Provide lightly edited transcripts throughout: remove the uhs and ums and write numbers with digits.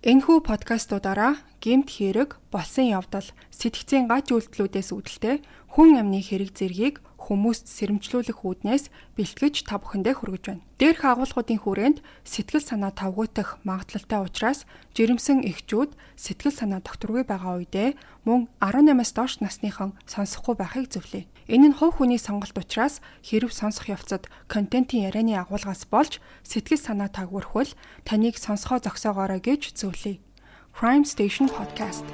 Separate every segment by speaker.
Speaker 1: Энэхүү подкастуудаараа гэмт хэрэг, болсон явдал, сэтгцийн гач үйлдэлүүдээс үүдэлтэй хүн амны хэрэг зэргийг хүмүүст сэрэмжлүүлэх үүднээс бэлтгэж та бүхэндээ хүргэж байна. Дээрх агуулгуудын хүрээнд сэтгэл санаа тавгуутах магадлалтай учраас жирэмсэн эхчүүд сэтгэл санаа докторгүй байгаа үедээ мөн 18-аас доош насныхан сонсохгүй байхыг зөвлөе. Энэ нь хувь хүний сонголт учраас хэрв сонсох явцад контентын ярианы агуулгаас болж сэтгэл санаа тагвархвал таныг сонсгоо зогсоогоорой гэж зөвлөе. Crime Station Podcast.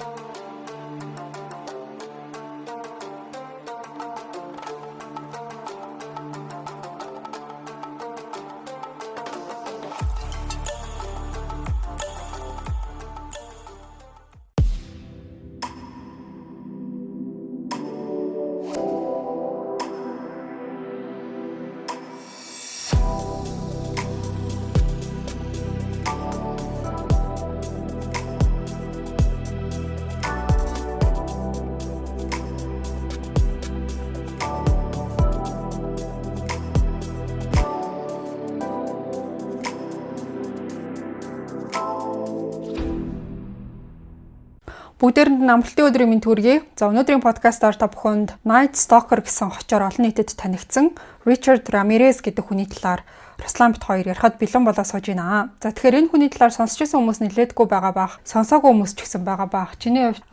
Speaker 1: Бүгдээрэнд амралтын өдрийн мэнд хүргэе. За өнөөдрийн подкастаар та бүхэнд Night Stalker гэсэн хочоор олон нийтэд танигдсан Richard Ramirez гэдэг хүний талаар Руслан бит хоёр ярихад бэлэн болоо сууж байна. За тэгэхээр энэ хүний талаар сонсч байсан хүмүүс нэлээдгүй байгаа бах, сонсоогүй хүмүүс ч гэсэн байгаа бах. Чиний хувьд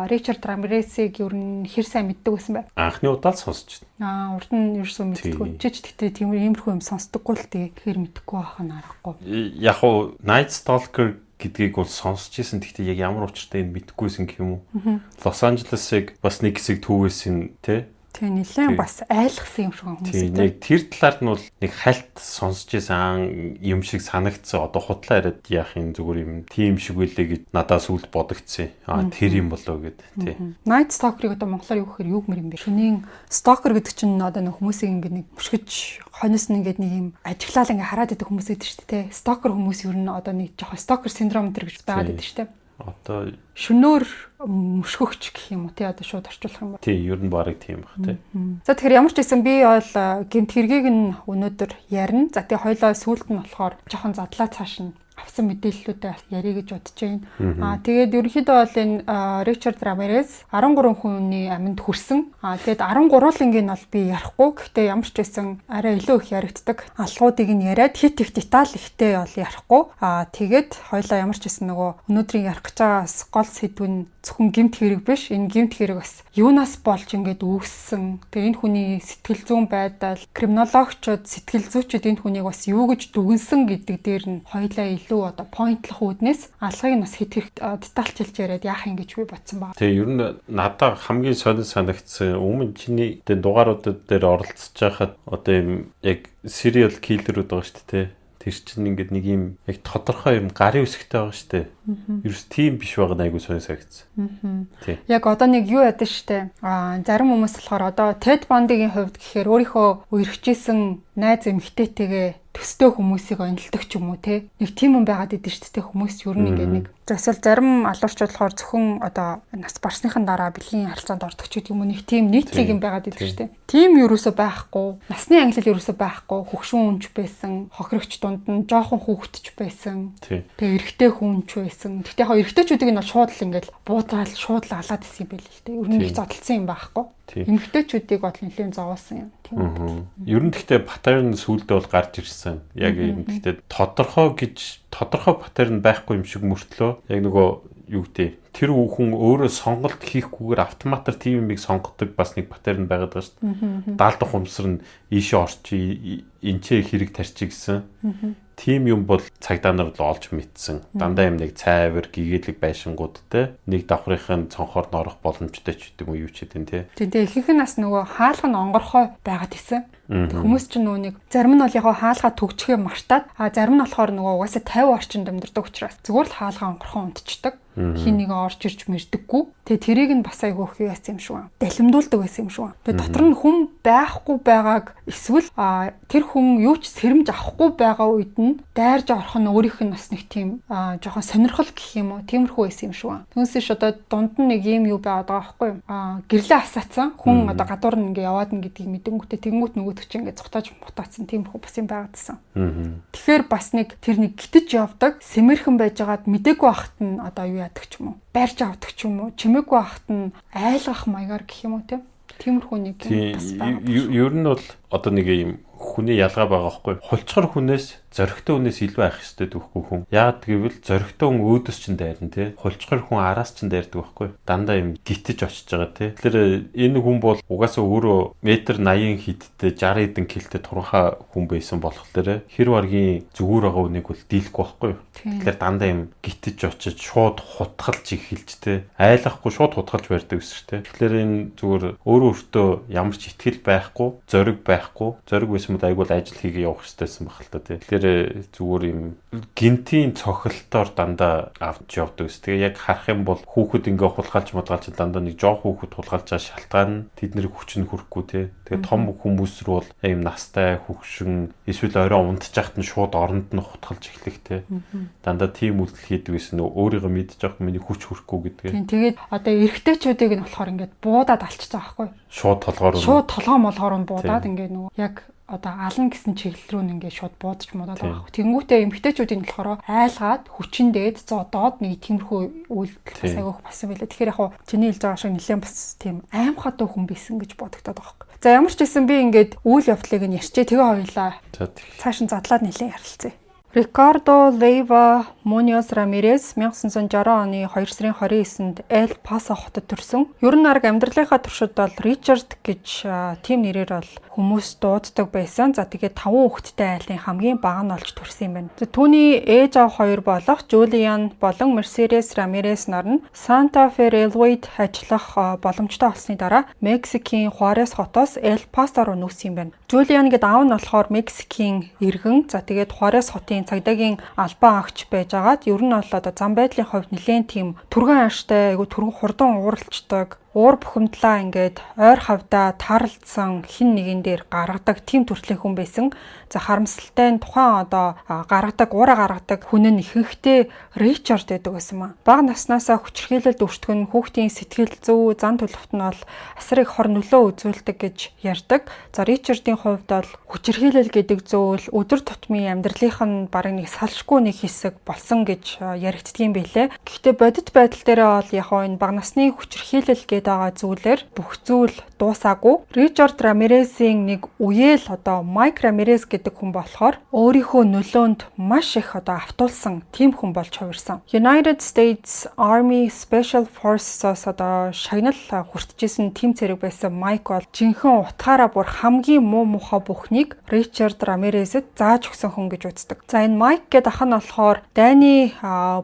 Speaker 1: Richard Ramirez-ийг ер нь хэр сайн мэддэг байсан бэ?
Speaker 2: Анхны удаа л сонсч байна.
Speaker 1: Урд нь ерөөсөө мэддэггүй. Чич тэгтээ тийм иймэрхүү юм сонсдоггүй л тэгэхээр мэдэхгүй байх нь аргагүй.
Speaker 2: Яг уу Night Stalker гэдгийг бол сонсч ирсэн. Гэхдээ яг ямар учиртай энэ мэдэхгүйсэн гэх юм уу? Лос Анжелесыг бас нэг хэсэг түүгээсэн тий.
Speaker 1: Тэгээ нэлээд бас айлгсан юм шиг хүмүүс
Speaker 2: тий. Нэг тэр талаар нь бол нэг хальт сонсч ирсэн юм шиг санагдсан. Одоо худлаа яриад яах юм зүгээр юм тийм шиг үлээ гэж надаас үл бодогдсон. Тэр юм болоо гэд тий.
Speaker 1: Night Stalker-ыг одоо монголоор юу гэхээр юу гэмэр юм бэ? Шөнийн stalker гэдэг чинь одоо нэг хүмүүсийг ингэ нэг мушгиж хоньс нэгээд нэг юм ажиглал ингээ хараад идэх хүмүүс гэдэг шүү дээ. Stalker хүмүүс ер нь одоо нэг жоохон stalker syndrome гэж байгаад байдаг шүү дээ.
Speaker 2: Одоо
Speaker 1: шөнөөр мөшгөгч гэх юм уу тий одоо шууд орчуулах юм ба.
Speaker 2: Тий, ер нь барыг тийм баг тий.
Speaker 1: За тэгэхээр ямар ч байсан би бол гэмт хэргийг нь өнөөдөр ярина. За тэгээ хоёлоо сүүлд нь болохоор жоохон задлаа цааш нь авсан мэдээллүүдээ ярих гэж бодож байна. Тэгээд ерөнхийдөө бол энэ Richard Ramirez 13 хүний амьд хүрсэн. Тэгээд 13-ын бол би ярихгүй. Гэхдээ ямар ч байсан арай илүү их яригддаг алгуудыг нь яриад хит их деталь ихтэй бол ярихгүй. Тэгээд хоёлаа ямар ч байсан нөгөө өнөөдрийн ярих гэж байгаа гол сэдв нь зөвхөн гэмт хэрэг биш. Энэ гэмт хэрэг бас юунаас болж ингээд үүссэн. Тэгээ энэ хүний сэтгэл зүйн байдал, криминологчид, сэтгэл зүйчид энэ хүнийг бас юу гэж дүгнсэн гэдэг дээр нь хоёлаа илүү одоо поинтлах үүднээс алгыг нь бас хит детальчилж яриад яах юм гэж би бодсон баг.
Speaker 2: Тэгээ ер нь надад хамгийн сонир санагдсан өмнө чиний дугааруудад дээр оролцож байхад одоо юм яг serial killer-ууд байгаа шүү дээ. Тэр чинь ингээд нэг юм яг тодорхой юм гарын үсгтэй байгаа шүү дээ. Ерөөс тийм биш байгаа нь айгуу сонир санагдсан.
Speaker 1: Яг одоо нэг юу ядсан шүү дээ. Зарим хүмүүс болохоор одоо Ted Bundy-гийн хувьд гэхээр өөрийнхөө үерхжсэн найз эмэгтэйтэйгээ төстэй хүмүүсийг онилдог ч юм уу те нэг тийм юм байгаад идэв шүү дээ хүмүүс ер нь ингээд нэг зөвсөл зарим алуурчууд болохоор зөвхөн одоо нас барсныхан дараа бэлгийн харилцаанд ордог ч гэдэг юм уу нэг тийм нийтлэг юм байгаад идэв шүү дээ тийм юусоо байхгүй насны ангилал юусоо байхгүй хөгшүүн хүнч байсан хохирогч дунд нь жоохон хүүхдч байсан тэгээ эрэгтэй хүнч байсан гэхдээ яг эрэгтэйчүүдийг нь бол шууд л ингээд буудаал шууд л алаад исэн юм байл л дээ ер нь их зодтолсон юм байхгүй эмэгтэйчүүдийг бол нэлийн зовоосон юм.
Speaker 2: Ер нь гэхдээ паттерн сүүлдээ бол гарч ирсэн. Яг юм гэхдээ тодорхой паттерн байхгүй юм шиг мөртлөө яг нөгөө юу гэдэг тэр хүн өөрөө сонголт хийхгүйгээр автоматар тийм юмыг сонгодог бас нэг паттерн байгаад байгаа шүү дээ. Даалдах humсар нь ийшээ орчий, энчээ хэрэг тарчий гэсэн. Тийм юм бол цагдаа нар л олж мэдсэн. Дандаа юм нэг цайвар гэгээлэг байшингуудтай нэг давхрынхын цонхоор норох боломжтой ч гэдэг юм юу ч гэдэг тий. Тэгээ
Speaker 1: ихэнх нь бас нөгөө хаалга нь онгорхой байгаад исэн. Хүмүүс ч нөгөө нэг зарим нь бол яг хаалгаа төгчхөө мартаад зарим нь болохоор нөгөө угаасаа 50 орчинд амьдардаг учраас зүгээр л хаалгаа онгорхон унтчихдаг. Хин нэг орж ирж мэрдэггүй. Тэгээ тэрийг нь бас айгүйх юу яасан юм шиг байна. Далимдуулдаг байсан юм шиг байна. Тэгээ дотор нь хүн байхгүй байгааг эсвэл тэр хүн юу ч сэрэмж авахгүй байгаа үед нь нь дайрж орох нь өөрийнх нь бас нэг тийм жоохон сонирхол гэх юм уу тиймэрхүү байсан юм шүү. Түүнээс одоо дунд нь нэг юм юу байгаад байгаа байхгүй юу? Гэрлээ асаацсан хүн одоо гадуур нь ингээ яваад нь гэдгийг мэдэнгүүтээ тэгэнгүүт нөгөөдөг чинь ингээ цухтааж мутаацсан тиймэрхүү бас юм байгаадсан. Тэгэхээр бас нэг тэр нэг гитэж явдаг сэмэрхэн байжгаад мдэггүй ахт нь одоо юу яадаг ч юм уу? Байрж авдаг ч юм уу? Чимээгүй ахт нь айлгах маягаар гэх юм уу тийм? Тиймэрхүү нэг бас байгаа.
Speaker 2: Ер нь бол одоо нэг юм хүний ялгаа байгаа байхгүй. Хулчгар хүнээс зоригтой хүнээс илүү айх хэрэгтэй дүүхгүй хүн. Яагаад гэвэл зоригтой хүн өөдөөс чинь дайрна тий. Хулчгар хүн араас чинь дайрдаг байхгүй. Дандаа юм гитэж очиж байгаа тий. Тэгэхээр энэ хүн бол угаасаа өөрөө метр 80 хиттэй 60 хэдэн килтэй турхаа хүн байсан болохоор хэр варгийн зүгээр байгаа хүнийг бол дийлэхгүй байхгүй. Тэгэхээр дандаа юм гитэж очиж шууд хутгалж эхэлж тий. Айлахгүй шууд хутгалж барьдаг гэсэн тий. Тэгэхээр энэ зүгээр өөрөө өөртөө ямар ч ихтгэл байхгүй, зориг байхгүй. Зориг байсан бол айгуул ажил хийгээ явах хэрэгтэйсэн баг л та тий. Зүгээр юм гинтийн цохилтоор дандаа авч явдаг ус. Тэгээ яг харах юм бол хүүхэд ингээ хулгайлж модгалж дандаа нэг жоох хүүхэд хулгайлж байгаа шалтгаан нь тэдний хүч нь хүрэхгүй тий. Тэгээ том хүмүүс рүү бол юм настай хөвгшин эсвэл орой унтчих хат нь шууд оронд нь хутгалж эхлэх тий. Дандаа тийм үйлдэл хийдэг гэсэн нөө өөрийгөө мэдчих жоох миний хүч хүрэхгүй гэдгээ.
Speaker 1: Тийм тэгээд одоо эрэгтэйчүүдийг нь болохоор ингээд буудаад алчиж байгаа байхгүй.
Speaker 2: Шууд толгоо
Speaker 1: молгоор нь буудаад ингээд нөгөө яг одоо ална гэсэн чиглэл рүү ингээд шууд буудаж модаад байгаа. Тэнгүүтээ эмгтээчүүдийн болохоор айлгаад хүчин дээд зодоод нэг тиймэрхүү үйлдэл бас агиох басан байлаа. Тэгэхээр яг хуу чиний хэлж байгаа шиг нэлээд бас тийм аимхатай хүн байсан гэж бодогдоод байгаа юм. За ямар ч гэсэн би ингээд үйл явдлыг нь ярьчээ. Тэгээ хоёлаа цааш нь задлаад нэлээд ярилцъя. Рикардо Лейва Муниос Рамирес 1960 оны 2 сарын 29-нд Эл Пасо хотод төрсөн. Ер нь арга амьдралынхаа туршид бол Ричард гэж тийм нэрээр бол хүмүүс дууддаг байсан. За тэгээд 5 хүүхэдтэй айлын хамгийн бага нь олж төрсөн юм байна. Түүний ээж аав хоёр болох Жулиан болон Мерседес Рамирес нар нь Санта Фе Рэлвейд ажиллах боломжтой олсны дараа Мексикийн Хуарес хотоос Эл Пасо руу нүүсэн юм байна. Жулиан гэдэг аав нь болохоор Мексикийн иргэн. За тэгээд Хуарес хотын цагдаагийн албан агч байжгаад ер нь бол одоо зам байдлын хувьд нэлээд тийм түргэн ааштай, айгу түргэн хурдан ууралцдаг, уур бухимдлаа ингээд ойр хавдаа таарлцсан хин нэгэн дээр гаргадаг тийм төрлийн хүн байсан. За харамсалтай нь тухайн одоо гаргадаг, уураа гаргадаг хүн нь ихэнхдээ Ричард байдаг байсан маа. Бага наснаасаа хүчирхийлэлд өртгөх нь хүүхдийн сэтгэл зүй, зан төлөвт нь бол асар их хор нөлөө үзүүлдэг гэж ярьдаг. За Ричардын хувьд бол хүчирхийлэл гэдэг зүйл өдөр тутмын амьдралынх нь бараг нэг салшгүй нэг хэсэг болсон гэж яригддаг юм билэ. Гэхдээ бодит байдал дээрээ бол яг энэ бага насны хүчирхийлэл байгаа зүйлээр бүх зүйл дуусаагүй. Ричард Рамиресийн нэг үеэл одоо Майк Рамирес гэдэг хүн болохоор өөрийнхөө нөлөөнд маш их одоо автуулсан тийм хүн болж хувирсан. United States Army Special Forces одоо шагнал хүртжсэн тийм зэрэг байсан Майк бол жинхэнэ утгаараа бүр хамгийн муу мухай бүхнийг Ричард Рамиресэд зааж өгсөн хүн гэж үздэг. За энэ Майк гэдэг ах нь болохоор дайны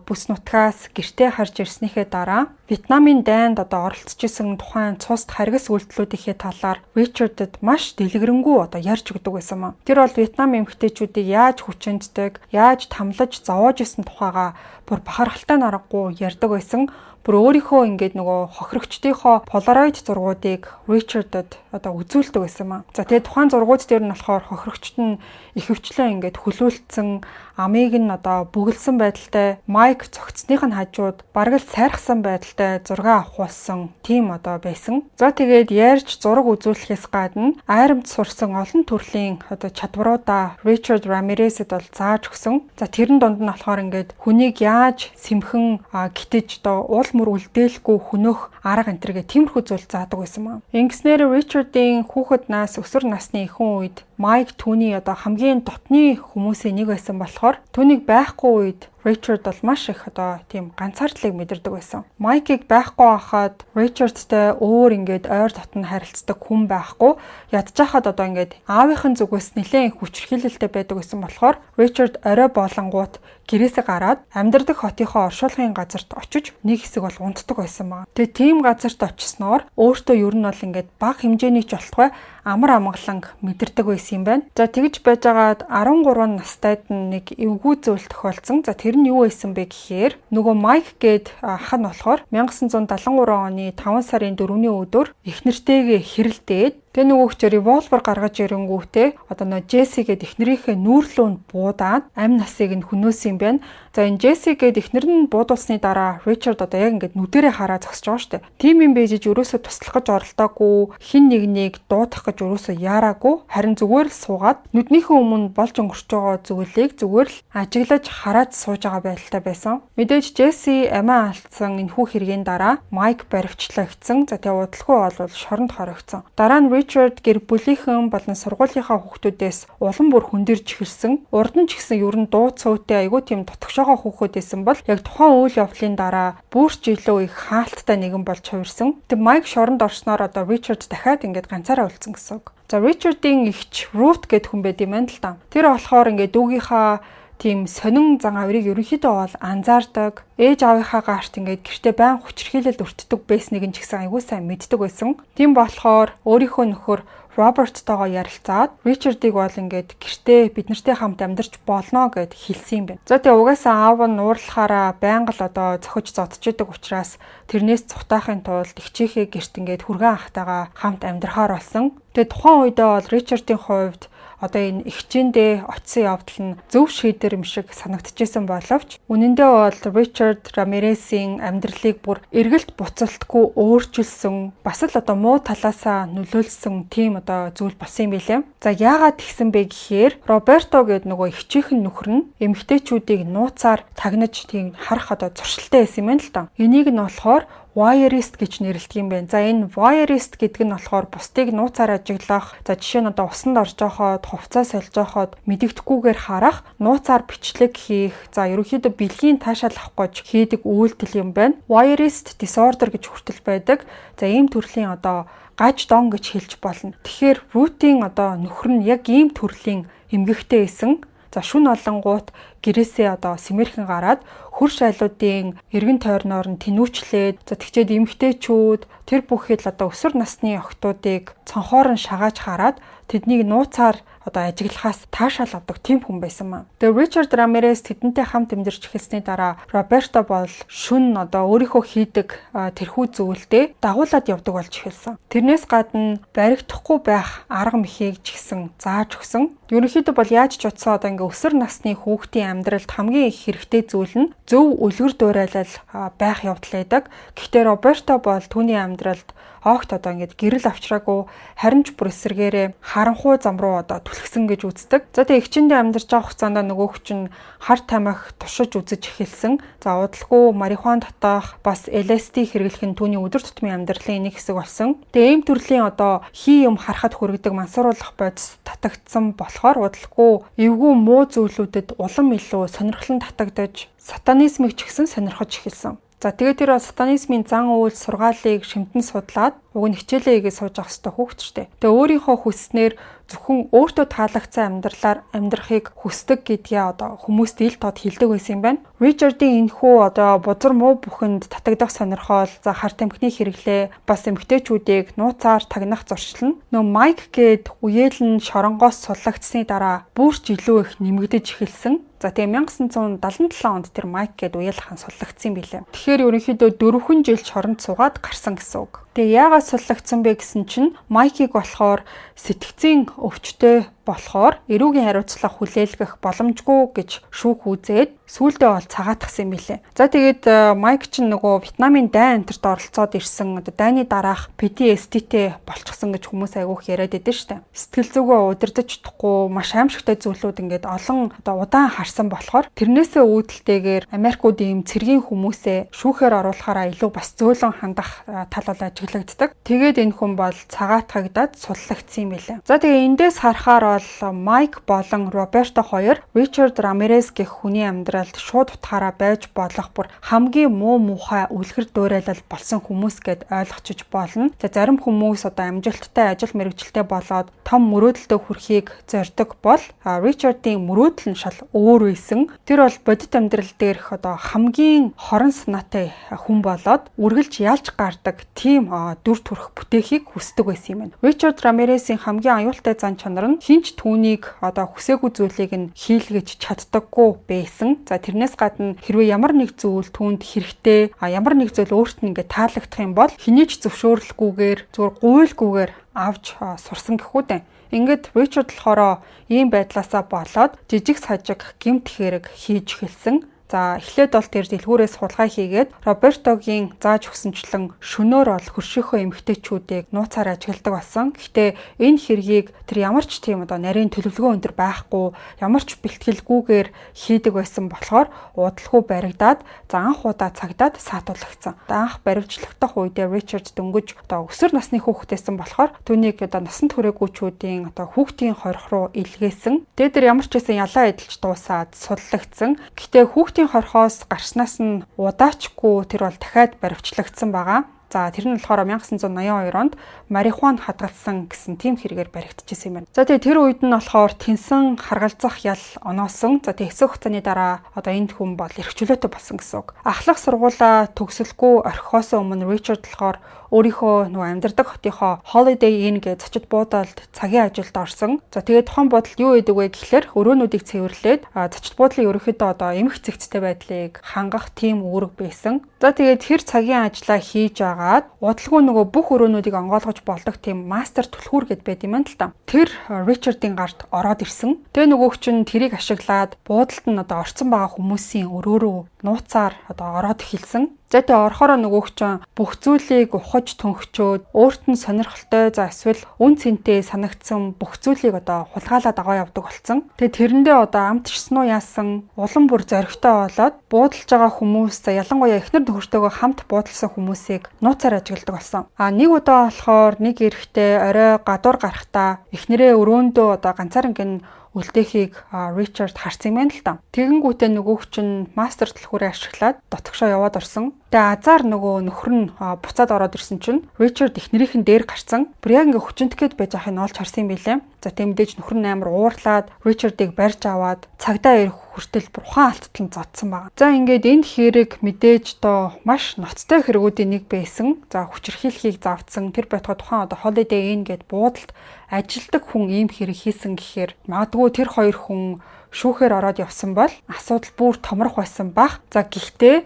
Speaker 1: бүс нутгаас гэртээ харж ирснийхээ дараа Вьетнамын дайнд одоо оролцож тухайн цуст харгас үйлдэлүүдийнхээ талаар Ричардэд маш дэлгэрэнгүй одоо ярьж өгдөг байсан маа. Тэр бол Вьетнам эмэгтэйчүүдийг яаж хүчинддэг, яаж тамлаж зовоож исэн тухайга бүр бахархалтай аргагүй ярьдаг байсан. Бүр өөрийнхөө ингээд нөгөө хохирогчдийнхоо полароид зургуудыг Ричардэд одоо үзүүлдэг байсан маа. За тэгээ тухайн зургууд дээр нь болохоор хохирогчд нь ихэвчлэн ингээд хөлөөлтсөн амийг нь одоо бүгэлсэн байдалтай, Майк цогцсных нь хажууд бараг л сайрхсан байдалтай зураг авахулсан тийм одоо байсан. За тэгээд ярьж зураг үзүүлэхээс гадна айрамд сурсан олон төрлийн одоо чадваруудаа Ричард Рамиресэд бол зааж өгсөн. За тэрэн донд нь болохоор ингээд хүнийг яаж сэмхэн гитэж одоо уул мөр үлдээлгүй хөнөх арга энтергээ тиймэрхүү зүйл заадаг байсан маа. Ингэснээр Ричардын хүүхэд нас өсвөр насны ихэнх үед Майк түүний одоо хамгийн дотны хүмүүсийн нэг байсан болохоор түүнийг байхгүй үед Ричард бол маш их одоо тийм ганцаардлыг мэдэрдэг байсан. Майкийг байхгүй хахад Ричардтай өөр ингээд ойр дотн харилцдаг хүн байхгүй. Ядчихад одоо ингээд аавынхын зүгээс нэлээд хүчирхийлэлтэй байдаг байсан болохоор Ричард орой болонгууд гэрээсээ гараад амьдардаг хотынхоо оршуулгын газарт очиж нэг хэсэг бол унтдаг байсан маа. Тэгээ тийм газарт очисноор өөртөө ер нь бол ингээд бага хэмжээний ч болтугай амар амгаланг мэдэрдэг байсан юм байна. За тэгж байжгаад 13 настайд нэг эвгүй зүйл тохиолдсон. За тэр нь юу байсан бэ гэхээр нөгөө Майк гээд ах нь болохоор 1973 оны 5 сарын 4-ний өдөр эхнэртэйгээ хэрэлдээд Тэгээ нөгөө ч револьвер гаргаж ирэнгүүтээ одоо нөө Джесси гээд эхнэрийнхээ нүүрлүүнд буудаад амь насыг нь хөнөөсөн юм байна. За энэ Джесси гээд эхнэр нь буудуулсны дараа Ричард одоо яг ингээд нүдэрээ хараа зогсож байгаа шүү дээ. Тим юм бэжиж өрөөсөө туслах гэж оролдоогүй, хин нэгнийг дуудах гэж өрөөсөө яараагүй, харин зүгээр л суугаад нүднийхээ өмнө болж өнгөрч байгаа зүйлийг зүгээр л ажиглаж хараад сууж байгаа байдалтай байсан. Мэдээж Джесси амиа алдсан энэхүү хэргийн дараа Майк баривчлагдсан. За тэгээ удалгүй бол шоронд хоригдсон. Дараа нь Ричард гэр бүлийнхэн болон сургуулийнхаа хүүхдүүдээс улам бүр хөндөрж эхэлсэн. Урд нь ч гэсэн ер нь дуу цөөтэй айгүй тийм дутагшоогоо хүүхэд байсан бол яг тухайн үйл явдлын дараа бүрч илүү их хаалттай нэгэн болж хувирсан. Тэг Майк шоронд орсноор одоо Ричард дахиад ингээд ганцаараа үлдсэн гэсэн үг. За Ричардын эгч Рут гэдэг хүн байт юм байна л да. Тэр болохоор ингээд дүүгийнхаа тийм сонин зан авирыг ерөнхийдөө бол анзаардаг. Ээж аавынхаа гаарт ингээд гэртээ байн хүчирхийлэлд өртдөг байсныг нь ч гэсэн аягүй сайн мэддэг байсан. Тийм болохоор өөрийнхөө нөхөр Роберттойгоо ярилцаад Ричардыг бол ингээд гэртээ бид нартэй хамт амьдарч болно гэд хэлсэн юм байна. За тэгээ угаасаа аав нь уурлахаараа байнга л одоо зохиж зодж идэг учраас тэрнээс цухтаахын тулд эгчийнхээ гэрт ингээд хүргэн ахтайгаа хамт амьдрахаар болсон. Тэгээ тухайн үедээ бол Ричардын хувьд одоо энэ эгчээндээ очисон явдал нь зөв шийдвэр юм шиг санагдчихсэн боловч үнэндээ бол Ричард Рамиресийн амьдралыг бүр эргэлт буцалтгүй өөрчилсөн, бас л одоо муу талаасаа нөлөөлсөн тийм одоо зүйл болсон юм билээ. За яагаад тэгсэн бэ гэхээр Роберто гэдэг нөгөө эгчийнхэн нөхөр нь эмэгтэйчүүдийг нууцаар тагнаж тийм харах одоо зуршилтай байсан юм байна л да. Энийг нь болохоор voyeurist гэж нэрлэдэг юм байна. За энэ voyeurist гэдэг нь болохоор бусдыг нууцаар ажиглах, за жишээ нь одоо усанд орж байхад, хувцас сольж байхад мэдэгдэхгүйгээр харах, нууцаар бичлэг хийх, за ерөнхийдөө бэлгийн таашаал авах гэж хийдэг үйлдэл юм байна. Voyeurist disorder гэж хүртэл байдаг. За ийм төрлийн одоо гаж дон гэж хэлж болно. Тэгэхээр Рутийн одоо нөхөр нь яг ийм төрлийн эмгэгтэй байсан. За шүн олонгууд гэрээсээ одоо симэрхэн гараад хөрш айлуудын эргэн тойрноор нь тэнүүчлээд за тэгчээд эмгтээчүүд тэр бүхэл одоо өсвөр насны охтуудыг цонхоор нь шагааж хараад тэднийг нууцаар одоо ажиглахаас таашаал авдаг тийм хүн байсан маа. Тэгээ Ричард Рамирес тэдэнтэй хамт амьдарч эхэлсний дараа Роберто бол шүн одоо өөрийнхөө хийдэг тэрхүү зүйлдээ дагуулад явдаг болж эхэлсэн. Тэрнээс гадна баригдахгүй байх арга мэхийг ч гэсэн зааж өгсөн. Ерөнхийдөө бол яаж ч утсаа одоо ингээ өсвөр насны хүүхдийн амьдралд хамгийн их хэрэгтэй зүйл нь зөв үлгэр дуурайлал байх явдал байдаг. Гэхдээ Роберто бол түүний амьдралд огт одоо ингээд гэрэл авчраагүй харин ч бүр эсэргээрээ харанхуй зам руу одоо түлхсэн гэж үздэг. За тэгээ эгчэндээ амьдарч байгаа хугацаанд нөгөөх чинь хар тамхи туршиж үзэж эхэлсэн. За удалгүй марихуан татах, бас LSD хэрэглэх нь түүний өдөр тутмын амьдралын нэг хэсэг болсон. Тэгээ ийм төрлийн одоо хий юм харахад хүргэдэг мансууруулах бодис татагдсан болохоор удалгүй эвгүй муу зүйлүүдэд улам илүү сонирхлон татагдаж сатанизмыг ч гэсэн сонирхож эхэлсэн. За тэгээд тэр сатанизмын зан үйл сургаалыг шимтэн судлаад уг нь хичээлээ хийгээд сууж авах хэрэгтэй хүүхэд ч дээ. Тэгээ өөрийнхөө хүснээр зөвхөн өөртөө таалагдсан амьдралаар амьдрахыг хүсдэг гэдгээ одоо хүмүүст ил тод хэлдэг байсан юм байна. Ричардын энэхүү одоо бузар муу бүхэнд татагдах сонирхол, за хар тамхины хэрэглээ, бас эмэгтэйчүүдийг нууцаар тагнах зуршил нь нөө Майк гээд үеэлэн шоронгоос суллагдсны дараа бүрч илүү их нэмэгдэж эхэлсэн. За тэгээ 1977 онд тэр Майк гээд уяалхан суллагдсан юм билээ. Тэгэхээр ерөнхийдөө 4 жил шоронд суугаад гарсан гэсэн үг. Тэгээ яагаад суллагдсан бэ гэсэн чинь Майкийг болохоор сэтгцийн өвчтөй болохоор эрүүгийн хариуцлага хүлээлгэх боломжгүй гэж шүүх үзээд сүүлдээ бол цагаатгсан юм билээ. За тэгээд Майк ч нөгөө Вьетнамын дайн энтерт оролцоод ирсэн одоо дайны дараах PTSD-тэй болчихсон гэж хүмүүс айгүйх яриад байдаг шүү дээ. Сэтгэл зүгөө удирдах чадахгүй маш аимшигтай зүйлүүд ингээд олон одоо удаан харсан болохоор тэрнээсээ үүдэлтэйгээр Америкууд ийм цэргийн хүмүүсээ шүүхээр оруулахаараа илүү бас зөөлөн хандах тал бол ажиглагддаг. Тэгээд энэ хүн бол цагаатгагдаад суллагдсан юм билээ. За тэгээ эндээс харахаар Майк болон Роберто хоёр Ричард Рамирес гэх хүний амьдралд шууд утгаараа байж болох бүр хамгийн муу муухай үлгэр дуурайлал болсон хүмүүс гэд ойлгочих болно. За зарим хүмүүс одоо амжилттай ажил мэргэжилтэй болоод том мөрөөдөлтөд хүрэхийг зорддог бол Ричардын мөрөөдөл нь шал өөр байсан. Тэр бол бодит амьдрал дээрх одоо хамгийн хорон санаатай хүн болоод үргэлж ялж гардаг тийм дүр төрх бүтээхийг хүсдэг байсан юм байна. Ричард Рамиресийн хамгийн аюултай зан чанар нь хинч түүнийг одоо хүсээгүй зүйлийг нь хийлгэж чаддаггүй байсан. За тэрнээс гадна хэрвээ ямар нэг зүйл түүнд хэрэгтэй, ямар нэг зүйл өөрт нь ингээд таалагдах юм бол хинээч зөвшөөрлөхгүйгээр зүгээр гуйлгүйгээр авч сурсан гэхүүдэн. Ингээд Ричард болохоор ийм байдлаасаа болоод жижиг сажиг гэмт хэрэг хийж эхэлсэн. За эхлээд бол тэр дэлгүүрээс хулгай хийгээд Робертогийн зааж өгсөнчлэн шөнөөр бол хөршийнхөө эмэгтэйчүүдийг нууцаар ажигладаг болсон. Гэхдээ энэ хэргийг тэр ямар ч тийм нарийн төлөвлөгөө өндөр байхгүй, ямар ч бэлтгэлгүйгээр хийдэг байсан болохоор удалгүй баригдаад анх удаа цагдаад саатуулагдсан. Анх баривчлагдах үедээ Ричард дөнгөж өсвөр насны хүүхэдтэйсэн болохоор түүнийг насанд хүрээлгүйчүүдийн хүүхдийн хорих руу илгээсэн. Тэгээд тэр ямар ч байсан ялаа эдэлж дуусаад суллагдсан. Гэхдээ хүүхдийн хорхоос гарснаас нь удаачгүй тэр бол дахиад баривчлагдсан байгаа. За тэр нь болохоор 1982 онд марихуан хадгалсан гэсэн тийм хэрэгээр баригдчихсэн юм байна. За тэгээ тэр үед нь болохоор тэнсэн харгалзах ял оноосон. За тэгээ хэсэг хугацааны дараа энэ хүн бол эрх чөлөөтэй болсон гэсэн үг. Ахлах сургуулаа төгсөлгүй орхихоос өмнө Ричард болохоор өөрийнхөө амьдардаг хотынхоо Holiday Inn гэж зочид буудалд цагийн ажилд орсон. За тэгээд тухайн буудалд юу гэдэг вэ гэхлээр өрөөнүүдийг цэвэрлээд зочид буудлын ерөнхийдөө эмх зэгцтэй байдлыг хангах тийм үүрэг байсан. За тэгээд тэр цагийн ажлаа хийж агаад удалгүй бүх өрөөнүүдийг онгойлгож болдог тийм мастер түлхүүр гэд байд юм байна л та. Тэр Ричардын гарт ороод ирсэн. Тэгээ нөгөөх чинь тэрийг ашиглаад буудалд нь орцсон байгаа хүмүүсийн өрөөрөө нууцаар ороод эхэлсэн. За тэгээ орохороо нөгөөх чинь бүх зүйлийг ухаж төнхчөөд өөрт нь сонирхолтой эсвэл үн цэнтэй санагдсан бүх зүйлийг хулгайлаад аваа явдаг болсон. Тэгээ тэрэндээ амтчсан уу яасан улам бүр зоригтой болоод буудалж байгаа хүмүүс ялангуяа эхнэр нөхөртөөгөө хамт буудалсан хүмүүсийг нууцаар ажигладаг болсон. Нэг удаа болохоор нэг эрэхтэй орой гадуур гарахдаа эхнэрээ өрөөндөө ганцаарнгийн үлдээхийг Ричард харсан юм байна л та. Тэгэнгүүтээ нөгөөх чинь мастер түлхүүрээ ашиглаад дотгошоо яваад орсон. Тэгээ азар нөхөр нь буцаад ороод ирсэн чинь Ричард эхнэрийнхэн дээр гарцсан. Бүр яг ингээ хүчинтгэхэд байж ахыг нь олж харсан юм билээ. За тийм мэдээж нөхөр нь амар уурлаад Ричардыг барьж аваад цагдаа ирэх хүртэл бүр ухаан алттан зодсон байна. За ингээд энэ хэрэг мэдээж маш ноцтой хэрэгүүдийн нэг байсан. За хүчирхийлхийг завдсан тэр байтугай тухайн Holiday Inn гэд буудалд ажилдаг хүн ийм хэрэг хийсэн гэхээр магадгүй тэр хоёр хүн шүүхээр ороод явсан бол асуудал бүр томрох байсан бах. За гэхдээ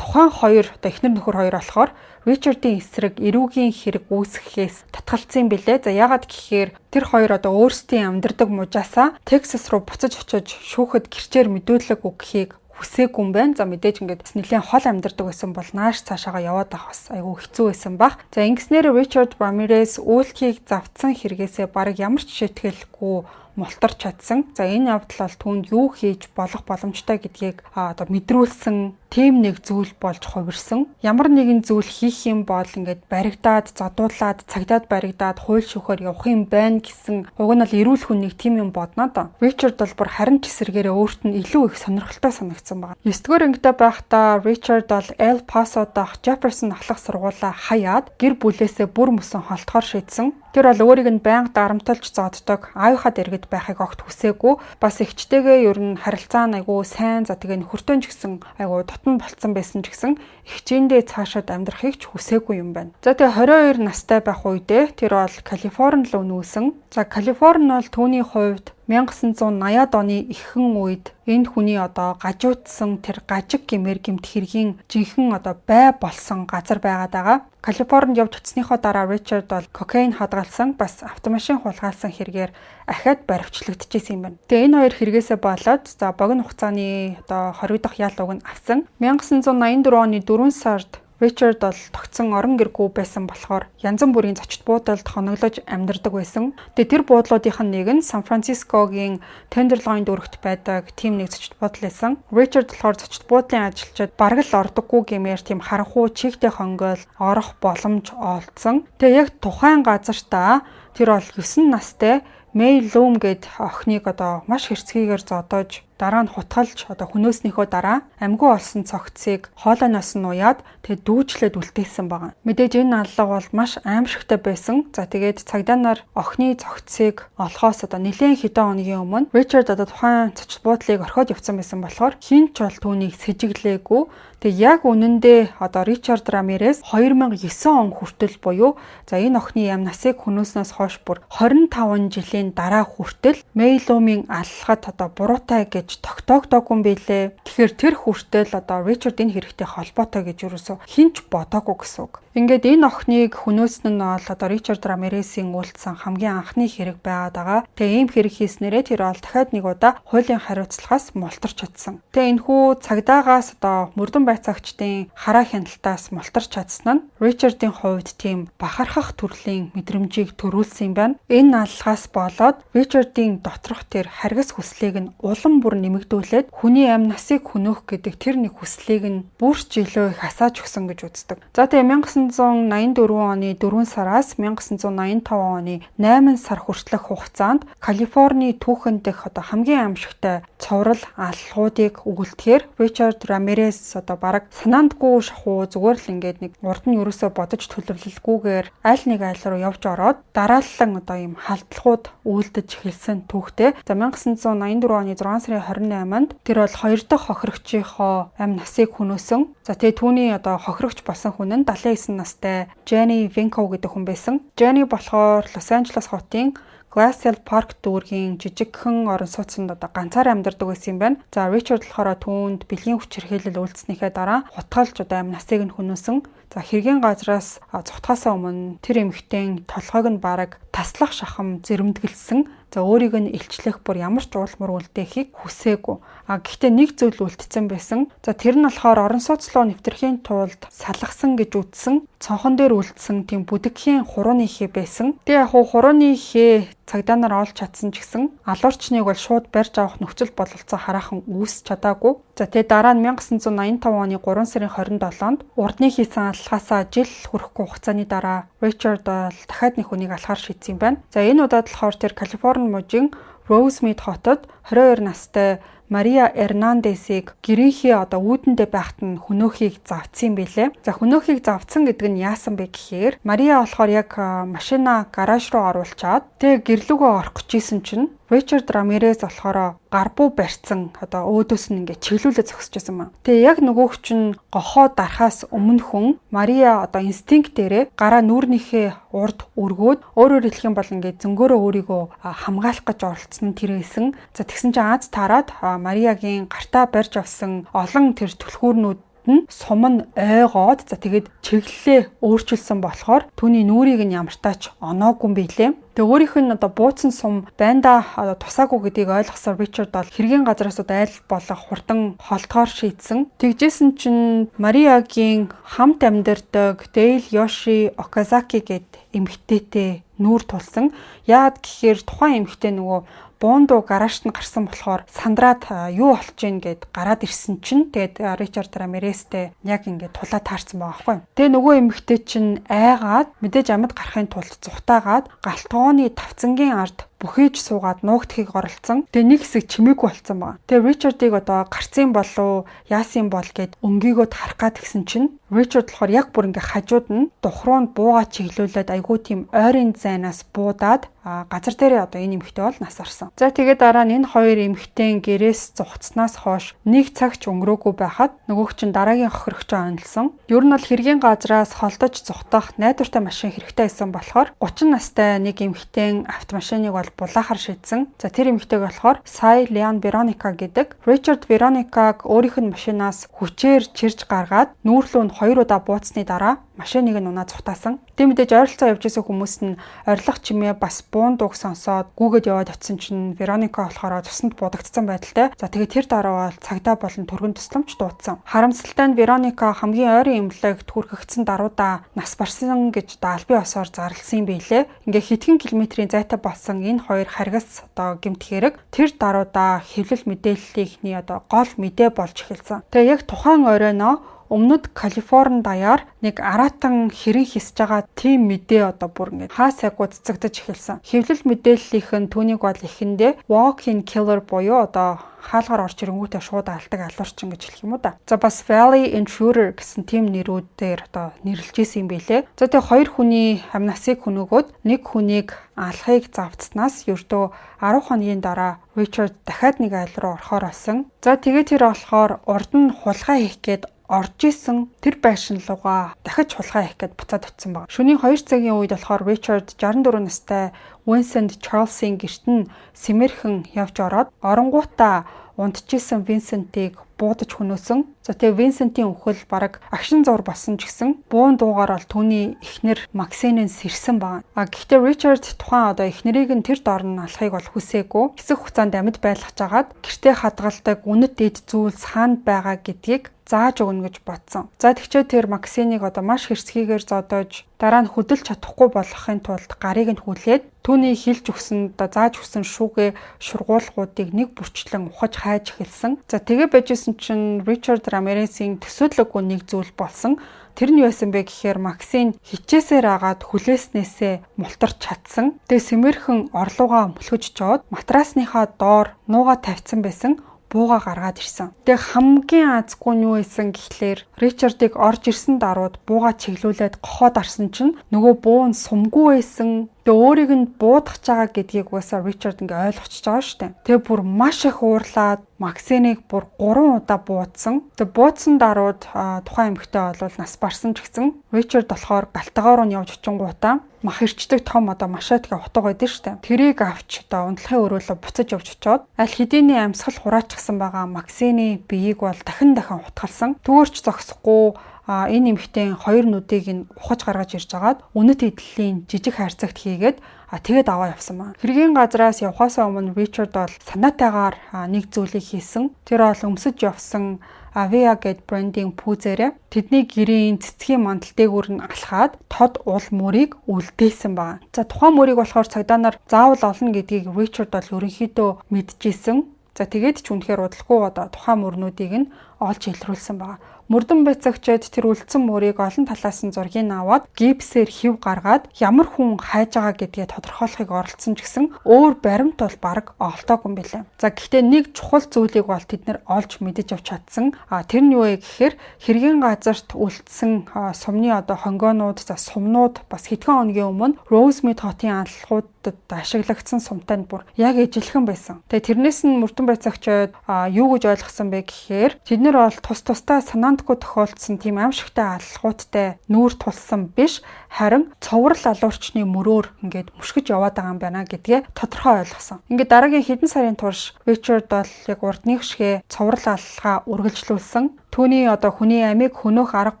Speaker 1: тухайн хоёр эхнэр нөхөр хоёр болохоор Ричардын эсрэг эрүүгийн хэрэг үүсгэхээс татгалцсан билээ. За яагаад гэхээр тэр хоёр өөрсдийн амьдардаг мужаасаа Texas руу буцаж очиж шүүхэд гэрчээр мэдүүлэг өгөхийг хүсээгүй юм байна. За мэдээж ингээд бас нэлээд хол амьдардаг байсан бол нааш цаашаага яваад авах бас айгүй хэцүү байсан баг. За ингэснээр Ричард Рамирес үйлдэлийг завдсан хэрэгээсээ бараг ямар ч шийтгэлгүй мултарч чадсан. За энэ явдал бол түүнд юу хийж болох боломжтой гэдгийг мэдрүүлсэн тийм нэг зүйл болж хувирсан. Ямар нэгэн зүйл хийх юм бол ингээд баригдаад, задуулаад, цагдаад баригдаад, хууль шүүхээр явах юм байна гэсэн уг нь л эрүүл хүн нэг тийм юм бодно доо. Ричард бол бүр харин ч эсэргээрээ өөрт нь илүү их сонирхолтой санагдсан байна. 9-р ангидаа байхдаа Ричард бол Эл Пасо дахь Jefferson ахлах сургуулаа хаяад гэр бүлээсээ бүр мөсөн холтохоор шийдсэн. Тэр бол өөрийг нь байнга дарамталж зоддог, аавынхаа дэргэд байхыг огт хүсээгүй. Бас эгчтэйгээ ер нь харилцаа нь айгүй сайн, за тэгээ нөхөртөө ч гэсэн айгүй дотн болцсон байсан ч гэсэн эгчээндээ цаашаад амьдрахыг ч хүсээгүй юм байна. За тэгээ 22 настай байх үедээ тэр бол Калифорни руу нүүсэн. За Калифорни бол түүний хувьд 1980-ад оны ихэнх үед энэ хүний гажуудсан тэр гажиг гэмээр гэмт хэргийн жинхэнэ бай болсон газар байгаад байгаа. Калифорнид явж очсныхоо дараа Ричард бол кокаин хадгалсан, бас автомашин хулгайлсан хэрэгээр ахиад баривчлагдчихсэн юм байна. Тэгээ энэ хоёр хэрэгээсээ болоод за богино хугацааны 20 дахь ял уг нь авсан. 1984 оны 4 сард Ричард бол тогтсон орон гэргүй байсан болохоор янз бүрийн зочид буудалд хоноглож амьдардаг байсан. Тэгээ тэр буудлуудынх нь нэг нь Сан Францискогийн Тендерлойн дүүрэгт байдаг тийм нэг зочид буудал байсан. Ричард болохоор зочид буудлын ажилчид бараг л ордоггүй гэмээр тийм харанхуй чигтэй хонгойл орох боломж олдсон. Тэгээ яг тухайн газартаа тэр бол 9 настай Мэй Лум гэд охиныг маш хэрцгийгээр зодож дараа нь хутгалж хөнөөснийхөө дараа амьгүй олсон цогцыг хоолойноос нь уяад тэгээ дүүжлээд үлдээсэн байгаа. Мэдээж энэ аллага бол маш аимшигтай байсан. За тэгээд цагдаа нар охины цогцыг олохоос нэлээд хэдэн хоногийн өмнө Ричард тухайн зочид буудлыг орхиод явсан байсан болохоор хин ч бол түүнийг сэжиглээгүй. Тэгээ яг үнэндээ Ричард Рамирес 2009 он хүртэл буюу за энэ охины яам насыг хөнөөснөөс хойш бүр 25 жилийн дараа хүртэл Мэй Лумын аллагад буруутай гэж гэж тогтоогдоогүй юм билээ. Тэгэхээр тэр хүртэл одоо Ричард энэ хэрэгтэй холбоотой гэж юусоо хинч бодоогүй гэсэн үг. Ингээд энэ охиныг хөнөөсөн нь бол одоо Ричард Рамиресийн үйлдсэн хамгийн анхны хэрэг байгаад байгаа. Тэгээ ийм хэрэг хийснээрээ тэр бол дахиад нэг удаа хуулийн хариуцлагаас мултарч чадсан. Тэгээ энэхүү цагдаагаас одоо мөрдөн байцаагчдын хараа хяналтаас мултарч чадсан нь Ричардын хувьд тийм бахархах төрлийн мэдрэмжийг төрүүлсэн юм байна. Энэ аллагаас болоод Ричардын доторх тэр харгас хүслийг нь улам бүр нэмэгдүүлээд хүний амь насыг хөнөөх гэдэг тэр нэг хүслийг нь бүрч илүү их асааж өгсөн гэж үздэг. За тэгээ 1984 оны 4 сараас 1985 оны 8 сар хүртэлх хугацаанд Калифорни түүхэн дэх одоо хамгийн аимшигтай цоврал аллагуудыг өгүүлдэхээр Ричард Рамирес одоо бараг санаандгүй шахуу зүгээр л ингээд нэг урд нь ерөөсөө бодож төлөвлөлгүйгээр аль нэг айл руу явж ороод дарааллан одоо ийм халдлагууд үйлдэж эхэлсэн түүхтэй. За 1984 оны 6 сарын 28-нд тэр бол 2 дахь хохирогчийнхоо амь насыг хөнөөсөн. За тэгээ түүний одоо хохирогч болсон хүн нь 79 настай Jenny Vinco гэдэг хүн байсан. Jenny болохоор Лос Анжелес хотын Glacial Park дүүргийн жижигхэн орон сууцнд одоо ганцаараа амьдардаг байсан юм байна. За Ричард болохоор түүнд бэлгийн хүч хэрхээлэл үйлдснийхээ дараа хутгалж одоо амь насыг нь хөнөөсөн. За хэргийн газраас цутгаасаа өмнө тэр эмэгтэй толгойг нь бараг таслах шахам зэрэмдгэлсэн. За өөрийг нь илчлэх бүр ямар ч уулмөр үлдээхийг хүсээгүй. Гэхдээ нэг зүйл үлдсэн байсан. За тэр нь болохоор орон сууцлуу нэвтрэхийн тулд салгасан гэж үзсэн. Цонхон дээр үлдсэн тийм бүдэгхийн хурууны хээ байсан. Тэгээ яг хурууны хээ цагдаа нар олж чадсан ч гэсэн алуурчныг бол шууд барьж авах нөхцөл бололцоо хараахан үүсч чадаагүй. За тэгээ дараа нь 1985 оны 3 сарын 27-нд урдны хийсэн алхаасаа жил хүрэхгүй хугацааны дараа Ричард дахиад нэг хүнийг алхаар шийдсэн юм байна. За энэ удаад болохоор тэр Калифорни мужийн Роузвейд хотод 22 настай Мария Эрнандесийг гэрийнхээ одоо үүдэндээ байхад нь хөнөөхийг завцсан юм билээ. За хөнөөхийг завцсан гэдэг нь яасан бэ гэхээр Мария болохоор яг машина гараж руу оруулчаад тэгээ гэрлүүгөө орох гэжсэн чинь Ричард Рамирес болохоор гарбуу барьцсан одоо өөдөөс нь ингээд чиглүүлээ зогсчихсан маа. Тэгээ яг нөгөөх чинь гохоо дарахаас өмнө хүн Мария одоо инстинктээрээ гараа нүүрнийхээ урд өргөөд өөрөөр хэлэх юм бол ингээд зөнгөөрөө өөрийгөө хамгаалах гэж оролцсон нь тэр байсан. За тэгсэн чинь Аз таарад Мариагийн гартаа барьж авсан олон тэр түлхүүрнүүд сум нь ойгоод за тэгээд чиглэлээ өөрчилсөн болохоор түүний нүрийг нь ямартаач оноогүй юм билээ. Тэгээ өөрийнх нь одоо бууцсан сум байнда тусаагүй гэдгийг ойлгосон Ричард бол хэргийн газраас одоо айл болох хурдан холтгоор шийдсэн. Тэгжсэн чинь Мариагийн хамт амьдардаг Дейл Йоши Оказаки гэд эмэгтэйтэй нүүр тулсан. Яагаад гэхээр тухайн эмэгтэй нөгөө буундуу гараажт нь гарсан болохоор сандраад юу болж гин гэд гараад ирсэн чинь тэгээд Ричард Рамирестэй яг ингээд тулаа таарсан байгаа байхгүй. Тэгээ нөгөө эмэгтэй чинь айгаад мэдээж амьд гарахын тулд зүхтаагаад галтгооны тавцангийн ард бүхийж суугаад нуугдахыг оролцсон. Тэгээ нэг хэсэг чимээгүй болцсон байна. Тэгээ Ричардыг одоо гарцын болов яасан бол гэд өнгийгөө харах гад гисэн чинь Ричард болохоор яг бүр ингээ хажууд нь духруунд буугаа чиглүүлээд айгүй тийм ойрын зайнаас буудаад газар дээрээ одоо энэ эмэгтэй бол нас орсон. За тэгээд дараа нь энэ хоёр эмэгтэй гэрээс зугцснаас хойш нэг цаг ч өнгөрөөгүй байхад нөгөөх чинь дараагийн хохирогчоо онилсон. Ер нь бол хэргийн газраас холдож зүхтах найдвартай машин хэрэгтэй байсан болохоор 30 настай нэг эмэгтэй автомашиныг бол булаахаар шийдсэн. За тэр эмэгтэйг болохоор Сай Леон Вероника гэдэг. Ричард Вероникаг өөрийнх нь машинаас хүчээр чирж гаргаад нүүрлүүнд 2 удаа бууцсны дараа машиныг нь унаа зүхтаасан. Тэг мэдээж ойролцоо явж исэн хүмүүс нь орилох чимээ бас буун дууг сонсоод гүгээд яваад очисон чинь Вероника болохоор цуснд будагдсан байдалтай. За тэгээд тэр дараа бол цагдаа болон түргэн тусламж дуудсан. Харамсалтай нь Вероника хамгийн ойрын эмнэлэгт хүрхэгдсэн даруйдаа нас барсан гэж албан ёсоор зарласан юм билээ. Ингээ хэдхэн километрийн зайтай болсон энэ хоёр харгас одоо гэмт хэрэг тэр даруйдаа хэвлэл мэдээллийнхний одоо гол мэдээ болж эхэлсэн. Тэгээ яг тухайн оройноо өмнөд Калифорни даяар нэг аратан хэрэг хийсэж байгаа тийм мэдээ одоо бүр ингээд хаа сайгүй цэцэгдэж эхэлсэн. Хэвлэл мэдээллийнх нь түүнийг бол эхэндээ walk-in killer буюу одоо хаалгаар орч ирэнгүүтээ шууд алдаг алуурчин гэж хэлэх юм уу да. За бас Valley Intruder гэсэн тийм нэрүүдээр одоо нэрлэж исэн юм билээ. За тэгээ хоёр хүний амь насыг хөнөөгөөд нэг хүнийг алхахыг завцснаас ердөө 10 хоногийн дараа Ричард дахиад нэг айл руу орохоор болсон. За тэгээ тэр болохоор урд нь хулгай хийх гээд орж исэн тэр байшин руугаа дахиж хулгай хийх гээд буцаад очсон баг. Шөнийн 2 цагийн үед болохоор Ричард 64 настай Vincent Charles-ийн гэрт нь сэмэрхэн явж ороод оронгуудаа унтчихсан Винсентийг буудаж хөнөөсөн. За тэгээ Винсентийн үхэл бараг агшин зур болсон ч гэсэн буун дуугаар бол түүний эхнэр Максинээс сэрсэн байна. Гэхдээ Ричард тухайн эхнэрийг нь тэр доор нь алахыг бол хүсээгүй. Хэсэг хугацаанд амьд байлгаж агаад гэртээ хадгалдаг үнэт дэд зүйлс хаанд байгаа гэдгийг зааж өгнө гэж бодсон. За тэгчээ тэр Максиныг маш хэрцгийгээр зодож дараа нь хөдөлж чадахгүй болохын тулд гарыг нь хүлээд түүний хилж өгсөн зааж өгсөн шүүгээ шургуулгуудыг нэг бүрчлэн ухаж хайж эхэлсэн. За тэгээ байжсэн чинь Ричард Рамиресийн төсөөлөггүй нэг зүйл болсон. Тэр нь юу байсан бэ гэхээр Максин хичээсээр агаад хүлээснээсээ мултарч чадсан. Тэгээ сэмэрхэн орлуугаа мөлхөж жоод матрасныхаа доор нууга тавьсан байсан. Бууга гаргаад ирсэн. Тэгээ хамгийн азгүй нь юу байсан гэхлээр Ричардыг орж ирсэн даруйд бууга чиглүүлээд гохоод арсан чинь нөгөө буу нь сумгүй байсан. Тэгээ өөрийг нь буудах байгаа гэдгийг угаасаа Ричард ингээ ойлгочихж байгаа шүү дээ. Тэгээ бүр маш их уурлаад Максиныг бүр 3 удаа буудсан. Тэгээ буудсан даруйд тухайн эмэгтэй бол нас барсан ч гэсэн Ричард болохоор галтгоор нь явж очингуудаа мах ирчдэг том машаатга утга байдаг шүү дээ. Тэрийг авч унтлахын өрөөлө буцаж явж очиод аль хэдийний амьсгал хураачихсан байгаа Максины биеийг бол дахин утгалсан. Түгээрч зогсохгүй энэ эмэгтэй хоёр нүдийг нь ухаж гаргаж ирж агаад үнэт эдлийн жижиг хайрцагт хийгээд тэгээд аваа явсан маа. Хэргийн газраас явхаасаа өмнө Ричард бол санаатайгаар нэг зүйлийг хийсэн. Тэр бол өмсөж явсан Avia гэд брендинг пүүзээрээ тэдний гэрийн цэцгийн мандал дээгүүр нь алхаад тод уул мөрийг үлдээсэн байна. За тухайн мөрийг болохоор цагдаа нар заавал олно гэдгийг Ричард бол ерөнхийдөө мэдчихсэн. За тэгээд ч үнэхээр удалгүй тухайн мөрнүүдийг нь олж илрүүлсэн байна. Мөрдөн байцаагчид тэр үлдсэн мөрийг олон талаас нь зургийг аваад гипсээр хэв гаргаад ямар хүн хайж байгаа гэдгээ тодорхойлохыг оролцсон ч гэсэн өөр баримт бол баг олтоогүй юм билээ. За гэхдээ нэг чухал зүйлийг бол тэд нэр олж мэдэж авч чадсан. Тэр нь юу вэ гэхээр хэргийн газарт үлдсэн сумны хонгоонууд, сумнууд бас хэдхэн хоногийн өмнө Rosemead хотын алхуудад ашиглагдсан сумтай нь бүр яг ижилхэн байсан. Тэгээ тэрнээс нь мөрдөн байцаагчид юу гэж ойлгосон бэ гэхээр тэд нэр бол тусдаа санаандгүй тохиолдсон тийм аимшигтай алхуудтай нүүр тулсан биш, харин цоврал алуурчны мөрөөр ингээд мөшгөж яваад байгаа юм байна гэдгээ тодорхой ойлгосон. Ингээд дараагийн хэдэн сарын турш Ричард бол яг урдных шигэ цоврал алхаа үргэлжлүүлсэн. Түүний хүний амийг хөнөөх арга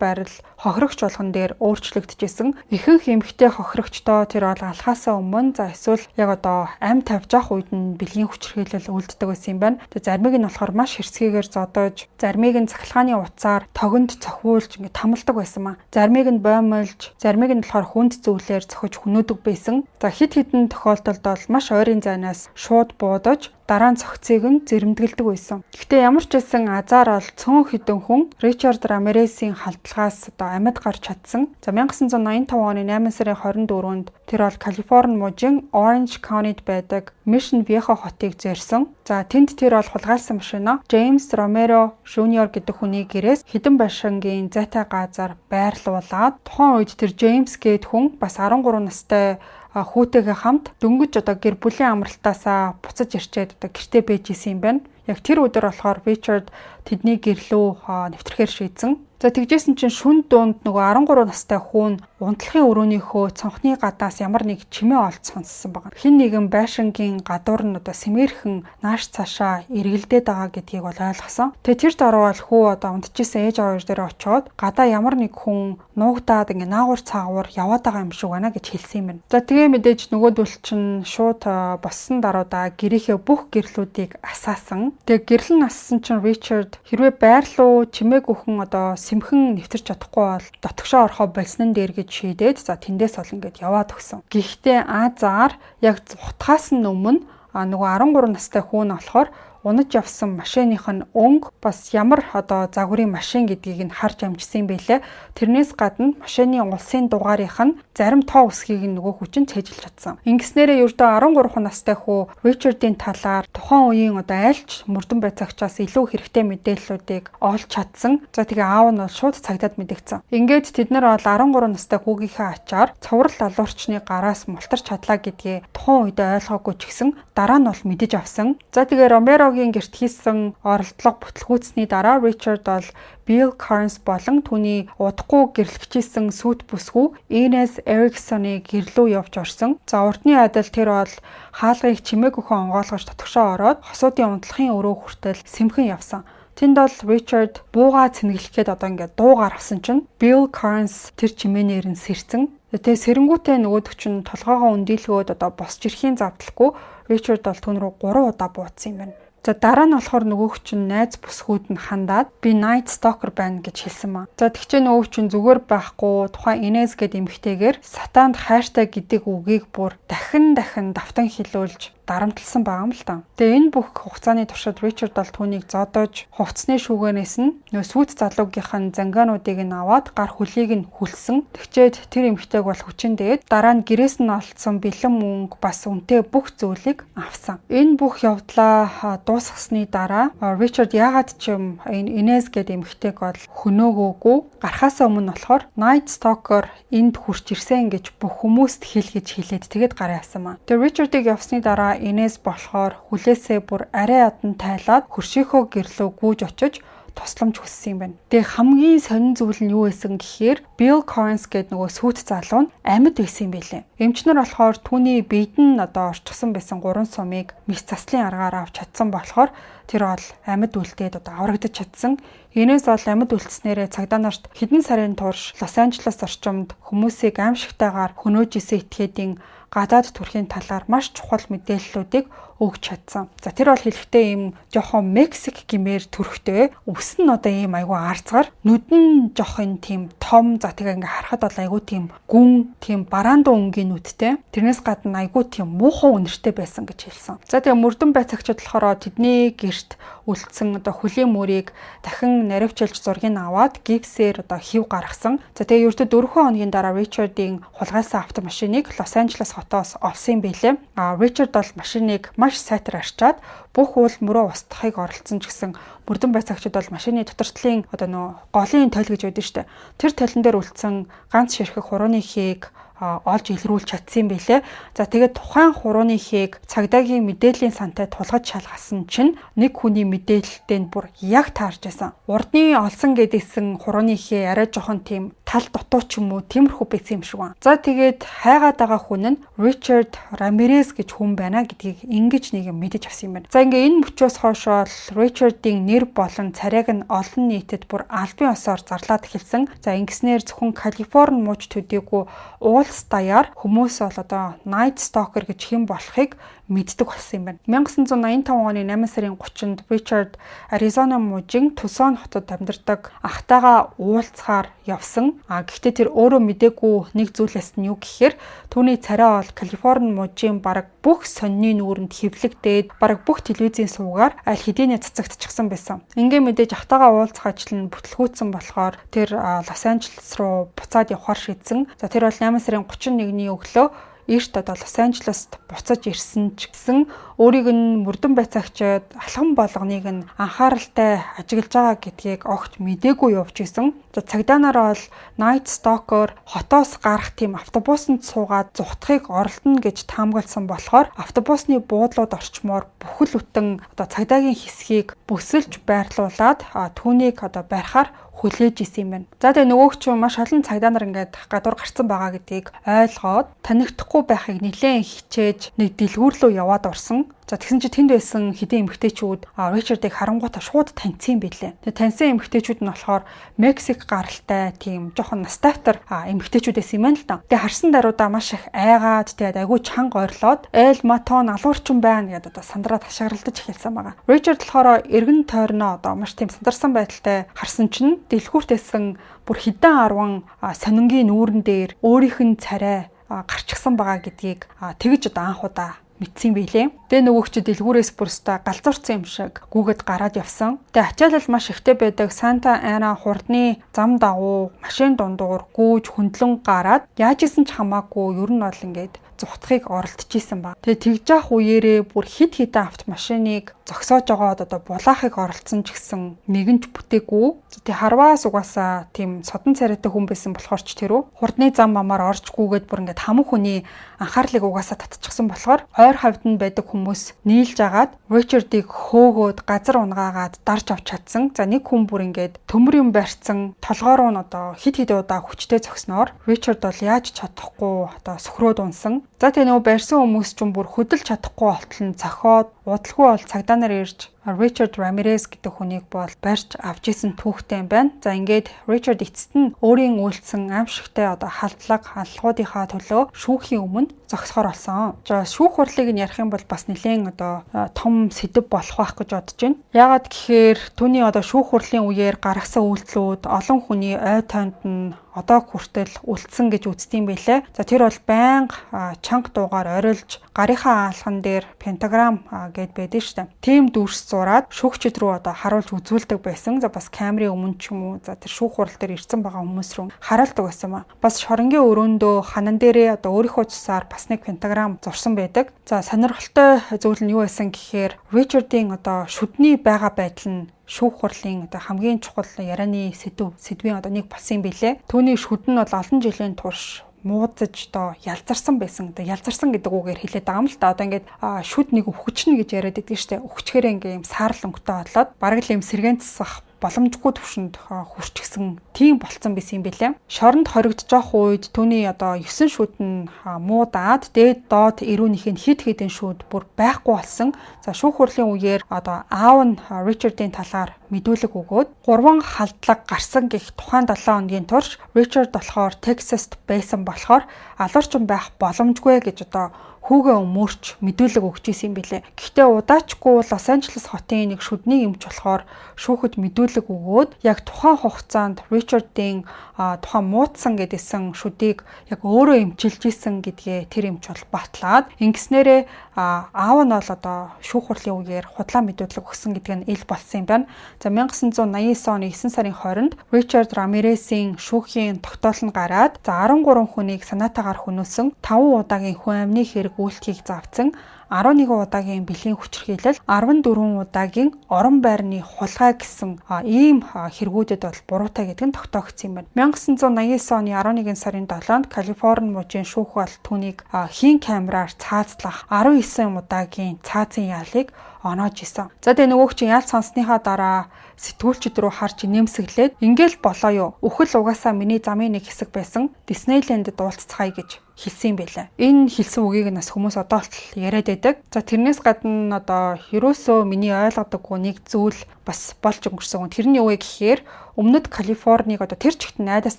Speaker 1: барил хохирогч болгон дээр өөрчлөгдөжсэн. Ихэнх эмэгтэй хохирогчдоо тэр бол алхаасаа өмнө эсвэл яг ам тавьж авах үед нь бэлгийн хүчирхийлэл үлддэг байсан юм байна. Тэгээ зармиг нь болохоор маш хэрцгийгээр зодож, зармиг нь цахилгааны утсаар тогонд цохиулж ингээд тамалдаг байсан маа. Зармиг нь боомолж, зармиг нь болохоор хүнд зүйлээр цохиж хөнөөдөг байсан. За хид хідэн тохиолдолд бол маш ойрын зайнаас шууд буудаж дараа нь цогцыг нь зэрэмдгэлдэг байсан. Гэхдээ ямар ч байсан азар бол цөөн хэдэн хүн Ричард Рамиресийн халдлагаас амьд гарч чадсан. За 1985 оны 8 сарын 24-нд тэр бол Калифорни мужийн Orange County-д байдаг Mission Viejo хотыг зөрсөн. За тэнд тэр бол хулгайлсан машина James Romero Jr. гэдэг хүний гэрээс хідэн байшингийн зайтай газар байрлуулад тухайн үед тэр James гээд хүн бас 13 настай хүүтэйгээ хамт дөнгөж гэр бүлийн амралтаасаа буцаж ирчээд гэртээ байж исэн юм байна. Яг тэр өдөр болохоор Ричард тэдний гэрлөө нэвтрэхээр шийдсэн. За тэгжсэн чинь шүн дунд нөгөө 13 настай хүн унтлахын өрөөнийхөө цонхны гадаас ямар нэг чимээ олж сонссон байна. Хин нэгэн байшингийн гадуур нь сэмээрхэн нааш цаашаа эргэлдээд байгаа гэдгийг бол ойлгосон. Тэгээ тэр дараа бол хүү унтчихсан ээж аваа хоёр дээр очиод гадаа ямар нэг хүн нуугдаад ингээ наагур цаагуур яваад байгаа юм шиг байна гэж хэлсэн юм байна. За тэгээ мэдээж нөгөөдөл чинь шууд боссон даруйда гэрийнхээ бүх гэрлүүдийг асаасан. Тэгээ гэрэл нь ассан чинь Ричард хэрвээ байрлуу чимээг өхөн сэмхэн нэвтэрч чадахгүй бол дотгошоо орохоо болснон дээр гэж шийдээд за тэндээс бол ингээд яваад өгсөн. Гэхдээ Азар яг утгаас нь өмнө нөгөө 13 настай хүн болохоор унаж явсан машиных нь өнгө бас ямар загварын машин гэдгийг нь харж амжсан байлээ. Тэрнээс гадна машины улсын дугаарынх нь зарим тоо үсгийг нөгөө хүчин цээжилж чадсан. Ингэснээрээ ердөө 13 настай хүү Ричардын талаар тухайн үеийн айлч мөрдөн байцаагчаас илүү хэрэгтэй мэдээллүүдийг олж чадсан. За тэгээ аав нь бол шууд цагдаад мэдэгцэн. Ингээд тэд нар бол 13 настай хүүгийнхээ ачаар цоврал алуурчны гараас мултарч чадлаа гэдгээ тухайн үед ойлгоогүй ч гэсэн дараа нь бол мэдэж авсан. За тэгээ Ромеро Лаглогийн гэрт хийсэн оролдлого бүтлгүүцсний дараа Ричард бол Bill Carnes болон түүний удахгүй гэрлэгчсэн сүйт бүсгүй Ines Erickson-ы гэрлүү явж орсон. За урдны адил тэр бол хаалгыг чимээг өхөн онгойлгож дотгошоо ороод хосуудын унтлахын өрөө хүртэл сэмхэн явсан. Тэнд бол Ричард буугаа цэнгэлэхэд одоо ингээд дуугаар авсан чинь Bill Carnes тэр чимээнээр нь сэрсэн. Тэгээ сэрэнгүүтээ нөгөөдөг чинь толгоогоо өндийлгөөд одоо босч ирэхийн завдлахгүй Ричард бол түүн рүү 3 удаа буудсан юм байна. За дараа нь болохоор нөгөөх чинь найз бүсгүүд нь хандаад би Night Stalker байна гэж хэлсэн маа. За тэгчээ нөгөөх чинь зүгээр байхгүй тухайн Inez гэдэг эмэгтэйгээр сатаанд хайртай гэдэг үгийг бүр дахин давтан хэлүүлж дарамтлсан байгаа юм л та. Тэгээ энэ бүх хугацааны туршид Ричард бол түүнийг зодож хувцсны шүүгэнээс нь сүйт залуугийнхэн зангаануудыг нь аваад гар хөлийг нь хүлсэн. Тэгчээд тэр эмэгтэйг бол хүчин дээд дараа нь гэрээс нь олцсон бэлэн мөнгө бас үнэтэй бүх зүйлийг авсан. Энэ бүх явдлаа дуусгасны дараа Ричард яагаад ч юм энэ Inez гэдэг эмэгтэйг бол хөнөөгөөгүй гарахаас өмнө болохоор Night Stalker энд хурж ирсэн гэж бүх хүмүүст хэл гэж хэлээд тэгээд гараа явсан маа. Тэгээ Ричардыг явсны дараа Inez болохоор хүлээсээ бүр арай ядан тайлаад хөршийнхөө гэрлөө гүйж очиж тусламж хүссэн юм байна. Тэгээ хамгийн сонин зүйл нь юу байсан гэхээр Bill Carnes гэдэг нөгөө сүйт залуу нь амьд байсан юм байлээ. Эмчнэр болохоор түүний биед нь одоо орчихсон байсан 3 сумыг мэс заслын аргаар авч чадсан болохоор тэр бол амьд үлдээд одоо аврагдаж чадсан. Инээс бол амьд үлдснээрээ цагдаа нарт хэдэн сарын турш Лос Анжелес орчимд хүмүүсийг аимшигтайгаар хөнөөж исэн этгээдийн гадаад төрхийн талаар маш чухал мэдээллүүдийг өгч чадсан. За тэр бол хэлэхдээ ийм жоохон Мексик гэмээр төрхтэй. Үс нь одоо ийм айгүй арцгаар, нүд нь жоохон тийм том. За тэгээ ингээ харахад бол айгүй тийм гүн, тийм бараандуу өнгийн нүдтэй. Тэрнээс гадна айгүй тийм муухай үнэртэй байсан гэж хэлсэн. За тэгээ мөрдөн байцаагчид болохоор тэдний гэрт үлдсэн одоо хөлийн мөрийг дахин наривчилж зургийг аваад гипсээр одоо хив гаргасан. За тэгээ ердөө 4 хоногийн дараа Ричардын хулгайлсан автомашиныг Лос Анжелес хотоос олсон юм билээ. Ричард бол машиныг маш сайтар арчаад бүх уул мөрөө устгахыг оролцсон ч гэсэн мөрдөн байцаагчид бол машины дотортлын одоо нөө голын тойл гэж байдаг шүү дээ. Тэр тойлон дээр үлдсэн ганц ширхэг хурууны хийг олж илрүүлж чадсан юм билээ. За тэгээд тухайн хурууны хийг цагдаагийн мэдээллийн сантай тулгаж шалгасан чинь нэг хүний мэдээлэлтэй нь бүр яг таарч байсан. Урдны олсон гэдгийгсэн хурууны хий арай жоохон тийм тал дутуу ч юм уу тиймэрхүү байсан юм шиг байна. За тэгээд хайгаад байгаа хүн нь Ричард Рамирес гэж хүн байна гэдгийг ингэж нэг юм мэдэж авсан юм байна. За ингээ энэ мөчөөс хойш бол Ричардын нэр болон царайг нь олон нийтэд бүр албан ёсоор зарлаад эхэлсэн. За ингэснээр зөвхөн Калифорни мууч төдийгүй уулс даяар хүмүүс бол одоо Night Stalker гэж хэн болохыг мэддэг болсон юм байна. 1985 оны 8 сарын 30-нд Ричард Аризона мужийн Тусон хотод амьдардаг ахтайгаа уулзахаар явсан. Гэхдээ тэр өөрөө мдээгүй нэг зүйлээс нь юу гэхээр түүний царай бол Калифорни мужийн бараг бүх сонины нүүрэнд хэвлэгдээд бараг бүх телевизийн суугаар аль хэдийнэ цацагдчихсан байсан. Ингээ мэдээж ахтайгаа уулзах ажил нь бүтлгүүцсэн болохоор тэр Лос Анжелес руу буцаад явахар шийдсэн. За тэр бол 8 сарын 31-ний өглөө эрт одоо Лос Анжелест буцаж ирсэн ч гэсэн өөрийг нь мөрдөн байцаагчид алхам болгоныг нь анхааралтай ажиглаж байгаа гэдгийг огт мдээгүй явж исэн. За цагдаа нар бол Night Stalker хотоос гарах тийм автобусанд суугаад зүхтахыг оролдоно гэж таамагласан болохоор автобусны буудлууд орчмоор бүхэл бүтэн одоо цагдаагийн хэсгийг бүсэлж байрлуулад түүнийг одоо барихаар хүлээж исэн юм байна. За тэгээ нөгөөх чинь маш олон цагдаа нар ингээд гадуур гарцсан байгаа гэдгийг ойлгоод танигдахгүй байхыг нэлээд хичээж нэг дэлгүүр рүү яваад орсон. За тэгсэн чи тэнд байсан хэдэн эмэгтэйчүүд Ричардыг харангуйтаа шууд таньсан юм билээ. Тэгээ таньсан эмэгтэйчүүд нь болохоор Мексик гаралтай тийм жоохон настайтар эмэгтэйчүүдээс юм байна л да. Тэгээ харсан даруйдаа маш их айгаад тэгээд айгүй чанга ойрлоод Эл Матон алуурчин байна гэдээ одоо сандраад хашгиралдаж эхэлсэн байгаа. Ричард болохоор эргэн тойрноо одоо маш тийм сандарсан байдалтай харсан чинь дэлгүүртээсэн бүр хэдэн 10 сонингийн нүүрэн дээр өөрийнх нь царай гарчихсан байгаа гэдгийг тэгж одоо анх удаа мэдсэн билээ. Тэгээ нөгөөх чи дэлгүүрээс бүрстэ галзуурсан юм шиг гүгэд гараад явсан. Тэгээ ачаалал маш ихтэй байдаг Санта Ана хурдны зам дагуу машин дундуур гүүж хөндлөн гараад яаж исэн ч хамаагүй ер нь бол ингээд зүхтахыг оролдож исэн ба. Тэгээ тэгж явах үеэрээ бүр хит хитэн автомашиныг зогсоож байгаад одоо булаахыг оролцсон ч гэсэн нэгэнч бүтээгүй. Тэгээ харваас угаасаа тийм содон царайтай хүн байсан болохоор ч тэрөө хурдны зам мамаар оржгүйгээд бүр ингээд хамаг хүний анхаарлыг угаасаа татчихсан болохоор ойр хавьд нь байдаг хүмүүс нийлж агаад Ричардыг хөөгөөд газар унгаагаад дарж авч чадсан. За нэг хүн бүр ингээд төмөр юм барьцсан толгоор нь одоо хид удаа хүчтэй зогсноор Ричард бол яаж чадахгүй одоо сөхрөөд унсан. За тэгээ нөгөө барьсан хүмүүс ч бүр хөдөлж чадахгүй болтол нь цохиод удалгүй бол цагдаа нар ирж Ричард Рамирес гэдэг хүнийг бол барьж авч исэн түүхтэй юм байна. За ингээд Ричард эцэст нь өөрийн үйлдсэн аимшигтай одоо халдлага аллагуудынхаа төлөө шүүхийн өмнө зогсохоор болсон. За шүүх хурлыг нь ярих юм бол бас нэлээд одоо том сэдэв болох байх гэж бодож байна. Яагаад гэхээр түүний одоо шүүх хурлын үеэр гаргасан үйлдэлүүд олон хүний ой тоонд нь одоо хүртэл үлдсэн гэж үздэм байлээ. За тэр бол байнга чанга дуугаар орилж гарынхаа алхан дээр пентаграм гэд байдаг шүү дээ. Тим дүрс зураад шүүгчид рүү одоо харуулж үзүүлдэг байсан. За бас камерын өмнө ч юм уу за тэр шүүх хурал дээр ирсэн байгаа хүмүүс рүү хараалдаг байсан ба. Бас шоронгийн өрөөндөө ханан дээрээ одоо өөрийнхөө цусаар бас нэг пентаграм зурсан байдаг. За сонирхолтой зүйл нь юу байсан гэхээр Ричардын одоо шүдний байгаа байдал нь шүүх хурлын одоо хамгийн чухал ярианы сэдвийн одоо нэг болсон юм билээ. Түүний шүд нь бол олон жилийн турш муудаж одоо ялзарсан байсан. Одоо ялзарсан гэдэг үгээр хэлээд байгаа юм л да. Одоо ингээд шүд нэг өвчнө гэж яриад байдаг шүү дээ. Өвчгээрээ ингээд юм саарл өнгөтэй болоод бараг л юм сэргээн цасах боломжгүй төвшөнд хүрчихсэн тийм болцсон байсан юм билээ. Шоронд хоригдож байгаа үед түүний одоо 9 шүд нь муудаад дээд доод эрүүнийх нь хид хідэн шүд бүр байхгүй болсон. За шүүх хурлын үеэр одоо аав нь Ричардын талаар мэдүүлэг өгөөд 3 халдлага гарсан гэх тухайн 7 хоногийн турш Ричард болохоор Texas-т байсан болохоор алуурчин байх боломжгүй гэж одоо хүүгээ өмөрч мэдүүлэг өгч исэн юм билээ. Гэхдээ удаачгүй Лос Анжелес хотын нэг шүдний эмч болохоор шүүхэд мэдүүлэг өгөөд яг тухайн хугацаанд Ричардын тухайн муудсан гэдсэн шүдийг яг өөрөө эмчилж исэн гэдгээ тэр эмч бол батлаад ингэснээрээ аав нь бол одоо шүүх хурлын үеэр худлаа мэдүүлэг өгсөн гэдэг нь ил болсон юм байна. За 1989 оны 9 сарын 20-нд Ричард Рамиресийн шүүхийн тогтоол нь гараад за 13 хүнийг санаатаагаар хөнөөсөн 5 удаагийн хүн амны хэрэг үйлчлэгийг заавцсан 11 удаагийн бэлгийн хүчирхийлэл 14 удаагийн орон байрны хулгай гэсэн ийм хэрэгүүдэд бол буруутай гэдэг нь тогтоогдсон юм байна. 1989 оны 11 сарын 7-нд Калифорни мужийн шүүх бол түүнийг хийн камераар цаазлах 19 удаагийн цаазын яалыг оноож исэн. За тэгээ нөгөөг чинь ял сонссныхаа дараа сэтгүүлчид рүү харж нэмсэглээд ингээл болоо юу. Үхэл угаасаа миний замын нэг хэсэг байсан. Диснейленд дуулццгаая гэж хэлсэн юм байлаа. Энэ хэлсэн үгийг нас хүмүүс одоо л яриад байдаг. За тэрнээс гадна одоо ерөөсөө миний ойлгодоггүй нэг зүйл бас болж өнгөрсөн. Тэрний юу вэ гэхээр өмнөд Калифорниг одоо тэр чигт найдаас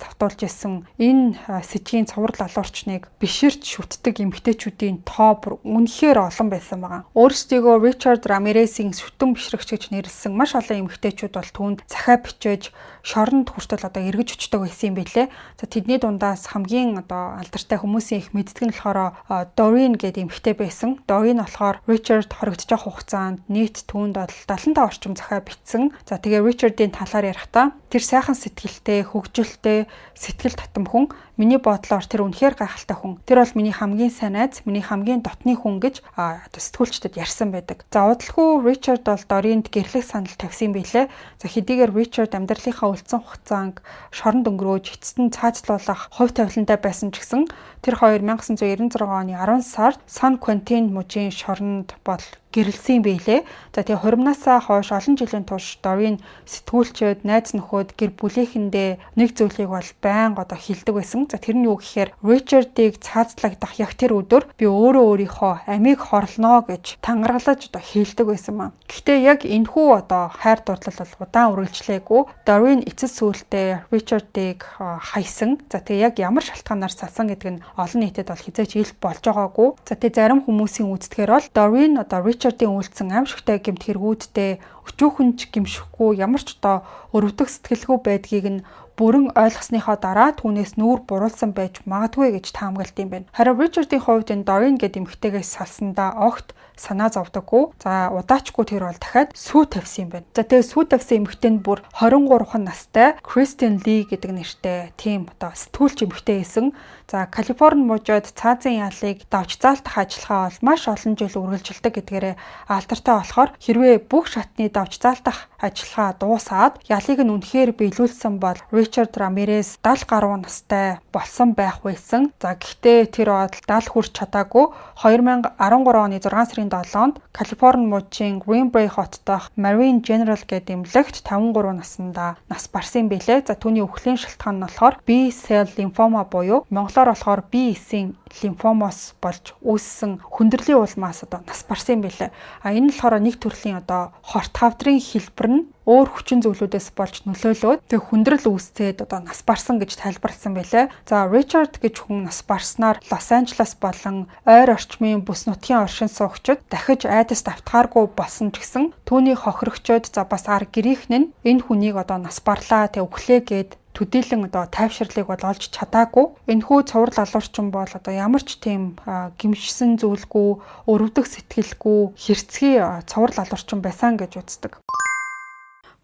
Speaker 1: тавтуулж исэн энэ сэжгийн цуврал алуурчныг биширч шүтдэг эмэгтэйчүүдийн тоо бүр үнэхээр олон байсан байгаа. Өөрсдийгөө Ричард Рамиресийн шүтэн бишрэгч гэж нэрлсэн маш олон эмэгтэйчүүд бол түүнд захаа бичээж шоронд хүртэл одоо эргэж өчтөг байсан юм билээ. За тэдний дундаас хамгийн одоо алдартай хүмүүсийн их мэддэг нь болохоор Дорин гэдэг эмэгтэй байсан. Дорин болохоор Ричард хоригдож байгаа хугацаанд нийт түүнд бол 75 орчим захаа бичсэн. За тэгээ Ричардын талаар ярихдаа тэр сайхан сэтгэлтэй, хөгжилтэй, сэтгэл татам хүн. Миний бодлоор тэр үнэхээр гайхалтай хүн. Тэр бол миний хамгийн сайн найз, миний хамгийн дотны хүн гэж одоо сэтгүүлчдэд ярьсан байдаг. За удалгүй Ричард бол Доринд гэрлэх санал тавьсан билээ. За хэдийгээр Ричард амьдралынхаа үлдсэн хугацаанд шоронд өнгөрөөж эцэст нь цаазлуулах хувь тавилантай байсан ч гэсэн тэр хоёр 1996 оны 10 сард Сан Квентин мужийн шоронд бол гэрэлсэн байлээ. За тэгээ хуримнасаа хойш олон жилийн турш Дорин сэтгүүлчид, найз нөхөд, гэр бүлийнхэндээ нэг зүйлийг бол байнга одоо хэлдэг байсан. За тэр нь юу гэхээр Ричардыг цаазлагдах яг тэр өдөр би өөрийнхөө амийг хорлоно гэж тангаргалж одоо хэлдэг байсан маа. Гэхдээ яг энэхүү одоо хайр дурлал бол удаан үргэлжлээгүй. Дорин эцэс сүүлдээ Ричардыг хайсан. За тэгээ яг ямар шалтгаанаар салсан гэдэг нь олон нийтэд бол хизээч ил болж байгаагүй. За тэгээ зарим хүмүүсийн үздгээр бол Дорин одоо Ричардын үйлдсэн аимшигтай гэмт хэрэгүүдтэй өчүүхэнч гимшихгүй ямар ч одоо өрөвдөх сэтгэлгүй байдгийг нь бүрэн ойлгосныхоо дараа түүнээс нүүр буруулсан байж магадгүй гэж таамаглалт юм байна. Харин Ричардын хувьд энэ Дорин гэдэг эмэгтэйгээс салсандаа огт санаа зовдоггүй. За удаачгүй тэр бол дахиад сүү тавьсан юм байна. За тэгээ сүү тавьсан эмэгтэй нь бүр 23 настай Кристен Ли гэдэг нэртэй тийм одоо сэтгүүлч эмэгтэй байсан. За Калифорни мужид цаазын яалыг давж заалтах ажиллагаа бол маш олон жил үргэлжилдэг гэдгээрээ алдартай болохоор хэрвээ бүх шатны давж заалтах ажиллагаа дуусаад яалыг нь үнэхээр биелүүлсэн бол Ричард Рамирес 70 гаруй настай болсон байх байсан. За гэхдээ тэр бол 70 хүрч чадаагүй 2013 оны 6 сарын 7-нд Калифорни мужийн Green Bay хот дахь Marine General гэдэг эмнэлэгт 53 наснда нас барсан билээ. За түүний өвхлийн шалтгаан нь болохоор B-cell lymphoma буюу монголоор болохоор B эсийн лимфомоос болж үүссэн хүндрэлийн улмаас нас барсан билээ. Энэ нь болохоор нэг төрлийн хорт хавдрын хэлбэр нь өөр хүчин зүйлүүдээс болж нөлөөлөөд тэг хүндрэл үүсцээд нас барсан гэж тайлбарласан байлээ. За Ричард гэж хүн нас барснаар Лос Анжелес болон ойр орчмын бүс нутгийн оршин суугчид дахиж айдаст автгааргүй болсон ч гэсэн түүний хохирогчид бас ар гэрийнхэн нь энэ хүнийг нас барлаа тэг өглөө гээд төдийлөн тайвширлыг бол олж чадаагүй. Энэхүү цуврал алуурчин бол ямар ч тийм гимшсэн зүйлгүй, өрөвдөх сэтгэлгүй, хэрцгий цуврал алуурчин байсан гэж үздэг.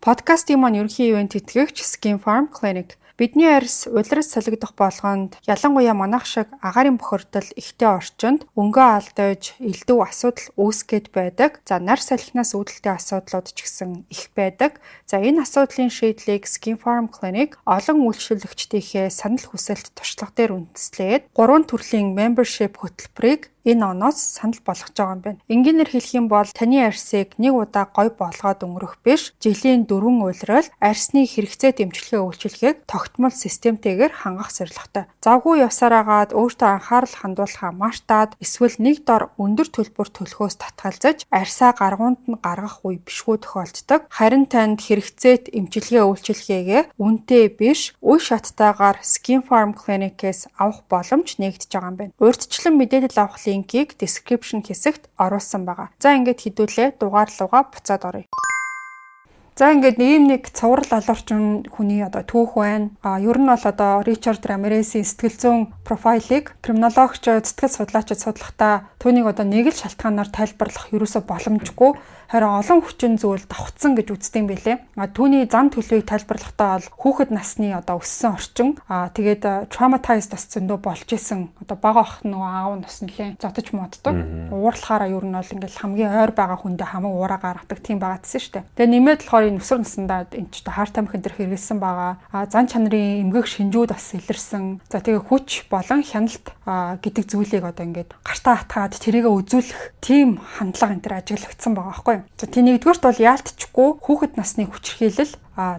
Speaker 1: Подкастын маань ерөнхий ивент тэтгэгч Skin Farm Clinic. Бидний арьс улирас солигдох болгонд ялангуяа манайх шиг агаарын бохирдол ихтэй орчинд өнгөө алдаж элдв асуудал үүсгээд байдаг. За нар салхинаас үүдэлтэй асуудлууд ч гэсэн их байдаг. За энэ асуудлын шийдлийг Skin Farm Clinic олон үйлчлүүлэгчдийнхээ санал хүсэлт туршлага дээр үндэслээд 3 төрлийн membership хөтөлбөрийг энэ оноос санал болгож байгаа юм байна. Энгийнээр хэлэх юм бол таны арьсыг нэг удаа гой болгоод өнгөрөх биш, жилийн 4 улирал арьсны хэрэгцээ дэмжлэгээ үйлчилгээг тогтмол системтэйгээр хангах зорилготой. Завгүй явсаар агаад өөртөө анхаарал хандуулахаа мартаад эсвэл нэг дор өндөр төлбөр төлөхөөс татгалзаж арьсаа гаргуунд нь гаргах үе бишгүй тохиолддог. Харин танд хэрэгцээт эмчилгээ үйлчилгээгээ үнэтэй биш, үе шаттайгаар Skin Farm Clinic-ээс авах боломж нэгдэж байгаа юм байна. Урьдчилан мэдээлэл авах линкийг description хэсэгт оруулсан байгаа. За ингээд хэдүүлээ дугаар руугаа буцаад оръё. За ингээд нэг цуврал алуурчин хүний түүх байна. Ер нь бол Ричард Рамиресийн сэтгэл зүйн профайлыг криминологч, сэтгэл судлаачид судлахдаа түүнийг нэг л шалтгаанаар тайлбарлах ерөөсө боломжгүй. Харин олон хүчин зүйл давхцсан гэж үздэг юм билээ. Түүний зан төлөвийг тайлбарлахдаа бол хүүхэд насны өссөн орчин тэгээд traumatized бас зөндөө болж исэн. Бага ах аав нас нэлээ зодож моддог. Уурлахаараа ер нь бол ингээл хамгийн ойр байгаа хүндээ хамаг уураа гаргадаг тийм байгаадсэн шүү дээ. Тэгээд нэмээд болохоор энэ өсвөр наснда энэ ч харт амх энэ төр хэрэгэлсэн байгаа. Зан чанарын эмгэг шинжүүд бас илэрсэн. За тэгээд хүч болон хяналт гэдэг зүйлийг ингээд гартаа хатгаад тэрийгэ үзүүлэх тийм хандлага энэ төр ажиглагдсан байгаа байхгүй. За тийм нэгдүгээрт бол яалтчгүй хүүхэд насны хүчирхийлэл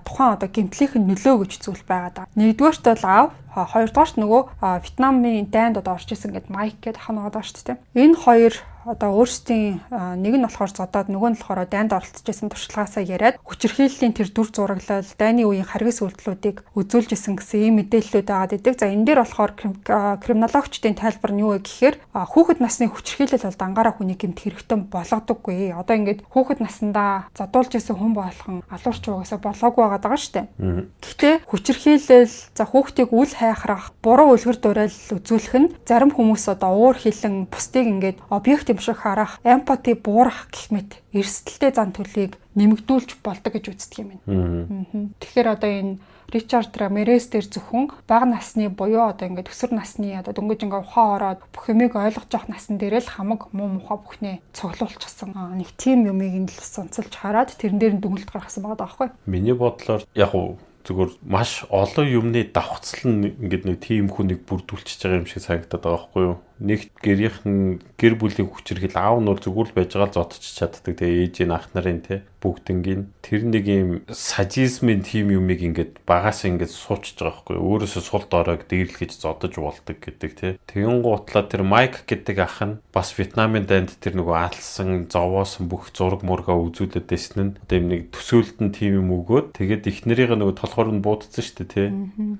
Speaker 1: тухайн гэмтлийнх нь нөлөө гэж зүйл байгаа даа. Нэгдүгээрт бол аав, хоёрдугаарт нөгөө Вьетнамын дайнд орж исэн гэд Майк гэдэг ах нэг шүү дээ. Энэ хоёр өөрсдийн нэг нь болохоор зодоод нөгөө нь болохоор дайнд оролцож исэн туршлагаасаа яриад хүчирхийллийн тэр дүр зураглал дайны үеийн харгас үйлдэлүүдийг үзүүлж исэн гэсэн ийм мэдээллүүд байгаа гэдэг. За энэ дээр болохоор криминологчдын тайлбар нь юу вэ гэхээр хүүхэд насны хүчирхийлэл бол дангаараа хүний гэмт хэрэгтэн болгодоггүй. Одоо ингээд хүүхэд наснда задуулж исэн хүн болгон алуурч угаасаа болоогүй байгаа шүү дээ. Гэхдээ хүчирхийлэл за хүүхдийг үл хайхрах, буруу үлгэр дуурай үзүүлэх нь зарим хүмүүс уур хилэн бусдыг ингээд объект юм шиг харах, эмпати буурах гэх мэт эрсдэлтэй зан төлөвийг нэмэгдүүлж болдог гэж үздэг юм байна. Тэгэхээр энэ Ричард Рамирес дээр зөвхөн бага насны буюу ингээд өсвөр насны дөнгөж ингээ ухаан ороод бүх юмыг ойлгож явах насн дээр л хамаг муу мухаа бүхнээ цуглуулчихсан. Нэг тим юмыг нь л сонцолж хараад тэрэн дээр нь дүнэлт гаргасан байгаа даахгүй.
Speaker 2: Миний бодлоор яг зүгээр маш олон юмны давхцал нь ингээд нэг тийм хүнийг бүрдүүлчихэж байгаа юм шиг санагдаад байгаа байхгүй юу? Нэгт гэр бүлийн хүчирхэл аав нь зүгээр л байж байгаа л зодчих чаддаг. Тэгээ ээжийн ах нарын бүгднгийн тэр нэг юм садизмын тим юмыг ингээд багаас ингээд суучж байгаа байхгүй юу? Өөрөөсөө сул доройг дээрлгэж зодож болдог гэдэг тэгэн гутлаа тэр Майк гэдэг ах нь бас Вьетнамын дайнд тэр нөгөө аалсан зовоосон бүх зураг мургаа үзүүлээд байсан нь одоо юм нэг төсөөлтөн тим юм өгөөд тэгээд их нарыг нөгөө толгоор нь буудсан шүү дээ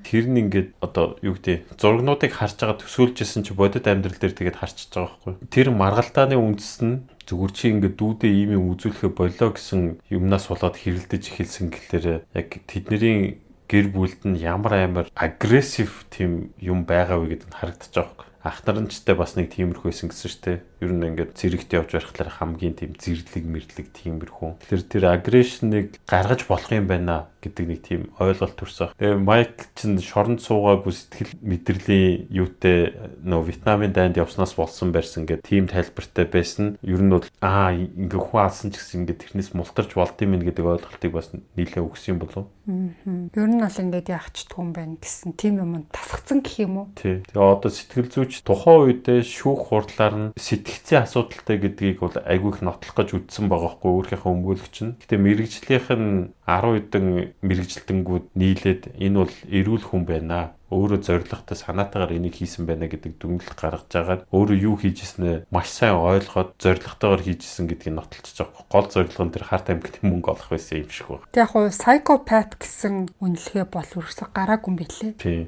Speaker 2: тэр нь ингээд одоо юу гэдэг зурагнуудыг харж байгаа төсөөлжсэн чи бодит амьдрал дээр тэгээд харчиж байгаа байхгүй юу? Тэр маргалтааны үндэс нь зүгээр чи ингээд дүүдээ ийм юм үзүүлэхэ болоо гэсэн юмнаас болоод хэрэлдэж эхэлсэн гэхлээр яг тэдний гэр бүлд нь ямар амар агрессив тийм юм байгаа вэ гэдэг нь харагдаж байгаа байхгүй. ах наранчтай бас нэг тиймэрхүү байсан гэсэн шүү дээ. Ер нь ингээд зэрэгт явж барахлаар хамгийн тийм зэрлэг мэрлэг тиймэрхүү. Тэр агрессионыг гаргаж болох юм байна гэдэг нэг тийм ойлголт төрсөн. Тэгээ Майк чинь шоронд суугаагүй сэтгэл мэдрэлийн юутэй нөө Вьетнамын дайнд явснаас болсон байсан гэдэг тийм тайлбартай байсан. Ер нь бол ингээ хүн алсан ч гэсэн ингээ тэрнээс мултарч болд юм гэдэг ойлголтыг бас нийлээ өгсөн юм болов.
Speaker 1: Ер нь бол ингээд яахчдгүй юм байна гэсэн тийм юм тасгцсан гэх юм уу?
Speaker 2: Тий. Тэгээ одоо сэтгэл зүйч тухайн үедээ шүүх хурдлаар нь сэтгцийн асуудалтай гэдгийг бол айгүй их нотлох гэж үзсэн байгаа хгүй өөрийнхөө өмгөөлөгч нь. Гэтэ мэрэгжлийнх нь 10 хэдэн мэрэгжилтэнгүүд нийлээд энэ бол эрүүл хүн байна. Өөрөө зоригтой санаатаагаар энийг хийсэн байна гэдэг дүгнэлт гаргаж байгаа. Өөрөө юу хийжсэнээ маш сайн ойлгоод зоригтойгоор хийжсэн гэдгийг нотолчихж байгаа. Гол зорилго нь тэр харт амьтны мөнгө олох байсан юм шиг байна.
Speaker 1: Тэг яг хуу psychopath гэсэн үнэлгээ бол ерөөсө гараагүй юм билээ.
Speaker 2: Тий.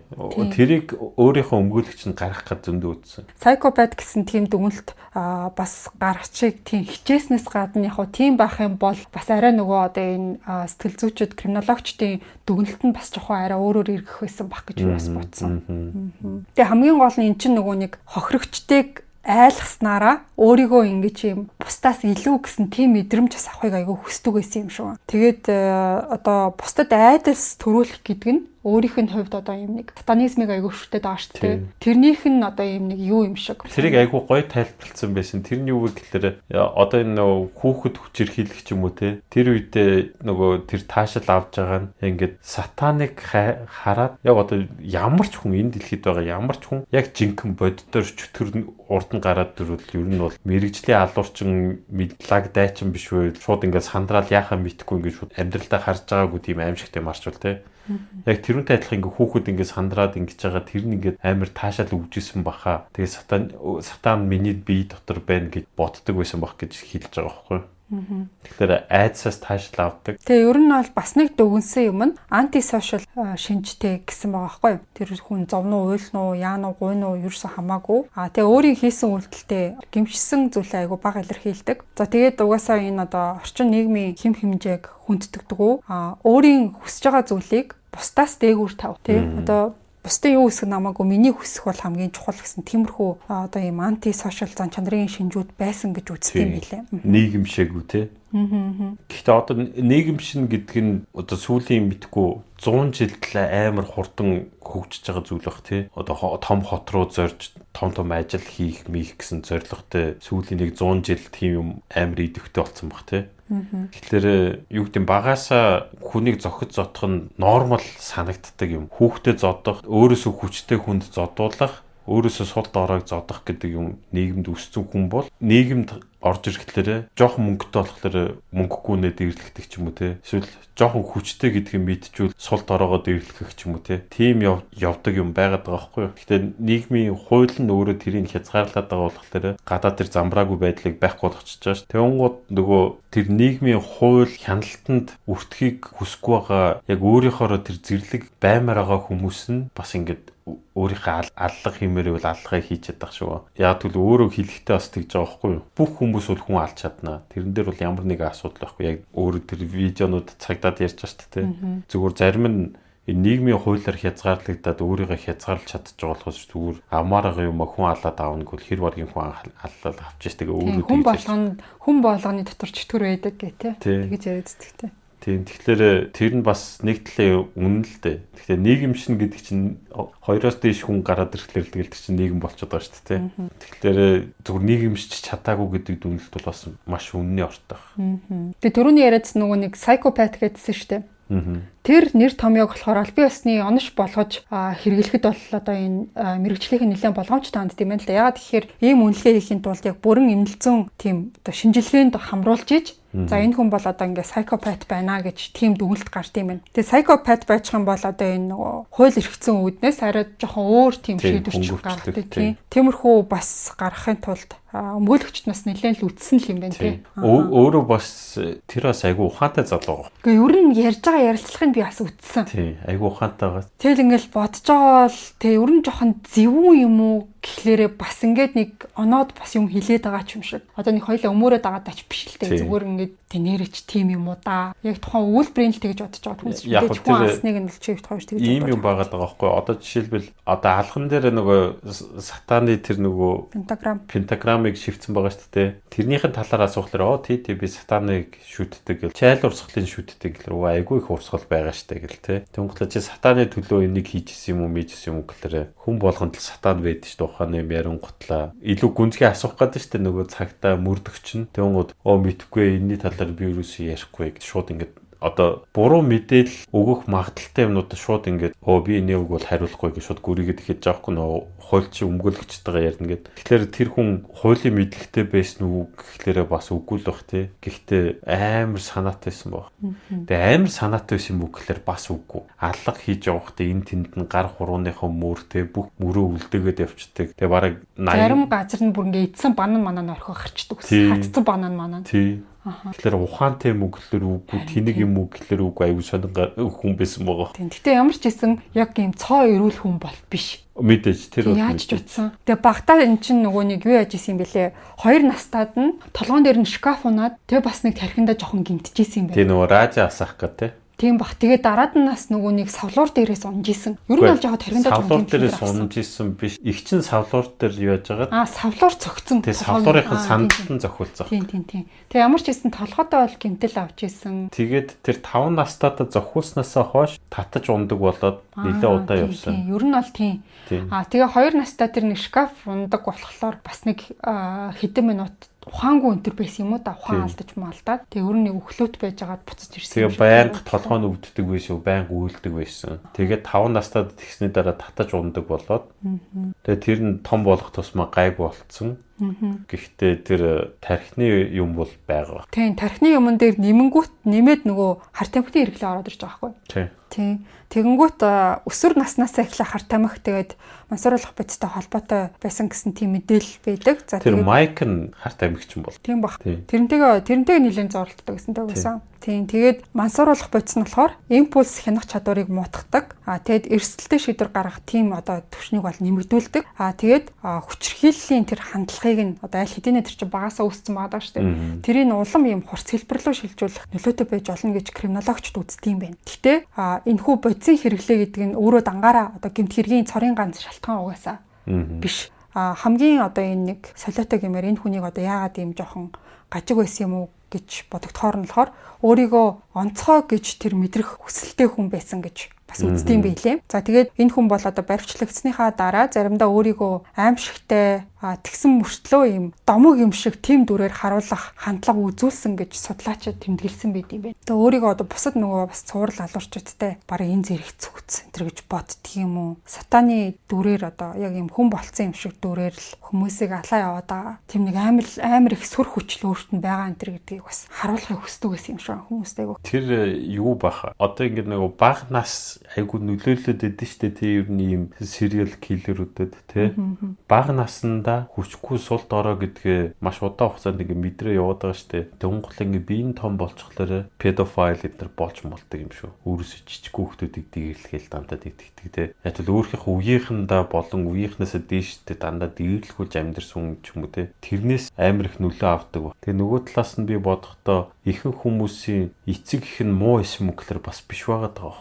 Speaker 2: Тэрийг өөрийнхөө өмгөөлөгч нь гаргах гэж зөндөө үзсэн.
Speaker 1: Psychopath гэсэн тийм дүгнэлт бас гаргахыг тийм хичээснээс гадна яг хуу тийм байх юм бол бас арай нөгөө одоо энэ сэтгэл зүйчид криминологчдын дүгнэлт нь бас жоохон арай өөрөөр эргэх байсан баг гэж бодсон. Тэгээ хамгийн гол нь эн чинь нөгөө нэг хохирогчдыг айлгаснараа өөрийгөө ингэж юм бусдаас илүү гэсэн тийм мэдрэмж бас авахыг айгүй хүсдэг байсан юм шүү. Тэгээд одоо бусдад айдас төрүүлэх гэдэг нь өөрийнх нь хувьд одоо юм нэг сатанизмыг айгүй шүтээд байгаа шүү дээ. Тэрнийх нь одоо юм нэг юу юм шиг.
Speaker 2: Тэрийг айгүй гоё тайлбарлсан байсан. Тэрний юу гэхээр одоо энэ нөгөө хүүхэд хүчирхийлэх ч юм уу те. Тэр үедээ нөгөө тэр таашаал авж байгаа нь ингээд сатаныг хараад яг одоо ямар ч хүн энэ дэлхийд байгаа ямар ч хүн яг жинхэнэ боддоор чөтгөр урд нь гараад дөрвөл ер нь бол мэрэгжлийн алуурчин мэдлаг дайчин биш вэ? Шууд ингээд сандраал яхаа мэдхгүй ингээд шууд амьдралдаа харж байгаагүй тийм аимшигтай марчвал те. Яг тэрүүнтэй адилхан ингээ хүүхэд ингээ сандраад ингэж байгаа тэр нь ингээ амар таашаал өгжсэн баха. Тэгээ сатан миний бие дотор байна гэж боддог байсан бах гэж хэлж байгаа байхгүй. Тэгэхээр айдсаас таашаал авдаг. Тэгээ ер нь бол бас нэг дүгнсэн юм нь антисошиал шинжтэй гэсэн байгаа байхгүй. Тэр хүн зовноо уйлнуу, яануу, гуйнуу ерөөсө хамаагүй. Тэгээ өөрийн хийсэн үйлдэлтэй гэмшсэн зүйлээ айгу бага илэрхийлдэг. За тэгээд угаасаа энэ одоо орчин нийгмийн хэм хэмжээг хүнддэг үү? Өөрийн хүсэж байгаа зүйлийг бусдаас дээгүүр тав тий одоо бусдын юу хүсэх намаагүй миний хүсэх бол хамгийн чухал гэсэн тиймэрхүү одоо ийм анти сошиал зан чанарын шинжүүд байсан гэж үздэг юм билээ. Нийгэмшээгүй тий. Гэхдээ одоо нийгэмшин гэдэг нь одоо сүүлийн мэдгүй 100 жилдээ амар хурдан хөгжиж байгаа зүйл бах тий. Одоо том хот руу зорж том ажил хийх гэсэн зорилготой сүүлийн нэг 100 жил тийм юм амар идэвхтэй болсон бах тий. Тэгэхээр юу гэдэг багаасаа хүнийг зохиж зодох нь нормал санагддаг юм. Хүүхдэд зодох, өөрөөсөө хүчтэй хүнд зодуулах, өөрөөсөө сул доороог зодох гэдэг юм нийгэмд өссөн хүн бол нийгэмд орж ирэхлээр жоохон мөнгөтэй болохоор мөнгөгүйнээ дэвэрлэгдэх ч юм уу те. Эсвэл жоохон хүчтэй гэдгийг мэдчихвэл сул дороогоо дэвэрлэх ч юм уу те. Тийм явдаг юм байгаад байгаа байхгүй юу. Гэхдээ нийгмийн хууль нь өөрөө тэрийг хязгаарлаад байгаа болохоор гадаад тэр замбраагүй байдлыг байхгүй болгочихж байгаа ш. Тэнгууд нөгөө тэр нийгмийн хууль хяналтанд өртөхийг хүсэхгүй байгаа яг өөрийнхоороо тэр зэрлэг баймаар байгаа хүмүүс нь бас ингээд өөрийнхөө аллах хэмээрээ аллагыг хийж чадах шүү. Яг тэгвэл өөрөө хэлэхдээ бас тэгж байгаа байхгүй юу. Бүх хүмүүс бол хүн алж чадна. Тэрэн дээр бол ямар нэгэн асуудал байхгүй. Яг өөрөө тэр видеонууд цагдаад ярьж байгаа шүү дээ. Зүгээр зарим нь нийгмийн хуулиар хязгаарлагдаад өөрийгөө хязгаарлаж чадчих болохоос зүгээр амаарга юм хүн алаад аавна гэвэл хэр баргийн хүн аллаад авчих тэгээ өөрөө хүн болгоны дотор чөтгөр байдаг гэх тэгэж яриад зүгтэй. Тийм тэгэхээр тэр нь бас нэг талын үнэн л дээ. Тэгэхээр нийгэмшин гэдэг чинь хоёроос дээш хүн гараад ирэхлээр тэгэл тэр чинь нийгэм болчиход байгаа шүү дээ. Тэгэхээр зөвхөн нийгэмшиж чадаагүй гэдэг дүгнэлт бол бас маш үнний ортой. Тэгээ түрүүний яриадсан нөгөө нэг psychopath гэдсэн шүү дээ. Тэр нэр томьёог болохоор аль бие усны онош болгож хэрэглэхэд бол одоо энэ мэрэгжлийн нэлээд болгоомжтой ханд тийм ээ л да. Ягаад гэхээр ийм үнэлгээ хийхин тулд яг бүрэн эмнэлзэн тийм одоо шинжилгээнд хамруулж иж за энэ хүн бол одоо ингээ psychopath байна гэж тийм дүгнэлт гард юм байна. Тэгээ psychopath байчих юм бол одоо энэ нөгөө хууль эрхцэн үүднээс арай жоохон өөр тийм шийдвэрч гаргадаг тийм. Тиймэрхүү бас гаргахын тулд өмгөөлөгчд нас нэлээд л үтсэн л юм байна тийм. Өөрөө бас тэр бас айгүй ухаантай залуу. Гэхдээ ер нь ярьж байгаа ярилцлагыг би бас үтсэн. Тийм айгүй ухаантай байгаа. Тэгэл ингээл бодож байгаа бол тэг ер нь жоохон зөвүүн юм уу гэхлээрээ бас ингээд нэг оноод бас юм хилээд байгаа ч юм шиг. Одоо нэг хоёлаа өмөрөөд байгаа даач биш л дээ. Зүгээр ингээд
Speaker 1: Тэ нэрч тийм юм уу да. Яг тухайн үйлдвэрийн л тэгж бодож байгаа хүмүүс
Speaker 2: Яг
Speaker 1: мэдээж хүн алсныг нь л чивт хоёр тэгж
Speaker 2: ийм юм байгаа даа байхгүй. Одоо жишээлбэл одоо алхан дээр нөгөө сатаны тэр нөгөө пентаграмыг шивцэн байгаа шүү дээ. Тэрнийхэн талаар асуухлаар тий би сатаныг шүтдэг гэл. Чайл урсгалын шүтдэг гэл. Айгүй их урсгал байгаа шүү дээ гэл тий. Тэнгуүлээ чи сатаны төлөө энийг хийжсэн юм уу, мийжсэн юм уу гэхээр хүн болгонд л сатан байдаг шүү дээ. Ухааны ярингутлаа. Илүү гүнзгий асуух гэдэг шүү дээ нөгөө цагтаа мөрдөгч нь. Тэнгууд мэдхгүй энэний талаар би юусэн ярихгүй гэж шууд ингээд одоо буруу мэдээлэл өгөх магадaltaй юмнууд шууд ингээд би энийг бол хариулахгүй гэж шууд гүрийгээд ихэд жаахгүй нөө хуульч өмгөөлөгчтэйгээ ярина гэд. Тэгэхээр тэр хүн хуулийн мэдлэгтэй байсан уу гэхлээрээ бас үгүй л бах тий. Гэхдээ амар санаатай байсан баг. Тэгээ амар санаатай байсан юм уу гэхлээр бас үгүй. Аллах хийж явахдаа энэ тэнд нь гар хурууныхаа мөр тий бүх мөрөө үлдээгээд явцдаг. Тэгээ бараг 80
Speaker 1: зарим газар нь бүр ингээд идсэн банан манаа орхио гарчдаг. Хатцсан банан манаа.
Speaker 2: Тий. Тэгэхээр ухаантай юм уу гэхлээр үгүй, тэнэг юм уу гэхлээр үгүй аюу сонин хүн байсан байгаа.
Speaker 1: Тийм. Гэтэ ямар ч гэсэн яг ийм цоо ирүүл хүн бол биш.
Speaker 2: Мэдээж тэр бол
Speaker 1: яаж ч утсан. Тэгээ багтаа эн чинь нөгөө нэг юу яаж исэн юм бэлээ. 2 настад нь толгоон дээр нь шкаф унаад тэгээ бас нэг тархиндаа жоохон гимтчихсэн юм байна.
Speaker 2: Тийм нөгөө ража асаах гэдэг.
Speaker 1: Тийм бах. Тэгээ дараад нь нас нөгөө нэг савлуур дээрээс унжижсэн. Ер нь бол жоо тархиндаа
Speaker 2: савлуур дээрээс унжижсэн биш. Их чин савлуур дээр юу яаж байгаа?
Speaker 1: Савлуур цогцсон.
Speaker 2: Тэгээ савлуурынхаа сандалтан зохиулцах.
Speaker 1: Тийм. Тэгээ ямар ч гэсэн толгойдоо бол гимтэл авч исэн.
Speaker 2: Тэгээд тэр 5 настайдаа зохиулснаасаа хойш татаж ундаг болоод нэлээ удаа явсан.
Speaker 1: Ер нь бол тийм. Тэгээ 2 настай тэр нэг шкаф ундаг болохоор бас нэг хэдэн минут ухаангүй өнтер байсан юм уу да ухаан алдаж маалдаад тэгээ өөр нэг өглөөт байж байгаад буцаж ирсэн.
Speaker 2: Тэгээ байнга толгой нь өвддөг байсан, байнга үйлдэг байсан. Тэгээд 5 настайд тэгсний дараа татаж ундаг болоод тэгээ тэр нь том болох тусмаа гайг болцсон. Гэхдээ тэр тархины юм бол байгаа. Тийм,
Speaker 1: тархины юмн дээр нэмэнгүүт нэмээд нөгөө хар тамхины хэрэглээ ороод ирж байгаа байхгүй. Тийм. Тэгэнгүүт өсвөр наснаасаа эхлэх хар тамхи тэгээд мансууруулах бодистой холбоотой байсан гэсэн тийм мэдээлэл байдаг.
Speaker 2: За тэр майк нь хар тамхич юм бол.
Speaker 1: Тийм баг. Тэрнтэйгээ нэлээд зурлалдаг гэсэн байсан. Тийм. Тэгээд мансууруулах бодис нь болохоор импульс хянах чадварыг муутгадаг. Тэгээд эрсдэлтэй шийдвэр гаргах тийм одоо төвшнийг бол нэмэгдүүлдэг. Тэгээд хүчирхийллийн тэр хандлагыг нь одоо аль хэдийнэ тэр чинь багасаа үүссэн байгаа шүү дээ. Тэрийг улам юм хурц хэлбэр рүү шилжүүлэх нөлөөтэй байж болно гэж криминологчд үздэг юм байна. Гэхдээ энэхүү бодисын хэрэглээ гэдэг нь өөрөө дангаараа одоо гэмт хэргийн цорын ганц шалтгаан угаасаа биш. Хамгийн одоо энэ нэг солиотой гэмээр энэ хүнийг одоо яагаад ийм жоохон гажиг байсан юм уу гэж бодогдохоор нь болохоор өөрийгөө онцгой гэж тэр мэдрэх хүсэлтэй хүн байсан гэж бас үздэм байлээ. За тэгээд энэ хүн бол одоо баривчлагдсныхаа дараа заримдаа өөрийгөө аимшигтай тэгсэн мөртлөө юм домог юм шиг тийм дүрээр харуулах хандлага үзүүлсэн гэж судлаачид тэмдэглэсэн байт юм байна. Тэгээ өөрийгөө одоо бусад нөгөө бас цуврал алуурчдтай бараг энэ зэрэг зүгц энэ гэж боддөг юм уу? Сатаны дүрээр одоо яг юм хүн болцсон юм шиг дүрээр л хүмүүсийг алаа яваад байгаа. Тийм нэг амар их сүр хүчил өөрт нь байгаа энэ гэдгийг бас харуулахыг хүсдэг байсан юм шиг хүмүүстэйгөө.
Speaker 2: Тэр юу баха? Одоо ингэ нөгөө баг нас айгу нөлөөлөд өгдөө штэ тий ер нь ийм serial killer-уудад тий бага наснда хүчгүй сул дорой гэдгээ маш удаан хугацаанд ингэ мэдрээ яваад байгаа штэ. Тэнгуул ингэ биеийн том болчихлоо pedophile гэдэр болж молдог юм шүү. Өөрөөсөө жижиг хүүхдүүдийг дээрлэхэл дандаа дэгддэг тий. Яг л өөрийнхөө үеийнхэндээ болон үеийнхнээсээ дээштэй дандаа дээрлэхүүлж амьдэрсэн ч юм уу тий. Тэрнээс амар их нөлөө авдаг. Тэгээ нөгөө талаас нь би бодохдоо ихэнх хүмүүсийн эцэг их нь муу юм уу гэхээр бас биш байгаа даа.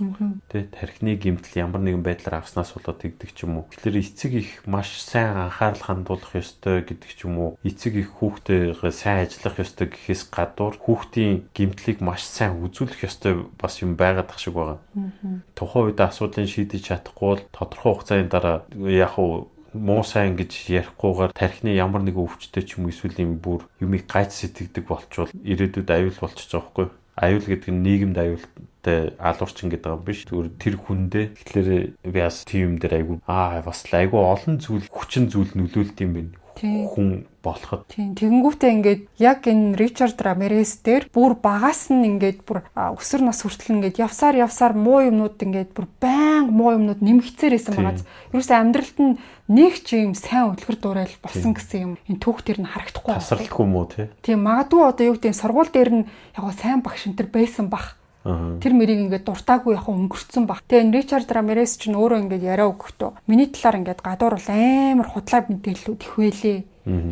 Speaker 2: Тэ тархины гэмтэл ямар нэгэн байдлаар авснаас болоод тэгдэг ч юм уу. Тэгэхээр эцэг их маш сайн анхаарал хандуулах ёстой гэдэг ч юм уу. Эцэг их хүүхдтэйгээ сайн ажиллах ёстой гэхээс гадуур хүүхдийн гэмтлийг маш сайн үзүүлэх ёстой бас юм байгаад тах шиг байгаа. Тухайн үед асуудлыг шийдэж чадахгүй бол тодорхой хугацааны дараа яг уу муу сайн гэж ярихгүйгээр тархины ямар нэгэн өвчтөй ч юм эсвэл юм бүр юмыг гайц сэтгэдэг болчвол ирээдүйд аюул болчихж байгаа хгүй. Аюул гэдэг нь нийгэмд аюултай алуурчин гэдэг юм биш. Тэр хүндээ тэгэхээр би бас тийм дээр айгу бас айгу олон зүйл хүчин зүйл нөлөөлт юм байна. Хүн болоход.
Speaker 1: Тийм. Тэгэнгүүтээ ингээд яг энэ Ричард Рамирес дээр бүр багаас нь ингээд бүр өсвөр нас хүртэл ингээд явсаар муу юмнууд ингээд бүр байнга муу юмнууд нэмэгцээр байсан байгаа. Ерөөсөө амьдралд нь нэг ч юм сайн үлгэр дуурайл болсон гэсэн юм энэ түүхтэр нь харагдахгүй.
Speaker 2: Тасралтгүй юм уу тий?
Speaker 1: Тийм. Магадгүй одоо юу гэдэг сургууль дээр нь яг сайн багш энэ байсан бах. Тэр мэрийг ингээд дуртаагүй яг өнгөрцөн баг. Тэгээ энэ Ричард Рамирес ч өөрөө ингээд яриа өгөхдөө миний талаар ингээд гадуур бол амар худлаа мэдээллүүд их байлээ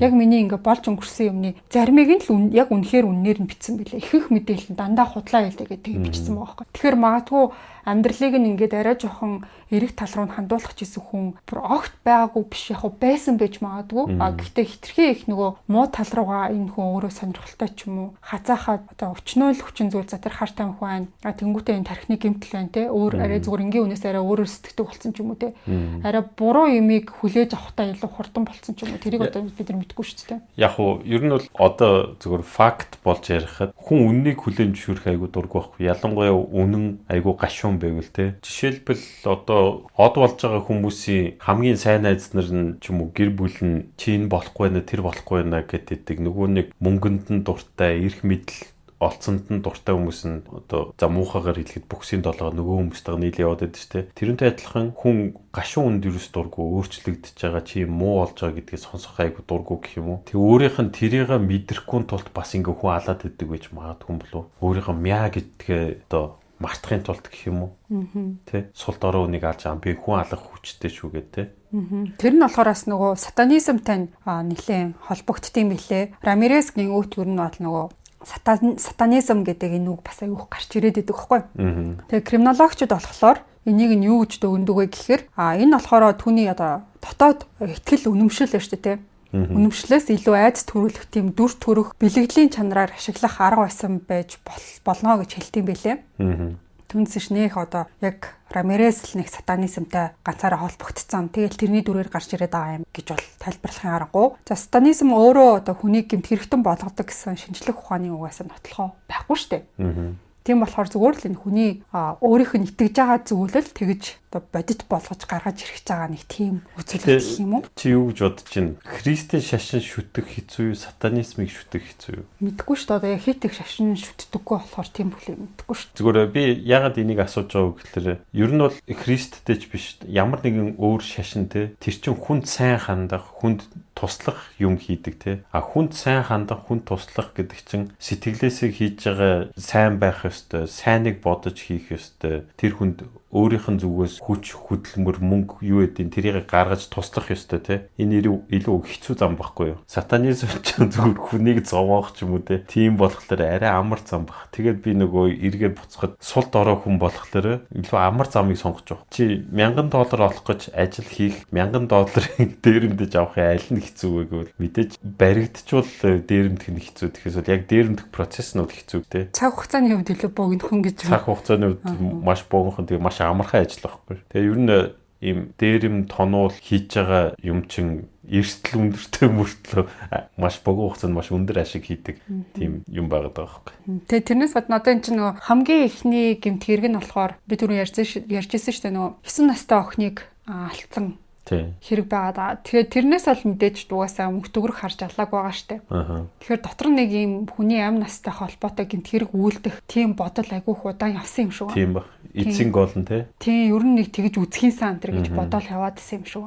Speaker 1: Яг миний ингээ болж өнгөрсөн юмны заримыг нь л яг үнэхээр үннээр нь бичсэн билээ. Ихэнх мэдээлэл нь дандаа худлаа хэлдэг гэдэг бичсэн байгаа байхгүй. Тэгэхээр магадгүй амьдралыг нь ингээд арай жоохон эрэг тал руу хандуулах гэсэн хүн бүр огт байгаагүй биш яг байсан байж магадгүй. Гэхдээ хитрхи их нөгөө муу тал руугаа энэ хүн өөрөө сонирхолтой ч юм уу хазаахаа одоо өчнөөл хүчин зүйл за тэр хартай хүн байна. Тэнгүүтээ энэ тархины гэмтэл байна те. Өөр арай зүгээр энгийн үнээс арай өөрөөр сэтгэдэг болсон ч юм уу те. Арай буруу юмыг хүлээж авахтаа илүү хурдан болсон ч юм уу. Тэрийг одоо бид нар мэдэхгүй шүү дээ.
Speaker 2: Яг уу ер нь бол одоо зүгээр факт болж ярихад хүн үннийг хүлээн зөвшөөрөх айгуу дурггүй байхгүй. Ялангуяа үнэн айгуу гашуун байвал те. Жишээлбэл одоо од болж байгаа хүмүүсийн хамгийн сайн найз нар нь ч юм уу гэр бүл нь чи энэ болохгүй нэ тэр болохгүй нэ гэдэг нөгөө нэг мөнгөнд нь дуртай, эрх мэдэл олцонд нь дуртай хүмүүс нь одоо за муухагаар хэлэхэд бүксийн долоо нөгөө хүмүүстээ нийлээ яваад байдаг шүү дээ. Тэрнтэй адилхан хүн гашуун үнд юус дурггүй өөрчлөгдөж байгаа чи муу болж байгаа гэдгийг сонсох айгу дурггүй гэх юм уу. Тэг өөрийнх нь тэрийг мэдрэхгүй тулд бас ингээ хүн алаад идэг байж магадгүй юм болов. Өөрийнх нь мяа гэдгээ одоо мартахын тулд гэх юм уу. Тэ сул дорой үнийг алж байгаа би хүн алах хүчтэй шүүгээ тэ.
Speaker 1: Тэр нь болохоорс нөгөө сатанизмтай нэлээд холбогдтiin билээ. Рамиресгийн өөт юу нь бол нөгөө сатанизм гэдэг энэ үг бас аюух гарч ирээд идэг байхгүй. Тэгээ криминологчд болохоор энийг нь юу гэж өгндөг вэ гэхээр энэ болохоор түүний одоо дотоод ихтгэл үнэмшил байна шүү дээ. Үнэмшлээс илүү айц төрүүлэх тийм дүр төрх бэлгэдлийн чанараар ашиглах арга байсан байж болно гэж хэлдэм байлээ. Түнсэж нэх одоо яг Рамирес л нэг сатанизмтай ганцаараа холбогдсон. Тэгэл тэрний дүрээр гарч ирээд байгаа юм гэж бол тайлбарлахын аргагүй. За сатанизм өөрөө одоо хүнийг гэмт хэрэгтэн болгодог гэсэн шинжлэх ухааны угаасаа нотлохоо байхгүй шүү дээ. Тийм болохоор зүгээр л энэ хүний өөрийнх нь итгэж байгаа зүйлэл тэгж одоо бодит болгож гаргаж ирэх байгаа нэг тийм үзүүлэлт гэх юм уу?
Speaker 2: Чи юу гэж бодож байна? Христийн шашин шүтэх хэцүү юу? Сатанизмыг шүтэх хэцүү юу?
Speaker 1: Мэдгүй шүү дээ. Одоо яг хит их шашин шүтдэггүй болохоор тийм бүлэг мэдгүй шүү дээ.
Speaker 2: Зүгээр би ягаад энийг асууж байгаа вэ гэхээр ер нь бол Христтэй ч биш ямар нэгэн өөр шашин те тэр чин хүнд сайн хандах, хүнд туслах юм хийдэг те. Хүнд сайн хандах, хүнд туслах гэдэг чинь сэтгэлээсээ хийж байгаа сайн байх ёстой, сайныг бодож хийх ёстой. Тэр хүнд өөрийнх нь зүгээс хүч, хөдөлмөр, мөнгө юу гэдгийг тэрийг гаргаж туслах ёстой те. Энэ илүү хэцүү зам байхгүй юу? Сатанизм ч зүгээр хүнийг зовоох ч юм уу те. Тийм болохоор арай амар зам баг. Тэгээд би нөгөө эргээд буцахад сул дорой хүн болохоор илүү амар замыг сонгож байгаа. Чи $1000 олох гэж ажил хийх, $1000 дээрэмдэж авах аль нь хэцүү вэ гэвэл мэдээж баригдчвал дээрэмдэх нь хэцүү. Тэгэхээр бол яг дээрэмдэх процесс нь хэцүү те.
Speaker 1: Цаг хугацааны хувьд илүү богинохын гэж
Speaker 2: байна. Цаг хугацааны хувьд маш богинохон тэгээ маш амархан ажил байхгүй. Тэгээ ер нь ийм дээрэм тонуул хийж байгаа юм чин эрсдэл өндөртэй мөртлөө маш богино хугацаанд маш өндөр ашиг хийдэг тийм юм байгаад байгаа байхгүй.
Speaker 1: Тэгээ тэрнээс гадна одоо эн чинь нөгөө хамгийн ихний гэмт хэрэг нь болохоор би түрүү ярьжсэн шүү дээ нөгөө 9 настай охиныг алдсан хэрэг байгаа. Тэгэхээр тэрнээс бол мэдээж дугаасаа мөнх төгрөг харж алааг байгаа штэ. Тэгэхээр дотор нэг юм хүний амь настай холбоотой гэмт хэрэг үйлдэх тийм бодол айгүйх удаан явсан юм шүү.
Speaker 2: Тийм ба. Эцсийн гол нь тий.
Speaker 1: Тийм ер нь нэг тэгж үзхийн сан тэр гэж бодол яваад исэн юм шүү.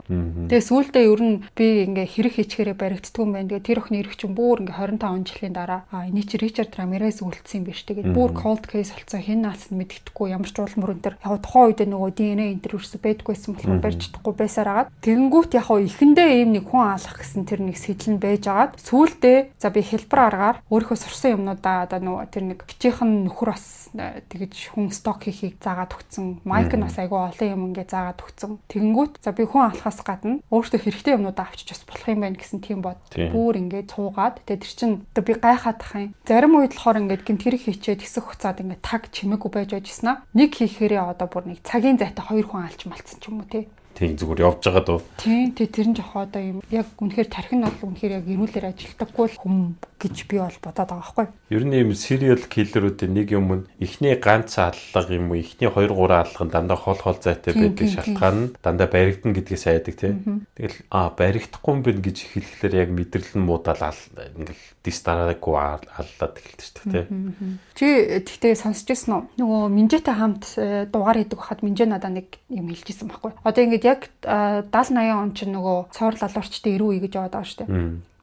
Speaker 1: Тэгээ сүүлдээ ер нь би ингээ хэрэг хийчихээрээ баригддгүй юм байна. Тэгээ тэр охины эрх чинь бүр ингээ 25 жилийн дараа эний чи Ричард Рамирес үлдсэн юм биш. Тэгээд бүр cold case болсон хэн наас нь мэддэхгүй ямар ч уулмөр энэ төр яг тухайн үед нөгөө DNA интервьюс байдгүйсэн болохоор барьж чадахгүй байсаар агаад тэгэнгүүт яг ихэндээ ийм нэг хүн алах гэсэн тэр нэг сэтэл нь байж агаад сүүлдээ за би хэлбэр аргаар өөрийнхөө сурсан юмнуудаа одоо нөгөө тэр нэг гिचийнхэн нөхөр бас тэгэж хүн сток хийхийг заагаад өгсөн. Майк нь бас айгүй олон юм ингээ заагаад өгсөн. Тэгэнгүүт за би хүн алахаас гадна өөртөө хэрэгтэй юмнуудаа авчиж бас болох юм байна гэсэн тийм бод. Бүр ингээ цуугаад тэгээ тэр чин одоо би гайхаад тах юм. Зарим үед болохоор ингээ гэмт хэрэг хийчээд хэсэг хугацаад ингээ таг чимээгүй байж байжснаа нэг хийхээрээ одоо бүр нэг цагийн зайтай 2 хүн алж малцсан ч юм уу тий.
Speaker 2: Тийм зүгээр явж байгаа дөө.
Speaker 1: Тийм тэр нь жоох одоо юм яг үнэхээр тархин бол үнэхээр яг эрүүлэр ажилдаггүй л хүм гэж би бол бодоод байгаа байхгүй.
Speaker 2: Ер нь ийм serial killer-уудын нэг юм нь эхний ганц аллага юм уу эхний 2 3 аллага нь дандаа хол зайтай байдаг шалтгаан нь дандаа баригдана гэдгээс айдаг тийм. Тэгэл баригдахгүй юм байна гэж хэлэхлээр яг мэдрэл нь муудаал ингээл дистараагүй аллаад эхэлдэг шүү дээ тийм.
Speaker 1: Чи тэгтээ сонсч ирсэн үү? Нөгөө Минжэтэй хамт дугаар хийдэг хахад Минжэ надаа нэг юм хэлжсэн байхгүй. Одоо ингээд яг 70 80 он ч нөгөө цоврал алуурчтай 90 үе гэж яваад байгаа шүү дээ.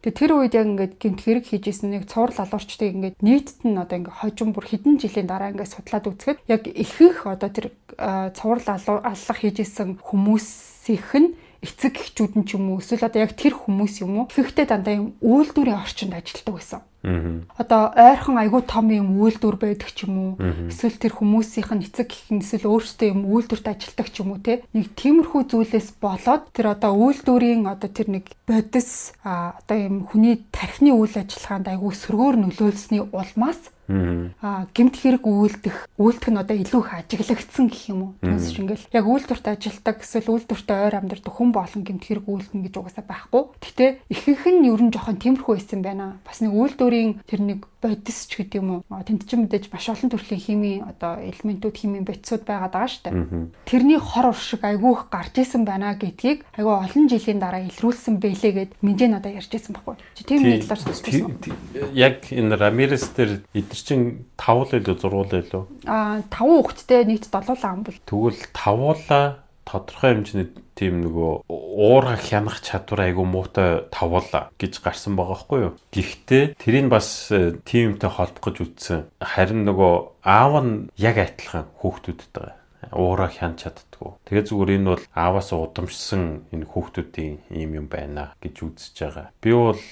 Speaker 1: Тэгээ тэр үед яг ингээд гэмт хэрэг хийжсэн нэг цоврал алуурчтай ингээд нийтд нь одоо ингээд хожим бүр хэдэн жилийн дараа ингээд судлаад үзэхэд яг ихэнх одоо тэр цоврал аллах хийжсэн хүмүүсийнх нь эцэг эхчүүд нь ч юм уу эсвэл одоо яг тэр хүмүүс юм уу ихэнхдээ дандаа юм үйлдвэрийн орчинд ажилладаг байсан. Одоо ойрхон айгүй том юм үйлдвэр байдаг ч юм уу эсвэл тэр хүмүүсийнх нь эцэг гэх нь эсвэл өөрсдөө юм үйлдвэрт ажилладаг ч юм уу те нэг тиймэрхүү зүйлээс болоод тэр одоо үйлдвэрийн одоо тэр нэг бодис одоо юм хүний тархины үйл ажиллагаанд айгүй сөргөөр нөлөөлсөний улмаас гэмт хэрэг үйлдэх нь одоо илүү их ажиглагдсан гэх юм уу. Түүнээс ингээл яг үйлдвэрт ажилтдаг эсвэл үйлдвэртээ ойр амьдардаг хүн болон гэмт хэрэг үйлдэнэ гэж угаасаа байхгүй. Гэхдээ ихэнх нь ер нь жоохон тиймэрхүү байсан байна. Бас нэг үйлдвэрийн тэр нэг бодис ч гэдэг юм уу. Тэнд чинь мэдээж маш олон төрлийн химийн одоо элементүүд химийн бодисууд байгаад байгаа шүү дээ. Тэрний хор уршиг айгүй их гарч исэн байна гэдгийг айгүй олон жилийн дараа илрүүлсэн бэлээ гэд Минжээ надад ярьж исэн байхгүй. Чи тийм нэг талаар сонсчихсон. Яг
Speaker 2: энэ Рамирес дээр чинь 5 л илүү 6 л илүү
Speaker 1: 5 хүүхэдтэй нэгт 7 ам бол
Speaker 2: тэгвэл 5-уулаа тодорхой хэмжээний тийм нөгөө уурга хянах чадвар айгүй муутай тавуулаа гэж гарсан байгаа байхгүй юу. Гэхдээ тэрийг бас тимтэй холбох гэж үзсэн. Харин нөгөө аав нь яг адилхан хүүхдүүдтэй уурга хянах чаддгүй. Тэгээ зүгээр энэ бол ааваас удамшсан энэ хүүхдүүдийн юм байна гэж үзэж байгаа. Би бол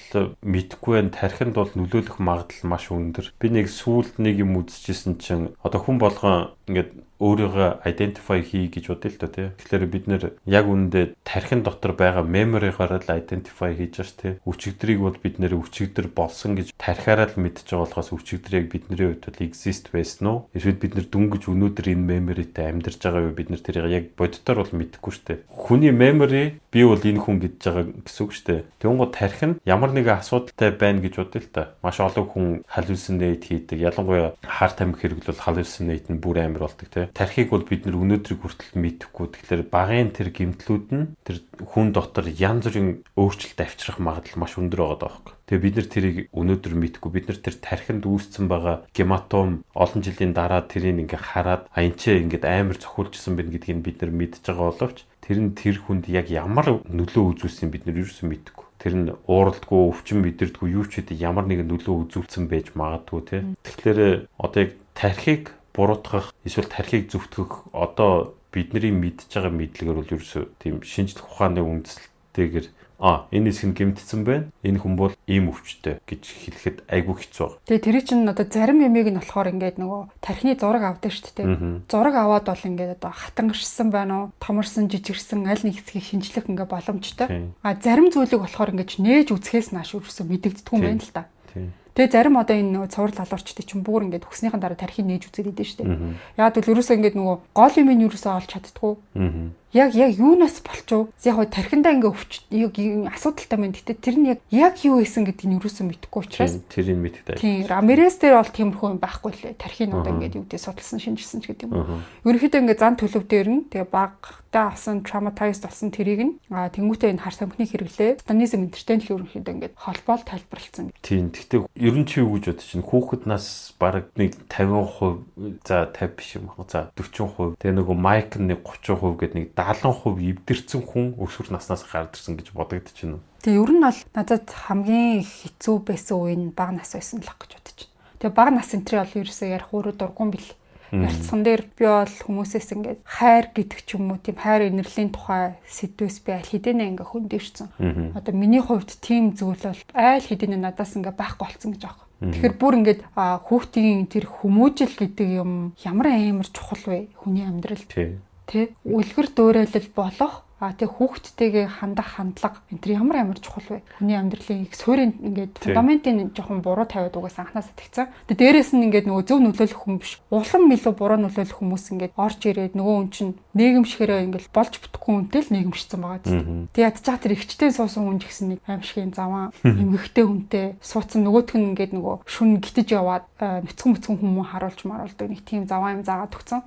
Speaker 2: мэдгүй байна. Тархинд бол нөлөөлөх магадлал маш өндөр. Би нэг сүүлд нэг юм үзчихсэн чинь одоо хүн болгон ингээд өөрийгөө identify хий гэж бодъё л доо тий. Тэгэхээр бид нэр яг үүндээ тархин дотор байгаа memory-гаар л identify хийж байгаа ш тий. Өчигдрийг бол бид нэр өчигдөр болсон гэж тархиараа л мэдж байгаа болохоос өчигдөр яг бидний хувьд бол exist байсан уу? Эсвэл бид нэр дүнгэж өнөөдөр энэ memory-тэй амьдарч байгаа юу? Бид нэр тэрийг яг боддоор бол мэдэхгүй ш тий. Хүний memory би бол энэ хүн гэж байгаа гэсэн үг ш тий. Тэнгууд тархин ямар нэгэн асуудалтай байна гэж бодъё л та. Маш олон хүн hallucinate хийдэг. Ялангуяа heart amp хэрэглэл hallucinate нь бүр амар болдог тий. Тархийг бол бид нэр өнөөдрийг хүртэл мэдэхгүй. Тэгэхээр багын тэр гэмтлүүд нь тэр хүн дотор янз бүрийн өөрчлөлт авчрах магадлал маш өндөр байгаа даахгүй. Тэгээ бид нар тэрийг өнөөдөр мэдэхгүй. Бид нар тэр тархинд үүссэн байгаа гематом олон жилийн дараа тэрийг ингээ хараад аянчаа ингээд амар цохиулжсэн байна гэдгийг бид нар мэдж байгаа боловч тэр нь тэр хүнд яг ямар нөлөө үзүүлсэн бид нар ерөөсөө мэдэхгүй. Тэр нь ууралдгүй, өвчин мэдэрдэггүй юу ч гэдэг ямар нэгэн нөлөө үзүүлсэн байж магадгүй тий. Тэгэхээр одоо яг тархийг буруутгах эсвэл тархийг зөвтгөх одоо бидний мэдж байгаа мэдлэгээр бол ерөөсөө тийм шинжлэх ухааны үндсэлтэйгээр энэ хэсэг нь гэмтсэн байна. Энэ хүн бол ийм өвчтэй гэж хэлэхэд айгүй хэцүү.
Speaker 1: Тэгээ тэр чинь одоо зарим ямиг нь болохоор ингээд нөгөө тархины зураг авдаг шүү дээ. Зураг аваад бол ингээд одоо хатангашсан байна уу, томорсон, жижигэрсэн аль нэг хэсгийг шинжлэх ингээ боломжтой. Зарим зүйлийг болохоор ингээд нээж үзэхээс нааш ерөөсөө мэдэгддэг юм байна л та. Тэгээ зарим одоо энэ цуврал алуурчдыг чинь бүр ингээд өгснийхэн дараа тархийг нээж үзээд идэв шүү дээ. Яг бол ерөөсөө ингээд нөгөө гол юм нь ерөөсөө олж чаддгүй. Яг юунаас болчихов? Яг тархиндаа ингээ өвч асуудалтай байна. Гэтэ тэр нь яг юу хийсэн гэдгийг нь ерөөсөө мэдэхгүй учраас
Speaker 2: тэрийг мэддэг.
Speaker 1: Тийм, Рамирес дээр бол тиймэрхүү юм байхгүй лээ. Тархийг одоо ингээд юу гэдэг судалсан, шинжилсэн ч гэдэг юм. Ерөнхийдөө ингээ зан төлөв дээр нь тэгээ багтаа авсан traumatized болсон тэрийг нь тэнгуүтээ энэ хар самхины хэрэглээ, станизм энтертейнл ерөнхийдөө ингээ холбоол тайлбарлалцсан.
Speaker 2: Тийм. Гэтэ ер нь чи юу гэж бодож чинь хүүхэд нас бараг нэг 50%, за 50 биш юм. За 40%. Тэгээ нөгөө майк нь нэг 30% гэдэг нэг 70% эвдэрсэн хүн өсвөр наснаас гарч ирсэн гэж бодогдож байна.
Speaker 1: Тэгээ ер нь бол надад хамгийн хэцүү байсан үе нь бага нас байсан л гэж бодож байна. Тэгээ бага нас энтри бол ерөөсөө ярих өөрөө дургуун бил. Ярилцсан дээр би бол хүмүүсээс ингээд хайр гэдэг ч юм уу тийм хайр инэрлийн тухай сэдвээс би аль хэдийнэ ингээ хөндөөрсөн. Одоо миний хувьд тийм зүйл бол аль хэдийнэ надаас ингээ байхгүй болсон гэж аах. Тэгэхээр бүр ингээд хүүхдийн тэр хүмүүжил гэдэг юм ямар амар чухал вэ хүний амьдралд. Тэ үлгэр дуурайлал болох тэг хүүхдтэйгээ хандах хандлага энэ төр ямар чухал вэ? Хүний амьдралын их суурийн ингээд фундаментын жоохон буруу тавиад угаасаа анханасаа тэгсэн. Тэг дээрэс нь ингээд нөгөө зөв нөлөөлөх хүн биш. Улам илүү буруу нөлөөлөх хүмүүс ингээд орж ирээд нөгөө хүн чинь нийгэмшгээрээ ингээд болж бүтэхгүй хүнтэй л нийгэмшсэн байгаа зү. Тэг ядчаа тэр ихчтэй суусан хүн ч гэсэн нэг аимшигын заваа эмгэгтэй хүнтэй суудсан нөгөөх нь ингээд нөгөө шүн гитэж яваад нүцгэн хүмүүс харуулж маруулдаг нэг тийм заваа юм заагаад өгсөн.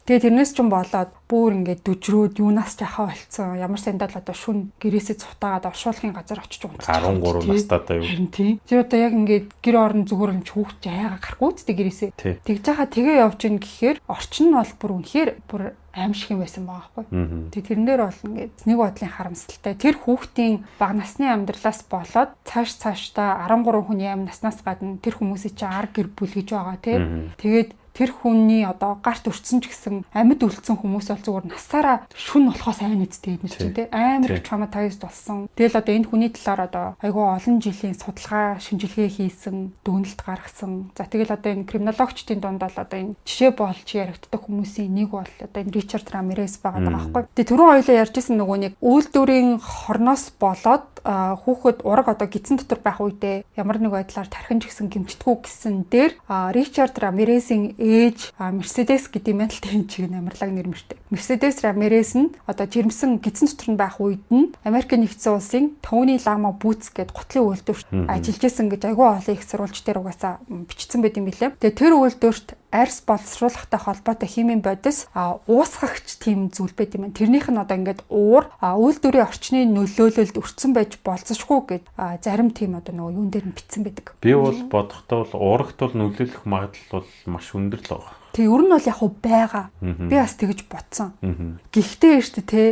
Speaker 1: Тэгээ тэрнээс ч болоод бүр ингээд дүжрөөд юунаас ч ахаа болцсон. Ямар сандал одоо шүн гэрээсээ цутаагаад оршуулгын газар очиж унтчих.
Speaker 2: 13 настайдаа юу.
Speaker 1: Харин тийм. Тэр одоо яг ингээд гэр орон зүгээр юм хүүхд жаяага гарахгүй үсттэй гэрээсээ. Тэгж яхаа тэгээ явж ийн гэхээр орчин нь бол бүр үнэхээр бүр аимшиг юм байсан байгаа байхгүй. Тэг тэрнээр бол ингээд нэг бодлын харамсалтай. Тэр хүүхдийн бага насны амьдралаас болоод цаашдаа 13 хүний амь наснаас гадна тэр хүмүүсийн чинь ар гэр бүл гэж байгаа тий. Тэгээд тэр хүний одоо гарт өрцсөн ч гэсэн амьд үлдсэн хүмүүс бол зүгээр насаараа шүн болохоос айн үсттэй эднэр чинь тий амар их traumatized болсон. Тэгэл одоо энэ хүний талаар одоо айгүй олон жилийн судалгаа шинжилгээ хийсэн, дүгнэлт гаргасан. За тэгэл одоо энэ криминологчдын дунд бол одоо энэ жишээ болж яригддаг хүмүүсийн нэг бол одоо энэ Ричард Рамирес байгаа байхгүй. Тэгээ түрүү хоёлаа ярьжсэн нөгөө нэг үйлдвэрийн хорноос болоод хүүхэд ураг одоо гидсэн дотор байх үедээ ямар нэг байдлаар тархин ч гэсэн гэмтдэггүй гэсэн дээр Ричард Рамиресийн ээж Мерседес гэдэг юм л тийм чиг амарлаг нэрмэртэй. Мерседес Рамирес нь одоо жирэмсэн гидсэн дотор нь байх үед нь Америк нэгдсэн улсын Тони Лама Бүүц гэдэг гутлын үйлдвэрт ажиллаж исэн гэж айгүй олон их сурвалж дээр угаасаа бичсэн байт юм билээ. Тэгээ тэр үйлдвэрт арьс боловсруулахтай холбоотой химийн бодис уусгагч тийм зүйл байт юм. Тэрнийх нь одоо ингээд уур үйлдвэрийн орчны нөлөөлөлд өртсөн байж болцсошгүй гэд зарим тийм одоо нөгөө юун дээр нь бичсэн байдаг.
Speaker 2: Би бол бодохдоо бол уурагт бол нөлөөлөх магадлал бол маш өндөр л байгаа.
Speaker 1: Тэг ер нь бол яг уу байгаа. Би бас тэгж бодсон. Гэхдээ шүү дээ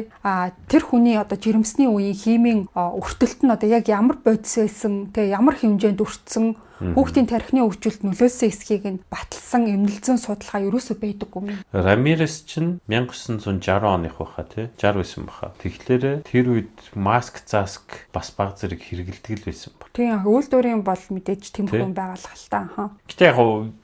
Speaker 1: тэр хүний одоо жирэмсний үеийн химийн өртөлт нь одоо яг ямар бодис байсан, тэг ямар хэмжээнд өртсөн, хүүхдийн тархины өвчлөлт нөлөөлсөн эсхийг нь баталсан эмнэлзэн судалгаа ерөөсөө байдаггүй юм.
Speaker 2: Рамирес чинь 1960 оных байхаа тий 60 байсан баха. Тэгэхээр тэр үед маск заск бас баг зэрэг хэрэгэлдэг л байсан баг.
Speaker 1: Тийм үйлдвэрийн бол мэдээж тэмхүүн байгалах л та.
Speaker 2: Гэтэ яг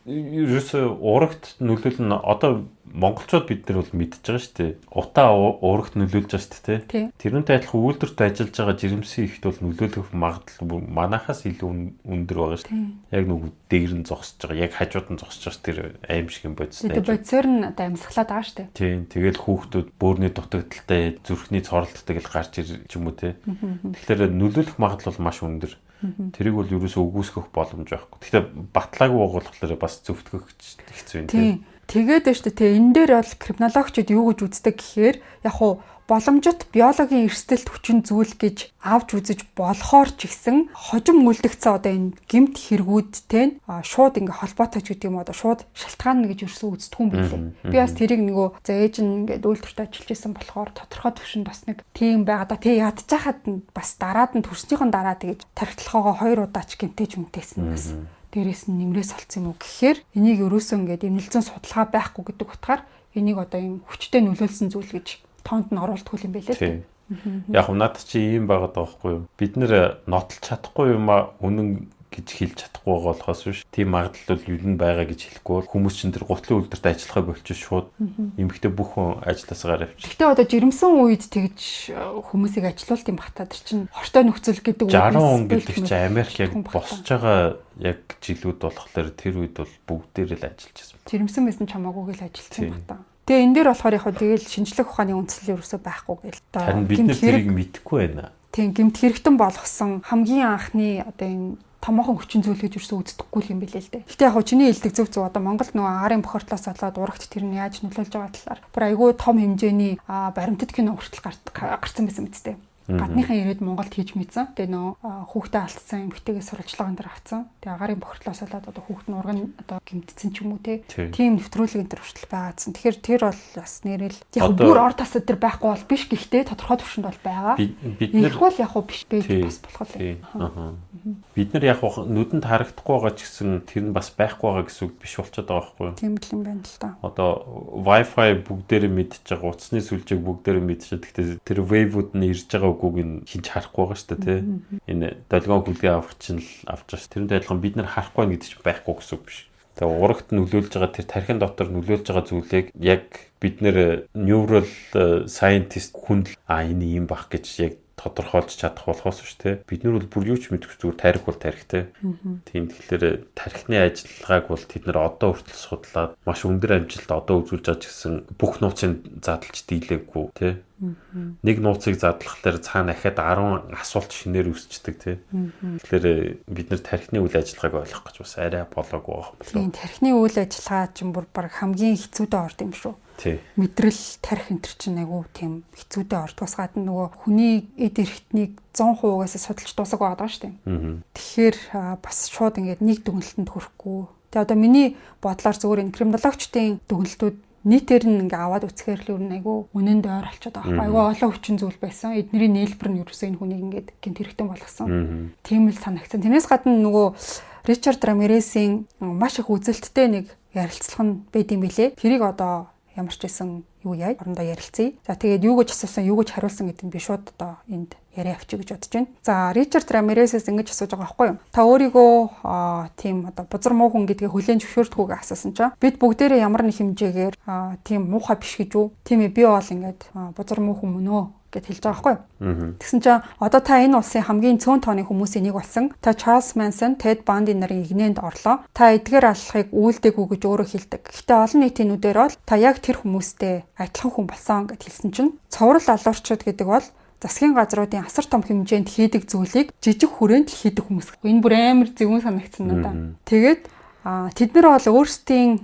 Speaker 2: ерөөсөө урагт нөлөөлнө одоо монголчууд бид нар бол мэдчихэж байгаа шүү дээ. Утаа уурагт нөлөөлж байгаа шүү дээ. Тэрнтэй адилхан үйлдвэрт ажиллаж байгаа жирэмсэн ихт бол нөлөөлөх магадлал манахаас илүү өндөр байгаа шүү дээ. Яг нөгөө дээр нь зогсож байгаа, яг хажууд нь зогсож байгаа тэр аим шиг юм бодистой.
Speaker 1: Тэгээд бодисоор нь одоо амьсгалаад байгаа шүү дээ.
Speaker 2: Тийм. Тэгэл хүүхдүүд бөөрийн дутагдaltaй, зүрхний цоролттой гэл гарч ирж юм уу те. Тэгэхээр нөлөөлөх магадлал маш өндөр. Тэрийг бол ерөөсөө үгүйсгэх боломж байхгүй. Гэхдээ батлаагүй байгуулахлаар бас зөвтгөх хэцүү юм тийм.
Speaker 1: Тэгээд шүү дээ энэ дээр бол криминологчид юу гэж үздэг гэхээр яг уу боломжит биологийн эрсдэлт хүчин зүйл гэж авч үзэж болохоор ч гэсэн хожим үлдэгцэн одоо энэ гэмт хэрэгүүдтэй шууд ингээ холбоотой ч гэдэг юм одоо шууд шалтгаан гэж ерөөсөө үздэг юм билээ. Би бас тэрийг нөгөө за ээж нь ингээ үйлдвэрт ажиллаж исэн болохоор тодорхой төвшөнд бас нэг тийм байгаа да. Тэг ядчихад нь бас дараад нь төрснийхэн дараа тэгэж тархитлахоогоо 2 удаа ч гэмтэж мөнтэйсэн бас. Дээрээс нь нэмрээс олцсон юм уу гэхээр энийг ерөөсөө ингээд эмнэлзэн судалгаа байхгүй гэдэг утгаар энийг одоо юм хүчтэй нөлөөлсөн зүйл гэж тоонд нь оруулдаг юм байлээ тийм.
Speaker 2: Яг надад чи ийм байгаад байгаа байхгүй юу? Бид нэр нотолж чадахгүй юм а үнэн гэж хэлж чадахгүй байгаа болохоос биш. Тийм магадлал бол юу н байгаа гэж хэлэхгүй бол хүмүүс чинь тэр гутлын үйлдвэрт ажиллахаа болчих шууд эмхтэй бүх хүн ажилласаа гаравч.
Speaker 1: Гэхдээ одоо жирэмсэн үед тэгж хүмүүсийг ажилуулт юм бахтаа тэр чинь хортой нөхцөл гэдэг
Speaker 2: үгнээс 60 он гэдэг чинь Америк яг босч байгаа яг жилүүд болохоор тэр үед бол бүгдээр л ажиллаж байсан.
Speaker 1: Жирэмсэн байсан чамаагүй л ажилласан бахтаа. Тэгээ энэ дээр болохоор яг тэгэл шинжлэх ухааны үндслэл ерөөсөө байхгүй гэл.
Speaker 2: Харин бид нэр тэрийг мэдэхгүй байна.
Speaker 1: Тийм гэмт хэрэгтэн болгосон хамгийн анхны одоо энэ томоохон хүчин зүйл гэж ерөөсөө үздэггүй юм билээ л дээ. Гэтэ яг чиний хэлдэг зөв одоо Монголд нөгөө агарын бохирдлоос болоод урагт тэр нь яаж нөлөөлж байгаа талаар бүр айгүй том хэмжээний баримтат кино хүртэл гарсан байсан мэт дээ. Гадныхан ирээд Монголд хийж мэдсэн. Тэгээ нөө хүүхдээ алдсан эмэгтэйгээ сурвалжлагын дээр авцсан. Тэгээ агарын бохирдлоос болоод одоо хүүхд нь урган одоо гэмтсэн ч юм уу те. Тийм нэвтрүүлгийн дээр хүртэл байгаадсан. Тэгэхээр тэр бол бас нэрэл яг бүр ор тасад тэр байхгүй бол биш гэхдээ тодорхой төвшөнд бол байгаа. Бид нар бол яг биш байж бас болох л.
Speaker 2: Бид нар яг нүдэнд харагдахгүй байгаа ч гэсэн тэр нь бас байхгүй байгаа гэсэн үг биш болчиход байгаа байхгүй юу?
Speaker 1: Тийм л юм байна л та.
Speaker 2: Одоо Wi-Fi бүгдээрээ мэдчихэж байгаа, утасны сүлжээг бүгдээрээ мэдчихэж. Гэхдээ тэр wave-ууд нь ирж байгаа үгүйг нь хинч харахгүй байгаа шүү дээ тий. Энэ долгион хүлгээ авах чинь л авч байгаа шүү. Тэрнтэй адилхан бид нар харахгүй байх гэдэг чинь байхгүй гэсэн үг биш. Тэгээ урагт нөлөөлж байгаа тэр тархин дотор нөлөөлж байгаа зүйлийг яг бид нэр neural scientist хүн энэ юм бах гэж яг тодорхойлж чадах болохоос шүү дээ. Бид нар бол бүр юу ч мэдгүй зүгээр тарих бол тарихтэй. Тийм тэгэхээр тархины ажиллагааг бол тэд нар одоо хүртэл судлаад маш өндөр амжилт одоо үзүүлж байгаа ч гэсэн бүх нууцыг задлж дийлээгүй тий. Нэг нууцыг задлахлаар цаана дахиад 10 асуулт шинээр үүсчдэг тий. Тэгэхээр бид нар тархины үйл ажиллагааг ойлгох гэж бас арай болоогүй байгаа юм болов.
Speaker 1: Тийм тархины үйл ажиллагаа чинь бүр баг хамгийн хэцүүдээ орд юм шүү. Мэдрэл тарих энэ чинь айгүй тийм хэцүүдээ ордгоос гадна нөгөө хүний эд эрхтнийг 100%-аас судалж дуусах байгаа шүү дээ. Тэгэхээр бас шууд ингээд нэг дүгнэлтэнд хүрэхгүй. Тэгээ одоо миний бодлоор зөвөр энэ криминологчдын дүгнэлтүүд нийтээр нь ингээ аваад үцхээр л өрн айгүй үнэн дээр олцоод байгаа. Айгүй олон хүчин зүйл байсан. Эднэрийн нээлбэр нь ерөөсөө энэ хүнийг ингээд гэмт хэрэгтэн болгосон. Тийм л санагдсан. Тэрнээс гадна нөгөө Ричард Рамиресийн маш их үзэлттэй нэг ярилцлах нь байд юм билээ. Тэрийг одоо ямар ч байсан юу яа орондоо ярилцъя. За тэгээд юу гэж асуусан, юу гэж хариулсан гэдэг нь би шууд одоо энд яриа авчиг гэж бодож байна. За Ричард Рамиресээс ингэж асууж байгаа байхгүй юу? Та өөрийгөө тийм одоо бузар муу хүн гэдгээ хүлээн зөвшөөрдгүйгээ асуусан чинь бид бүгдээрээ ямар нэг хэмжээгээр тийм муухай биш гэж үү? Тийм ээ би бол ингээд бузар муу хүн мөн өө гэд хэлж байгаа байхгүй юу? Тэгсэн чинь одоо та энэ улсын хамгийн цөөн тооны хүмүүсийн нэг болсон. Та Чарлз Мансон, Тед Банди нарын игнэнд орлоо. Та эдгээр аллахыг үйлдэггүй гэж өөрөө хэлдэг. Гэхдээ олон нийтийн нүдээр бол та яг тэр хүмүүстэй адилхан хүн болсон гэд хэлсэн чинь цоврал алуурчуд гэдэг бол засгийн газруудын асар том хэмжээнд хийдэг зүйлийг жижиг хүрээнд л хийдэг хүмүүс. Энэ бүр амар зөвүүн санагдсан надаа. Тэгээд тэд нар бол өөрсдийн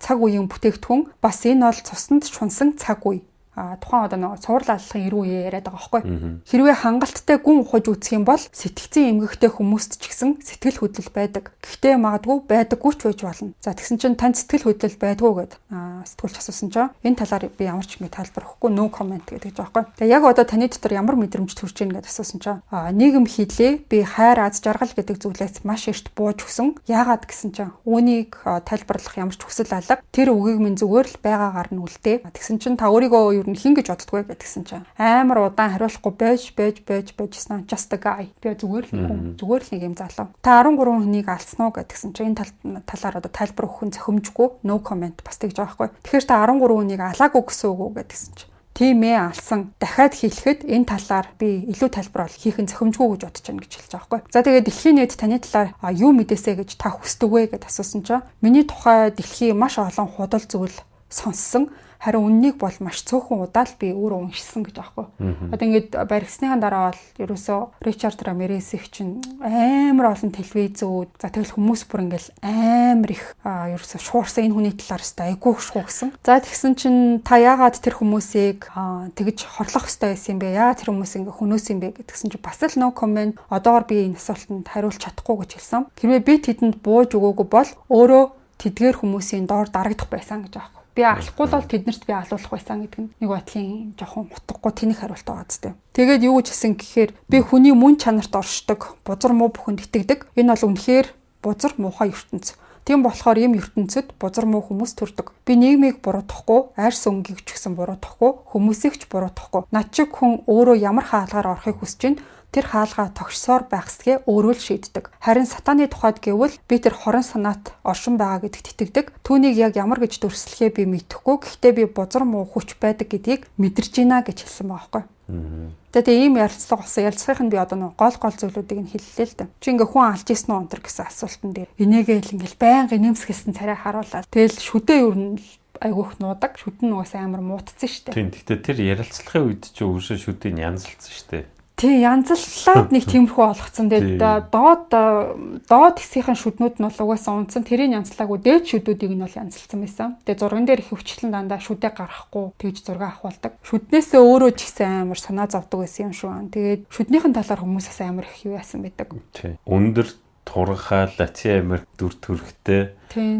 Speaker 1: цаг үеийн бүтээгдэхүүн бас энэ бол цуснд шунсан цаг үе. Тухайн одоо нэг цуврал аллахын эрүү үе яриад байгаа байхгүй. Хэрвээ хангалттай гүн ухаж үүсэх юм бол сэтгцэн эмгэгтэй хүмүүст ч гэсэн сэтгэл хөдлөл байдаг. Гэхдээ магадгүй байдаггүй ч байж болно. За тэгсэн чинь танд сэтгэл хөдлөл байдгүй гэд сэтгүүлч асуусан чинь энэ талаар би ямар ч ингэ тайлбар өгөхгүй no comment гэдэг байгаа байхгүй. Тэгээ яг одоо таны дотор ямар мэдрэмж төрж ийн гэдээ асуусан чинь нийгэм хийлээ би хайр аз жаргал гэдэг зүйлээс маш эрт бууж өгсөн. Яагаад гэсэн чинь үүнийг тайлбарлах ямар ч хүсэл алга тэр үгийг минь зүгээр л байгаагаар нь үлдээ. Тэгсэн чинь та өөрийгөө хин гэж боддгоо гэдгсэн чинь амар удаан хариулахгүй байжсан just a guy. Би зүгээр л нэг юм залуу. Та 13 хүнийг алсан уу гэдгсэн чинь энэ талаар одоо тайлбар өгөх нь зохимжгүй no comment бас тэгж байгаа байхгүй. Тэгэхээр та 13 хүнийг алаагүй гэсэн үг үү гэдгсэн чинь тийм ээ алсан. Дахиад хэлэхэд энэ талаар би илүү тайлбар хийх нь зохимжгүй гэж бодож байна гэж хэлж байгаа байхгүй. За тэгээд дэлхийн нийт таны талаар юу мэдээсэ гэж та хүсдэг вэ гэд асуусан чинь миний тухай дэлхийн маш олон худал зүйл сонссон. Харин үннийг бол маш цөөхөн удаа л би өөрөө уншсан гэж аахгүй. Одоо ингээд баригсныхаа дараа бол ерөөсөө Ричард Рамирес их чинь амар олон телевизүүд за тэгэл хүмүүс бүр ингээл амар их ерөөсөө шуурсан энэ хүний талаар өстой айгүй хөшгөө гэсэн. За тэгсэн чинь та яагаад тэр хүмүүсийг тэгж хорлох өстой байсан юм бэ? Яагаад тэр хүмүүс ингээ хөнөөс юм бэ гэдгсэн чинь бас л no comment одоогор би энэ асуултанд хариулж чадахгүй гэж хэлсэн. Хэрвээ би тэдэнд бууж өгөөгүй бол өөрөө тэдгээр хүмүүсийн доор дарагдах байсан гэж аахгүй. Би алахгүй бол тэднэрт би алуулах байсан гэдэг нь нэг бодлын жоохон утгагүй тэнэг хариулт байгаа зү. Тэгээд юу гэж хэлсэн гэхээр би хүний мөн чанарт оршдог, бузар муу бүхэнд итгэдэг. Энэ бол үнэхээр бузар муухай ертөнц. Тийм болохоор ийм ертөнцид бузар муу хүмүүс төрдөг. Би нийгмийг буруутгахгүй, арьс өнгөийг ч гэсэн буруутгахгүй, хүмүүсийг ч буруутгахгүй. Над чиг хүн өөрөө ямар хаалгаар орохыг хүсэж байна тэр хаалгаа тогшсоор байх сэгэ өөрөө л шийддэг. Харин сатаны тухайд гэвэл би тэр хорон санаат оршин байгаа гэдэгт итгэдэг. Түүнийг яг ямар гэж дүрслэхээ би мэдэхгүй. Гэхдээ би бузар муу хүч байдаг гэдгийг мэдэрч байна гэж хэлсэн байгаа байхгүй. Тэгээд ийм ярилцлага болсон. Ярилцлагын нь би одоо нэг гол зүйлүүдийг нь хэллээ л дээ. Чи ингээ хүн алж исэн үү өнтер гэсэн асуултан дээр энийгээ л ингээл байнга нэмсгэлсэн царай харуулаад тэгэл шүдээ юу нь айгүйх нуудаг. Шүд нь угаасаа амар муутцсан шүү дээ. Тийм. Гэхдээ тэр ярилцлагын үед чи өөрөөсөө шүдийг янзалцсан шүү дээ. Тий, янзлалаад нэг тиймэрхүү болгоцсон. Тэгээд доод хэсгийнхэн шүднүүд нь бол угаасаа унтсан. Тэрийг янзлаагүй дээд шүдүүдийг нь бол янзлсан байсан. Тэгээд зурган дээр их хөвчлэн дандаа шүдээ гаргахгүй тэгж зураг авахулдаг. Шүднээсээ өөрөө ч ихсэн амар санаа зовдөг байсан юм шүү. Тэгээд шүднийхэн талаар хүмүүсээс амар их юу яасан байдаг. Тий. Өндөр турхаа Латин Америк дүр төрхтэй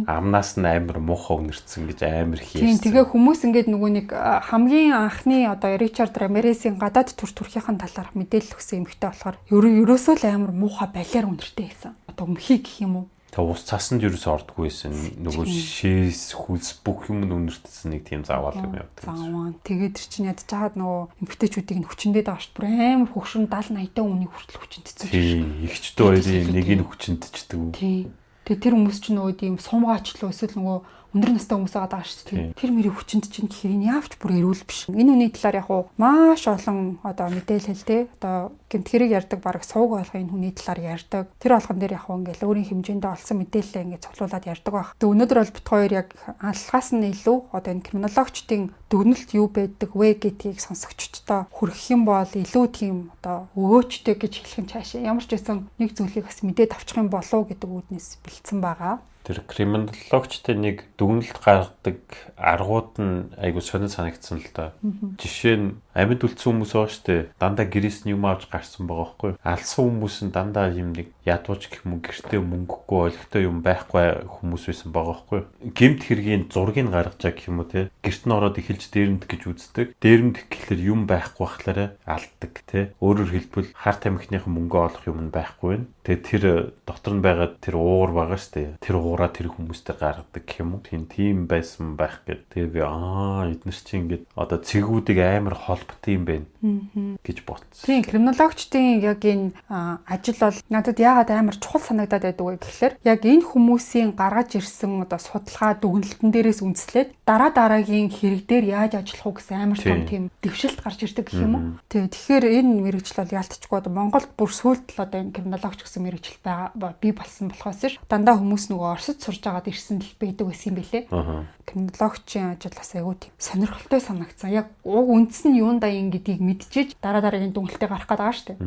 Speaker 1: амнаас нь амар муухай үнэрсэн гэж амар хийсэн. Тийм тэгээ хүмүүс ингээд нөгөө нэг хамгийн анхны одоо Ричард Рамиресийн гадаад дүр төрхийнхэн талаарх мэдээлэл өгсөн эмэгтэй болохоор ерөөсөө л амар муухай балиар үнэртэй байсан. Одоо өмхий гэх юм уу? Тэгээ ус цаасанд ерөөсөө ордгүй байсан. Нөгөө шээс хүлс бүх юм үнэртсэн нэг тийм заавал юм явдаг. Зааваа. Тэгээд тэр чинь ядаж хаад нөгөө эмэгтэйчүүдийг нь хүчнээд байгаа шүү дээ. Амар хөвшин 70-80 үнийг хүртэл хүчнэдсэн. Тийм. Игчтэй хоёрын нэг нь хүчнэдчдэг. Тийм. Тэгээ тэр хүмүүс чинь нөгөө тийм сумгаачлуу эсвэл нөгөө өндөр настай хүмүүс байгаа шүү дээ. Тэр мөрийн хүчинд чинь гэхээр энэ яавч бүр эрүүл биш. Энэ үний талаар яг уу маш олон одоо мэдээлэл те одоо гэмтгэрийг ярьдаг баг сууг болгоо энэ хүний талаар ярьдаг. Тэр болгон дээр яг уу ингээл өөрийн хэмжээндээ олсон мэдээлэлээ ингээд цуглуулад ярьдаг баг. Тэгээ өнөөдөр бол бит хоёр яг алхаас нь илүү одоо энэ криминологчдын дүгнэлт юу байдаг вэ гэдгийг сонсогчдоо хүргэх юм бол илүү тийм одоо өвөөчтэй гэж хэлэх нь цаашаа ямар ч байсан нэг зүйлийг бас мэдээд авчих юм болов гэдэг үүднээс бэлдсэн байгаа. Тэр криминологчтой нэг дүгнэлт гаргадаг аргууд нь айгу сонир санагдсан л да. Жишээ нь амьд үлдсэн хүмүүс байгаа шүү дээ. Дандаа гэрээс нь юм авч гарсан байгаа байхгүй. Алсан хүмүүс нь дандаа юм нэг ядууч гэх юм гэртээ мөнгөгүй олигтой юм байхгүй хүмүүс байсан байгаа байхгүй. Гэмт хэргийн зургийг гаргаж байгаа гэх юм уу те. Гэрт нь ороод эхэлж дээрэмд гэж үздэг. Дээрэмд гэхлээр юм байхгүй байхлаараа алддаг те. Өөрөөр хэлбэл харт амхныхын мөнгө олох юм нь байхгүй байна. Тэгээ тэр дотор нь байгаа тэр уур байгаа шүү дээ. Тэр уур
Speaker 2: ураа тэр хүмүүстэй гаргадаг гэх юм уу. Тийм байсан байх гэдэг. Тэгээ би эднэр чинь ингээд одоо цэгүүдийг амар холботой юм байна гэж бодсон.
Speaker 1: Тийм криминологчдын яг энэ ажил бол надад яагаад амар чухал санагдаад байдаг вэ гэхээр яг энэ хүмүүсийн гаргаж ирсэн одоо судалгаа дүгнэлтэн дээрээс үндэслээд дараагийн хэрэг дээр яаж ажиллах уу гэсэн амар том тийм дэвшилт гарч ирдэг гэх юм уу. Тэгэхээр энэ мэргэжил бол ялтчгүй одоо Монголд бүр сүүлд л одоо энэ криминологч гэсэн мэргэжил байгаа бий болсон болохоос ш дандаа хүмүүс нөгөө Оросд сурж агаад ирсэн л байдаг байсан юм бэлээ. Криминологчийн ажил бас айгүй тийм сонирхолтой санагдсан. Яг уг үндэс нь юундаа ин гэдгийг мэдчихэж дараагийн дүнэлтэд гарах гэдэг байгаа шүү дээ.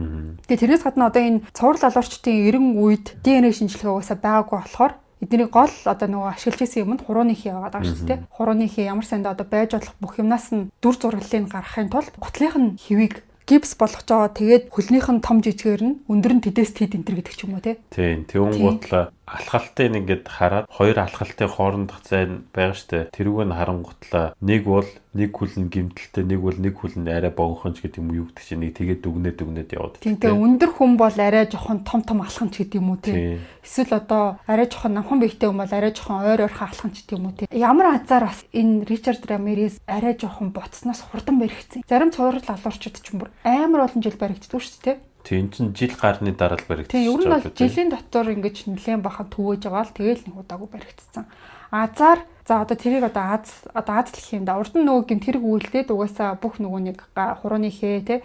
Speaker 1: Тэгээ тэрнээс гадна одоо энэ цуврал алуурчдын 90 үед ДНХ шинжилгээ угаасаа байгаагүй болохоор эдний гол одоо нөгөө ашиглаж исэн юмд хурууны хий байгаа даа шүү дээ. Хурууны хий ямар санда одоо байж болох бүх юмнаас нь дүр зураглалыг гаргахын тулд гутлынх нь хивийг гипс болгож байгаа. Тэгээд хөлнийх нь том жижигээр нь өндөр нь тэдэс тэд энтер гэдэг ч юм уу те.
Speaker 2: Тийм. Тэгүн гутла алхалтыг ингээд хараад хоёр алхалтын хоорондох зайн байгаа штэ. Тэрүүг нь харангутлаа нэг бол нэг хүл нь гимтэлтэй, нэг бол нэг хүл нь арай богонхонч гэдэг юм юу гэдэг чинь нэг тэгээд дүгнээд яваад.
Speaker 1: Тийм. Тэгээ өндөр хүн бол арай жоохон том алхамч гэдэг юм уу те. Эсвэл одоо арай жоохон намхан биетэй хүн бол арай жоохон ойрхон алхамч гэдэг юм уу те. Ямар азар бас энэ Ричард Рамирес арай жоохон боцсноос хурдан баригдсан. Зарим цуврал алуурчид ч юм бүр амар олон жил баригддаг шүү дээ те.
Speaker 2: Тийм чинь жил гарны дараа л баригдсан.
Speaker 1: Тийм, ер нь бол жилийн дотор ингэж нэлээд бахан төвөөж байгаа л тэгэл нэг удаагүй баригдсан. Азар за одоо тэрийг одоо Аз гэх юм да. Урд нь нөгөө гэмтэрэг үйлдээд угаасаа бүх нөгөө нэг хурууны хээ те.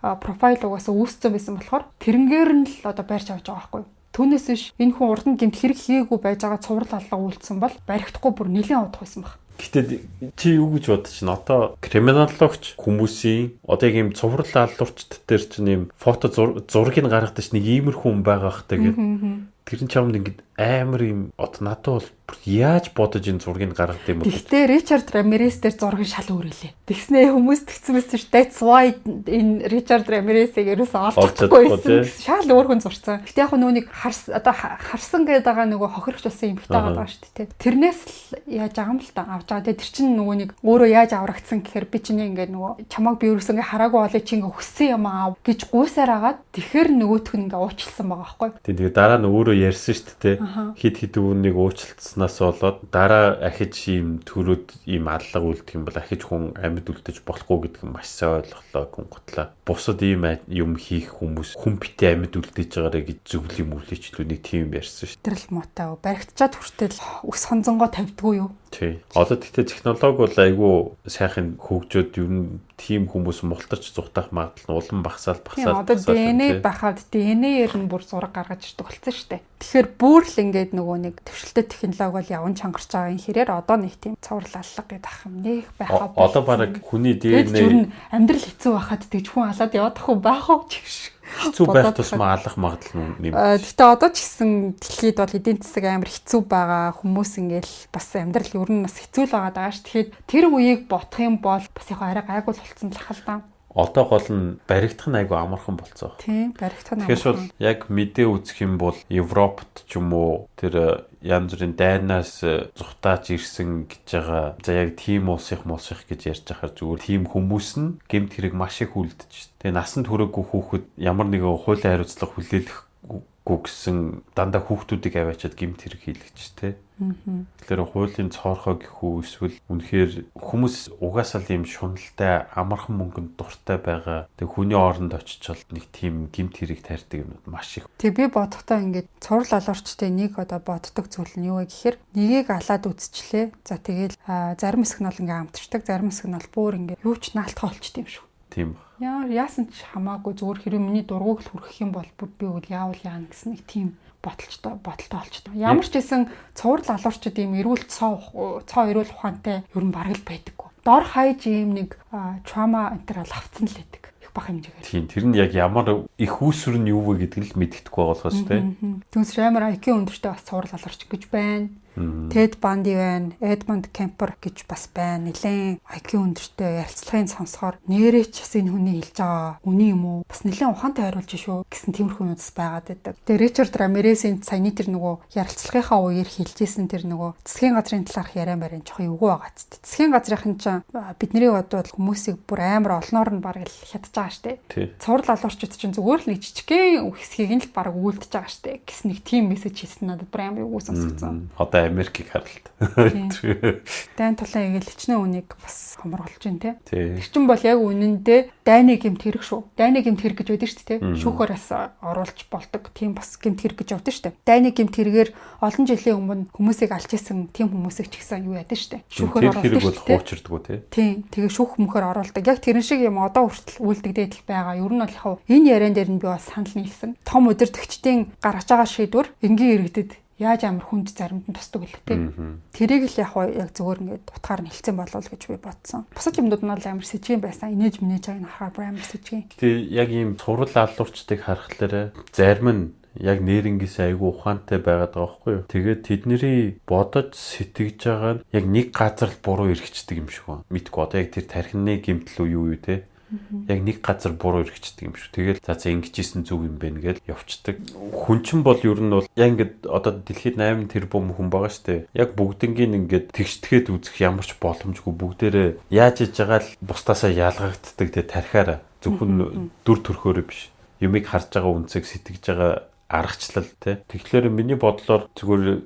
Speaker 1: Профайл угаасаа үүсцэн байсан болохоор тэрнгээр нь л одоо барьж авч байгаа байхгүй. Түүнээс биш энэ хүн урд нь гэмт хэрэг хийгээгүй байж байгаа цуврал алга үйлдсэн бол баригдахгүй бүр нэлээд удах байсан баг.
Speaker 2: Гэтэ чи юу гэж бодож байна? Одоо криминологч хүмүүсийн одоо яг юм цуврал алуурчд дээр чинь юм фото зургийг гаргадаг чинь нэг иймэрхүү хүн байгаа хта гэдэг. Тэр нь чамд ингэ амар юм одоо надад бол яаж бодож энэ зургийг гаргадаг юм бэ?
Speaker 1: Гэхдээ Ричард Рамирес дээр зургийг шал өөрөлээ. Тэгснээ хүмүүс тэгсэн ш that's why энэ Ричард Рамиресийг ерөөсөө олчихгүй байсан. Шал өөр хүн зурцсан. Гэтэ яг нүуник харсан гэдэг байгаа нөгөө хохирогч болсон юм битээ байгаа шүү дээ. Тэрнээс л яаж байгаа юм л та авч байгаа. Тэр чинь нөгөө нэг өөрөө яаж аврагдсан гэхээр би чинь ингэ нөгөө чамаг би ерөөсөө ингэ хараагүй болоо чи ингэ хүссэн юм аа гэж гуйсаар агаад тэгэхээр нөгөөх нь ингэ уучлсан байгаа байхгүй.
Speaker 2: Тэгээ дараа нь өөрөө ярьсан шүү дээ. Хид үүнийг уучлалцснаас болоод дараа ахиж ийм төрөөд ийм аллага үлдэх юм бол ахиж хүн амьд үлдэж болохгүй гэдэг нь маш сайн ойлголоо гүн готлаа. Бусад ийм юм хийх хүмүүс хүн битээ амьд үлдээж байгаарэ гэж зөвлөлийн мөвлөчлүүнийг тийм ярьсан шүү.
Speaker 1: Тэр л муутай. Баригдчаад хүртэл ус хонзонгоо тавьдгүй юу?
Speaker 2: Тий. Одоо тэгтээ технологи бол айгүй сайхан хөгжөөд ер нь тийм хүмүүс мултарч зүхтах магадлал нь улам багасаал.
Speaker 1: Одоо ДНХ бахад ДНХ-ээр нь бүр зураг гаргаж ирдэг болсон шүү дээ. Тэгэхээр бүр л ингээд нөгөө нэг төвшөлтэй технологи бол яван чангарч байгаа юм хэрээр одоо нэг тийм цуврал аллага гэдэг ах юм нэх байхаа.
Speaker 2: Одоо бараг хүний ДНХ
Speaker 1: амьдрал хэцүү байхад тэгж хүн алаад явах хүн байх уу ч
Speaker 2: хэцүү байх тусмаа алах магадлал нь.
Speaker 1: Гэтэ одоо ч гэсэн дэлхийд бол эдийн засаг амар хэцүү байгаа хүмүүс ингээл бас амьдрал ер нь бас хэцүү л байгаа даа ш. Тэгэхээр тэр үеийг бодох юм бол бас яг арай гайгүй болсон л хал даа.
Speaker 2: Одоо гол нь баригдах нь айгүй амархан болцоо.
Speaker 1: Тийм, баригдах нь
Speaker 2: амархан. Тэгэхээр бол яг мэдээ үзэх юм бол Европт ч юм уу тэр янз бүрийн дайнаас зүхтааж ирсэн гэж байгаа. За яг тийм улсих гэж ярьж байхаар зүгээр тийм хүмүүс нь гэмт хэрэг маш их үлдэж. Тэгээ насан туршаагүй хүүхэд ямар нэгэн хуулийн хариуцлага хүлээлгэхгүй гэсэн дандаа хүүхдүүдийг аваачаад гэмт хэрэг хийлгэж тэ. Тэгэхээр хуулийн цоорхоо гэхүү эсвэл үнэхээр хүмүүс угаасаа л юм шуналтай амархан мөнгөнд дуртай байгаа. Тэг хүний оронд очичвол нэг тийм гэмт хэрэг таардаг юмуд маш их. Тэг
Speaker 1: би бодохдоо ингээд цуврал алуурчтай нэг одоо боддог зүйл нь юу вэ гэхээр нэгийг алаад үзчихлээ. За тэгэл зарим хэсэг нь бол ингээд амтарчдаг, зарим хэсэг нь бол бүр ингээд юу ч наалтах болчт юм шүү.
Speaker 2: Тийм.
Speaker 1: Яасан ч хамаагүй зүгээр хэрэг миний дургуг л хүрэх юм бол би үл яавал яана гэсэн нэг тийм бодолтой болчихдог. Ямар ч гэсэн цуврал алуурчид ийм эрүүл цоо эрүүл ухаантай ер нь бараг л байдаггүй. Дор хаяж ийм нэг трама энтер ал авцсан л байдаг. Их бах хэмжээгээр.
Speaker 2: Тийм, тэр нь яг ямар их үүсвэр нь юу вэ гэдгийг л мэддэхгүй байгаа болохоос тийм.
Speaker 1: Түнс амар IQ өндөртэй бас цуврал алуурч гэж байна. Ted Bundy байна, Edmund Kemper гэж бас байна. Нэлээд IQ өндөртэй ярилцлагын сонсохоор нэрээ ч бас энэ хүний хэлж байгаа үний юм уу? Бас нэлээд ухаантай хариулж шүү гэсэн тиймэрхүү юмуд байгаад байдаг. Тэгээ Ричард Рамиресийн саяны тэр нөгөө ярилцлагынхаа үеэр хэлжсэн тэр нөгөө засгийн газрын талаарх яриан барин жоохон эвгүй байгаа ч. Засгийн газрынхан ч бидний бодвол хүмүүсийг бүр амар олноор нь бараг л хядж байгаа штэ. Цуврал алуурчууд чинь зүгээр л нэг жижигхэн хэсгийг нь л бараг үйлдэж байгаа штэ. Гэс нэг тийм мессеж хийсэн надад бүр амар эвгүй сонсогдсон.
Speaker 2: Одоо Америкийг харалт.
Speaker 1: Дайн тулаан игээл хичнээн үнийг бас хоморголж байна те. Тэр чин бол яг үнэндээ дайны гэмт хэрэг шүү. Дайны гэмт хэрэг гэж байдаг шүү те. Шүүхээр бас оруулж болдог. Тийм бас гэмт хэрэг гэж явдаг шүү. Дайны гэмт хэрэгээр олон жилийн өмнө хүмүүсийг алж исэн тийм хүмүүсийг ч гэсэн юу яадаг шүү. Шүүхээр
Speaker 2: оруулдаг бол хуучирдгүү те.
Speaker 1: Тийм. Тэгээ шүүх мөхөр оруулдаг. Яг тэрэн шиг юм одоо хүртэл үйлдэгдээд л байгаа. Ер нь бол яг энэ яриан дээр нь би бас санал нийлсэн. Том удирдагчдын гаргаж байгаа шийдвэр энгийн иргэдэд яаж амар хүнд заримд нь тусдаг үлээ те. Тэрийг л яг зөвөр ингээд утгаар нь хэлсэн болов гэж би бодсон. Бусад юмнууд нь амар сэжгийн байсан. Инээж минээж байгааг нь харахаар амар сэжгийн.
Speaker 2: Тэгээ яг ийм цуврал алуурчдыг харахлаарэ зарим нь яг нэрнгээс айгүй ухаантай байгаад байгаа байхгүй юу. Тэгээд тэдний бодож сэтгэж байгаа нь яг нэг газар л буруу эргэждэг юм шиг байна. Мэдгүй одоо яг тэр тархины гэмтэл юу те. Яг нэг газар буруу эргэждэг юм шүү. Тэгэл за ингэжсэн зүг юм байна гэж явцдаг. Хүн чинь бол ер нь бол яг ингээд одоо дэлхийд 8 тэрбум хүн байгаа штэ. Яг бүгднгийн ингээд тэгштгэхэд үзэх ямар ч боломжгүй бүгдээрээ яаж иж байгаа л бусдаасаа ялгагддаг те тархиараа зөвхөн дүр төрхөөрөө биш. Юмыг харж байгаа үнцэг сэтгэж байгаа аргачлал те. Тэгэхээр миний бодлоор зүгээр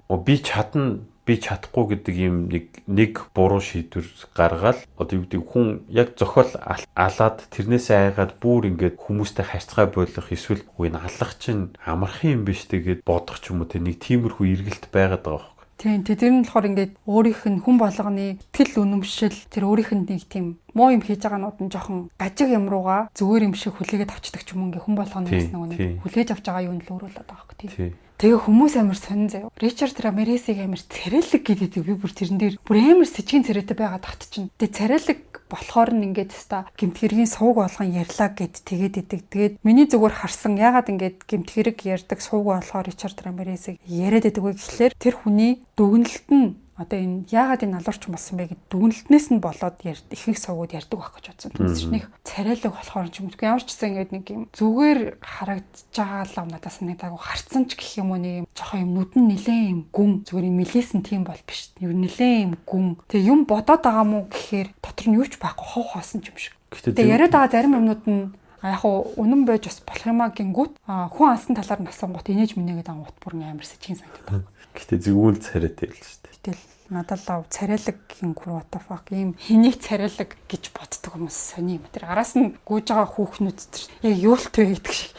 Speaker 2: би чадахгүй гэдэг юм нэг буруу шийдвэр гаргаад одоо юу гэдэг хүн яг зохиол алаад тэрнээсээ айгаад бүр ингээд хүмүүстэй харьцаа болох эсвэл үгүй аллах чинь амархан юм биш тэгээд бодох ч юм уу те нэг тиймэрхүү эргэлт байгаад байгаа байхгүй.
Speaker 1: Тийм тэр нь болохоор ингээд өөрийнх нь хүн болгоны тэл үнэмшил тэр өөрийнх нь нэг тийм муу юм хийж байгаанууд нь жоохон гажиг юм руугаа зүгээр юм шиг хүлээгээд авчдаг ч юм ингээ хүн болгоны нэг хүлээж авч байгаа юу нь л өөрөөлөд байгаа хөөх тийм. Тэгээ хүмүүс амар сонин заяа. Ричард Рамиресийг амар царайлаг гэдэг би бүр тэрэн дээр бүр амар сэжгийн царайтай байгаад тахт чинь. Тэгээ царайлаг болохоор нь ингээд та гэмт хэргийн сууг болгон ярьлаа гэд тэгээд идэг. Тэгээд миний зүгээр харсан ягаад ингээд гэмт хэрэг ярьдаг сууг болохоор Ричард Рамиресийг яриад идэг вэ гэхлээр тэр хүний дүгнэлт нь одоо энэ яагаад энэ алуурч болсон бэ гэдэг дүгнэлтнээс нь болоод ихэнх сувгууд ярьдаг байх гэж бодсон. Түүнээс царайлаг болохоор ч юм уу ямар ч гэсэн ингээд нэг юм зүгээр харагдаж байгаа л надаас нэг таагүй харцсан ч гэх юм уу нэг юм жоохон юм нүд нь нилээн юм гүн зүгээр юм мэлээсэн тийм бол биш. Юу нилээн юм гүн. Тэгээ юм бодоод байгаа мó гэхээр дотор нь юу ч байхгүй хов хоосон юм шиг. Тэгээ яриад байгаа зарим юмнууд нь яг үнэн байж бас болох юмаа гингүүт хүн алсан талаар нь асуунгууд инээж минийгээд ангууд бүр амар сэжгийн санагдаад.
Speaker 2: Гэтэ зөвүүл царайтай л шүү дээ.
Speaker 1: Тэгэл надад л царайлаг гин what the fuck ийм хэнийг царайлаг гэж боддог хүмүүс сони юм. Тэр араас нь гүйж байгаа хүүхнүүд тэр яг юу л төө гэдэг шиг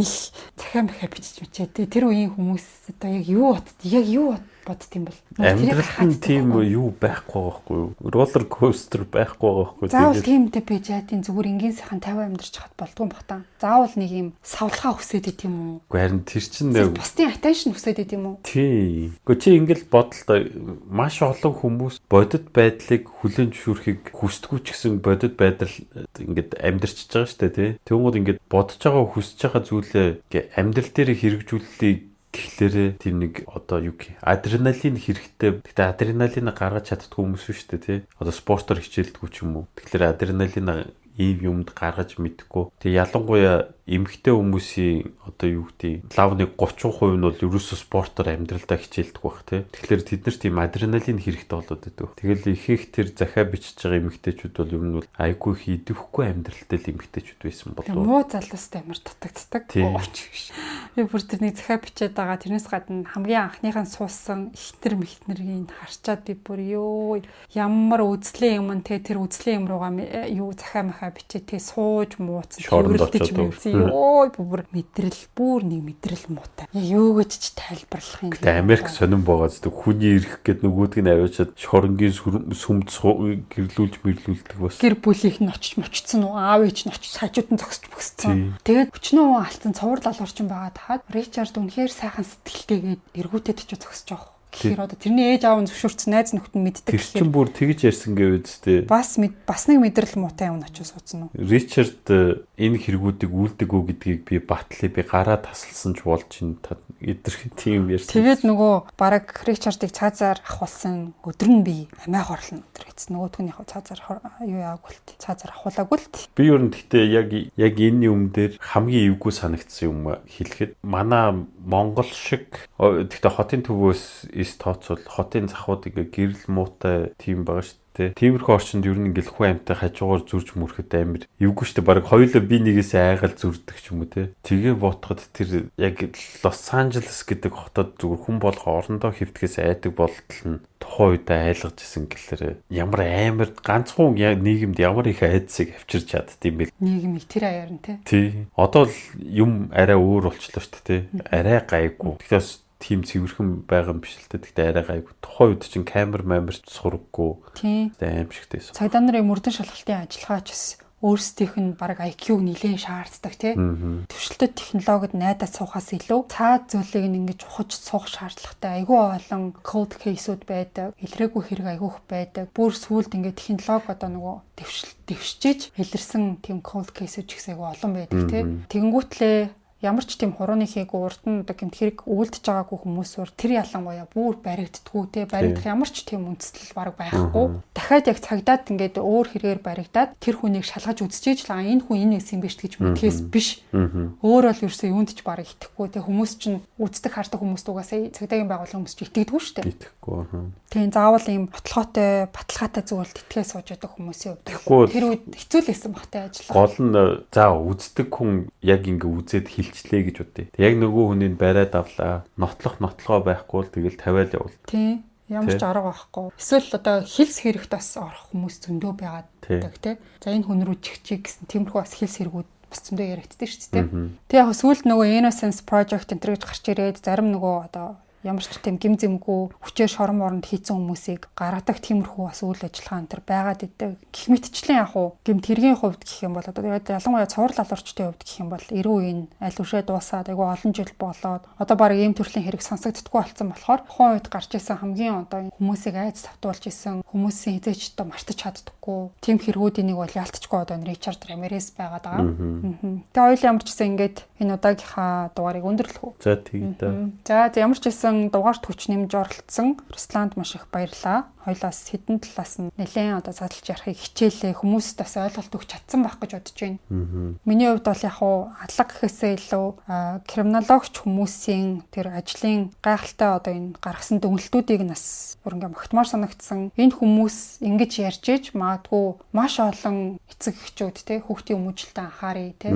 Speaker 1: нэг захиа махаа бичиж мчээ. Тэр үеийн хүмүүс одоо яг юу бодд юм бол
Speaker 2: амьдрал нь тийм юу байхгүй байхгүй юу? Роллер костер байхгүй байхгүй.
Speaker 1: Заавал тиймдээ байж яадын зүгээр энгийн сайхан 50 амьдарч хат болдгоо бохтаа. Заавал нэг юм савлахаа хүсээд идэм юм уу?
Speaker 2: Үгүй харин тэр чинь
Speaker 1: бусдын attention хүсээд идэм юм уу?
Speaker 2: Тий. Гэхдээ чи ингээл бодлоо маш олон хүмүүс бодит байдлыг хүлээн зөвшөөрөхийг хүсдэггүй ч гэсэн бодит байдал ингээд амьдрчиж байгаа шүү дээ тий. Тэгвэл ингээд бодож байгаа хүсэж байгаа зүйлээ амьдрал дээр хэрэгжүүлэлтийг гэхлээрээ тийм нэг одоо юу гэх адреналин хэрэгтэй. Гэтэ адреналин гаргаж чаддгүй хүмүүс шүү дээ тий. Одоо спортоор хичээлдэггүй ч юм уу. Тэгэхээр адреналин ийм юмд гаргаж мэдхгүй. Тэгээ ялангуяа эмэгтэй хүмүүсийн одоо юу гэдэг лавны 30% нь бол ерөөсөө спортоор амьдралдаа хичээлдэг байх тий. Тэгэхээр тэд нар тийм адреналин хэрэгтэй болоод байдаг. Тэгэл их тэр захиа бичиж байгаа эмэгтэйчүүд бол ер нь бол айгүй хийдэхгүй амьдралтай л эмэгтэйчүүд байсан болов.
Speaker 1: Муу залуустай амар дутагддаг. Би бүр тэрний захиа бичээд байгаа. Тэрнээс гадна хамгийн анхныхаа суусан ихтер мэхтнэрийн харчаад би бүр ёо ямар үзлээ юм те тэр үзлээ юм руугаа юу захиа махаа бичээ те сууж мууц
Speaker 2: шорондож
Speaker 1: ой бүр бүр нэг мэдрэл муутай. Юу гэж ч тайлбарлах юм.
Speaker 2: Гэтэ Америк сонирн байгаа зү хүний ирэх гээд нөгөөдг нь аваачаад шоронгийн сүмд гэрлүүлж мэрлүүлдэг бас.
Speaker 1: Гэр бүлийнх нь очиж мочцсон уу аав ээж нь очиж хажууд нь зогсож бөксцэн. Тэгээд өчнөө алдсан цуврал алуурчин байгаа тахад Ричард үнэхээр сайхан сэтгэлтэйгээд эргүүтэд ч зогсож байгаа. Тэгэхээр одоо тэрний ээж аав нь зөвшөөрсөн найз нөхд нь мэддэг.
Speaker 2: Тэр чинь бүр тэгж ярьсан гэвэд тээ.
Speaker 1: Бас нэг мэдрэл муутай юм очиж суудсан уу?
Speaker 2: Ричард энэ хэрэгүүдийг үлдэг үү гэдгийг би батлаа би гараа тасалсан ч болж ин эдгэрх тийм ярьсан.
Speaker 1: Тэгээд нөгөө бараг Ричардыг цаазаар ахуулсан өдөр нь би амиа хорлно өдөр гэсэн. Нөгөөдгний цаазаар юу яагүй л цаазаар ахуулаагүй л.
Speaker 2: Би ер нь гэхдээ яг энэ юм дээр хамгийн эвгүй санагдсан юм хэлэхэд манай Монгол шиг гэхдээ хотын төвөөс тооцвол хотын захууд ингээ гэрэл муутай тийм байгаа шүү. Тиймэрхүү орчинд ер нь ингээл хүн амьтаа хажуугаар зурж мөрөхөд амир эвгүй штэ баг хоёулаа би нэгээс айгаал зүрдэг ч юм уу те. Тэгээ ботход тэр яг Лос Анжелес гэдэг хотод зүгээр хүн болго орондоо хөвтгээс айдаг болтол нь тухайн үед айлгаж исэн гэлээр ямар амир ганцхан нийгэмд ямар их айдсыг авчирч чаддсан юм бэ.
Speaker 1: Нийгэм тэр аяар нь те.
Speaker 2: Тий. Одоо л юм арай өөр болчлоо штэ те. Арай гайгүй. Тэгэхээр тийм цэвэрхэн байгаа юм биш л дээ. Тэгтээ арай гайгүй. Тухайн үед чинь камер сураггүй.
Speaker 1: Тийм.
Speaker 2: Аимшигтэйсэн.
Speaker 1: Цагдаа нарын мөрдөн шалгалтын ажиллагаач бас өөрсдийнх нь баг IQ-г нэлээд шаарддаг тий. Төвшлөлтөд технологид найдаад суухаас илүү цаад зүйлийг ингэж ухаж суух шаардлагатай. Айгүй олон cold case-үүд байдаг. Илрээгүй хэрэг айгүйх байдаг. Бүр сүүлд ингээд технологи одоо нөгөө дэвшиж илэрсэн тийм cold case-үүд ч гэсэн айгүй олон байдаг тий. Тэгэнгүүтлээ ямар ч тийм хурууны хийгүү урд нь одоо гэмт хэрэг өвөлдөж байгаагүй хүмүүсээр тэр ялангуяа бүр баригддгүү те баригдах ямар ч тийм үндэслэл баг байхгүй. Дахиад яг цагдаад ингээд өөр хэрэгээр баригдаад тэр хүнийг шалгаж үзчихэж л энэ хүн энэ байсан юм биш гэж мэдхээс биш. Өөр бол ерөөсөө юунд ч бараг итгэхгүй те хүмүүс чинь үздэг хардаг хүмүүст угаасаа цагдаагийн байгууллагын хүмүүс ч итгэдэггүй шүү дээ.
Speaker 2: Итгэхгүй.
Speaker 1: Тийм заавал ийм ботлогоотой баталгаатай зүйлд итгэхээ сууж байдаг хүмүүсийн хувьд тэр үед хэцүү л байсан багтай ажиллах.
Speaker 2: Гол нь за үздэг хүн яг ингээ үзээд хилчлээ гэж үдээ. Яг нөгөө хүний бариад авлаа. Нотлохоо байхгүй л тэгэл тавиал явуул.
Speaker 1: Тийм. Ямар ч арга байхгүй. Эсвэл одоо хилс хэрэгт бас орох хүмүүс зөндөө байгаад байдаг тий. За энэ хүн рүү чихчиг гэсэн тиймэрхүү бас хилс хэрэгүүд бас зөндөө яригддаг шүү дээ. Тэгээ яг сүүлд нөгөө Innocence Project энэ гэж гарч ирээд зарим нөгөө одоо ямар ч тийм гим зэмгүй хүчээр шорон моронд хийцэн хүмүүсийг гаргадаг тиймэрхүү бас үйл ажиллагаа энэ төр байгаад идэг. Гэх мэтчлэн яг уу гэмт хэргийн хувьд гэх юм бол одоо тэгээд ялангуяа цуврал алуурчдын хувьд гэх юм бол 90 үеийн аль үшээ дуусаад айгүй олон жил болоод одоо баг ийм төрлийн хэрэг сонсогддоггүй болсон болохоор тухайн үед гарч исэн хамгийн одоо хүмүүсийг айц тавтуулж исэн хүмүүсийн хизээч одоо мартаж чаддаггүй тийм хэрэгүүдийн нэг бол ялтчгүй одоо Ричард Рамирес байгаад байгаа. Тэгээ хоёул ямар ч гэсэн ингээд энэ удаагийнхаа дугаарыг өндөрлөх үү.
Speaker 2: За тийм дээ.
Speaker 1: За ямар ч гэсэн дугаарт хүч нэмж оролцсон Русланд маш их баярлаа. Хоёлаас хэдэн талаас нь нэлээд одоо задлж ярихыг хичээлээ. Хүмүүст бас ойлголт өгч чадсан байх гэж бодож байна. Миний хувьд бол яг хуу алга гэхээсээ илүү криминологч хүмүүсийн тэр ажлын гайхалтай одоо энэ гаргасан дүгнэлтүүдийг нас бүр ингээ могтмоор санагдсан. Энэ хүмүүс ингэж ярьж иж магадгүй маш олон эцэг эхчүүд те хүүхдийн хүмүүжлэлтэй анхаарыг те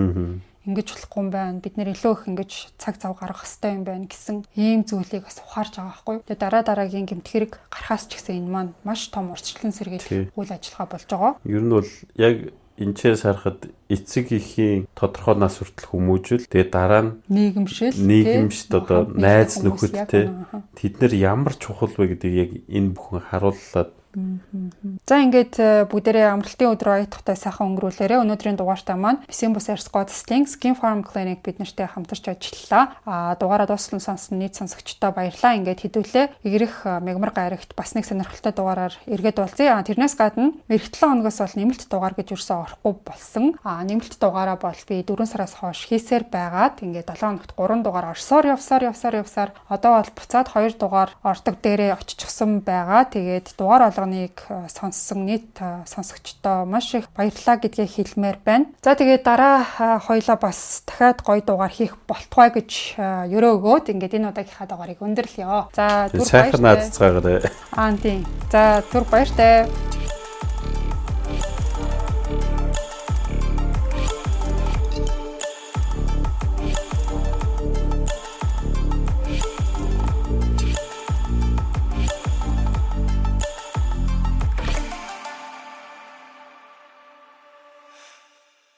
Speaker 1: ингэж болохгүй юм байна. Бид нэр илүү их ингэж цаг зав гаргах хэрэгтэй юм байна гэсэн ийм зүйлийг бас ухаарж байгаа байхгүй. Тэгээ дараагийн гэмт хэрэг гарахаас ч гэсэн энэ маань маш том урьдчилан сэргийлэх үйл ажиллагаа болж байгаа.
Speaker 2: Ер нь бол яг энэчээс харахад эцэг эхийн тодорхой нас хүртэл хүмүүжил тэгээ дараа нь нийгэмшд одоо найз нөхөд те тэд нэр ямар чухал вэ гэдгийг яг энэ бүхэн харууллаад
Speaker 1: За ингээд бүгдээрээ амралтын өдрөө аятахтай сайхан өнгөрүүлээрэ. Өнөөдрийн дугаартаа маань Бисийн бус Scottsdale Skin Farm Clinic бид нартай хамтарч ажиллалаа. Дугаараа дуустал сонсон нийт сонсогчдоо баярлалаа. Ингээд хэдүүлээ игрэх мягмар гарагт бас нэг сонирхолтой дугаараар эргээд болзъя. Тэрнээс гадна эх 7 хоногоос бол нэмэлт дугаар гэж юусэн орохгүй болсон. Нэмэлт дугаараа бол би 4 сараас хойш хийсээр байгаад ингээд 7 хоногт 3 дугаар орсоор явсаар одоо бол буцаад 2 дугаар ордог дээрээ очичихсан байгаа. Тэгээд дугаар нэг сонссон нийт сонсогчдоо маш их баярлалаа гэдгийг хэлмээр байна. За тэгээд дараа хоёлаа бас дахиад гоё дугаар хийх болтугай гэж өрөө өгөөд ингээд энэ удаагийнхаа дугаарыг өндөрлөё. За түр баяртай.
Speaker 2: Сайхан наацгаагаа.
Speaker 1: Тийм. За түр баяртай.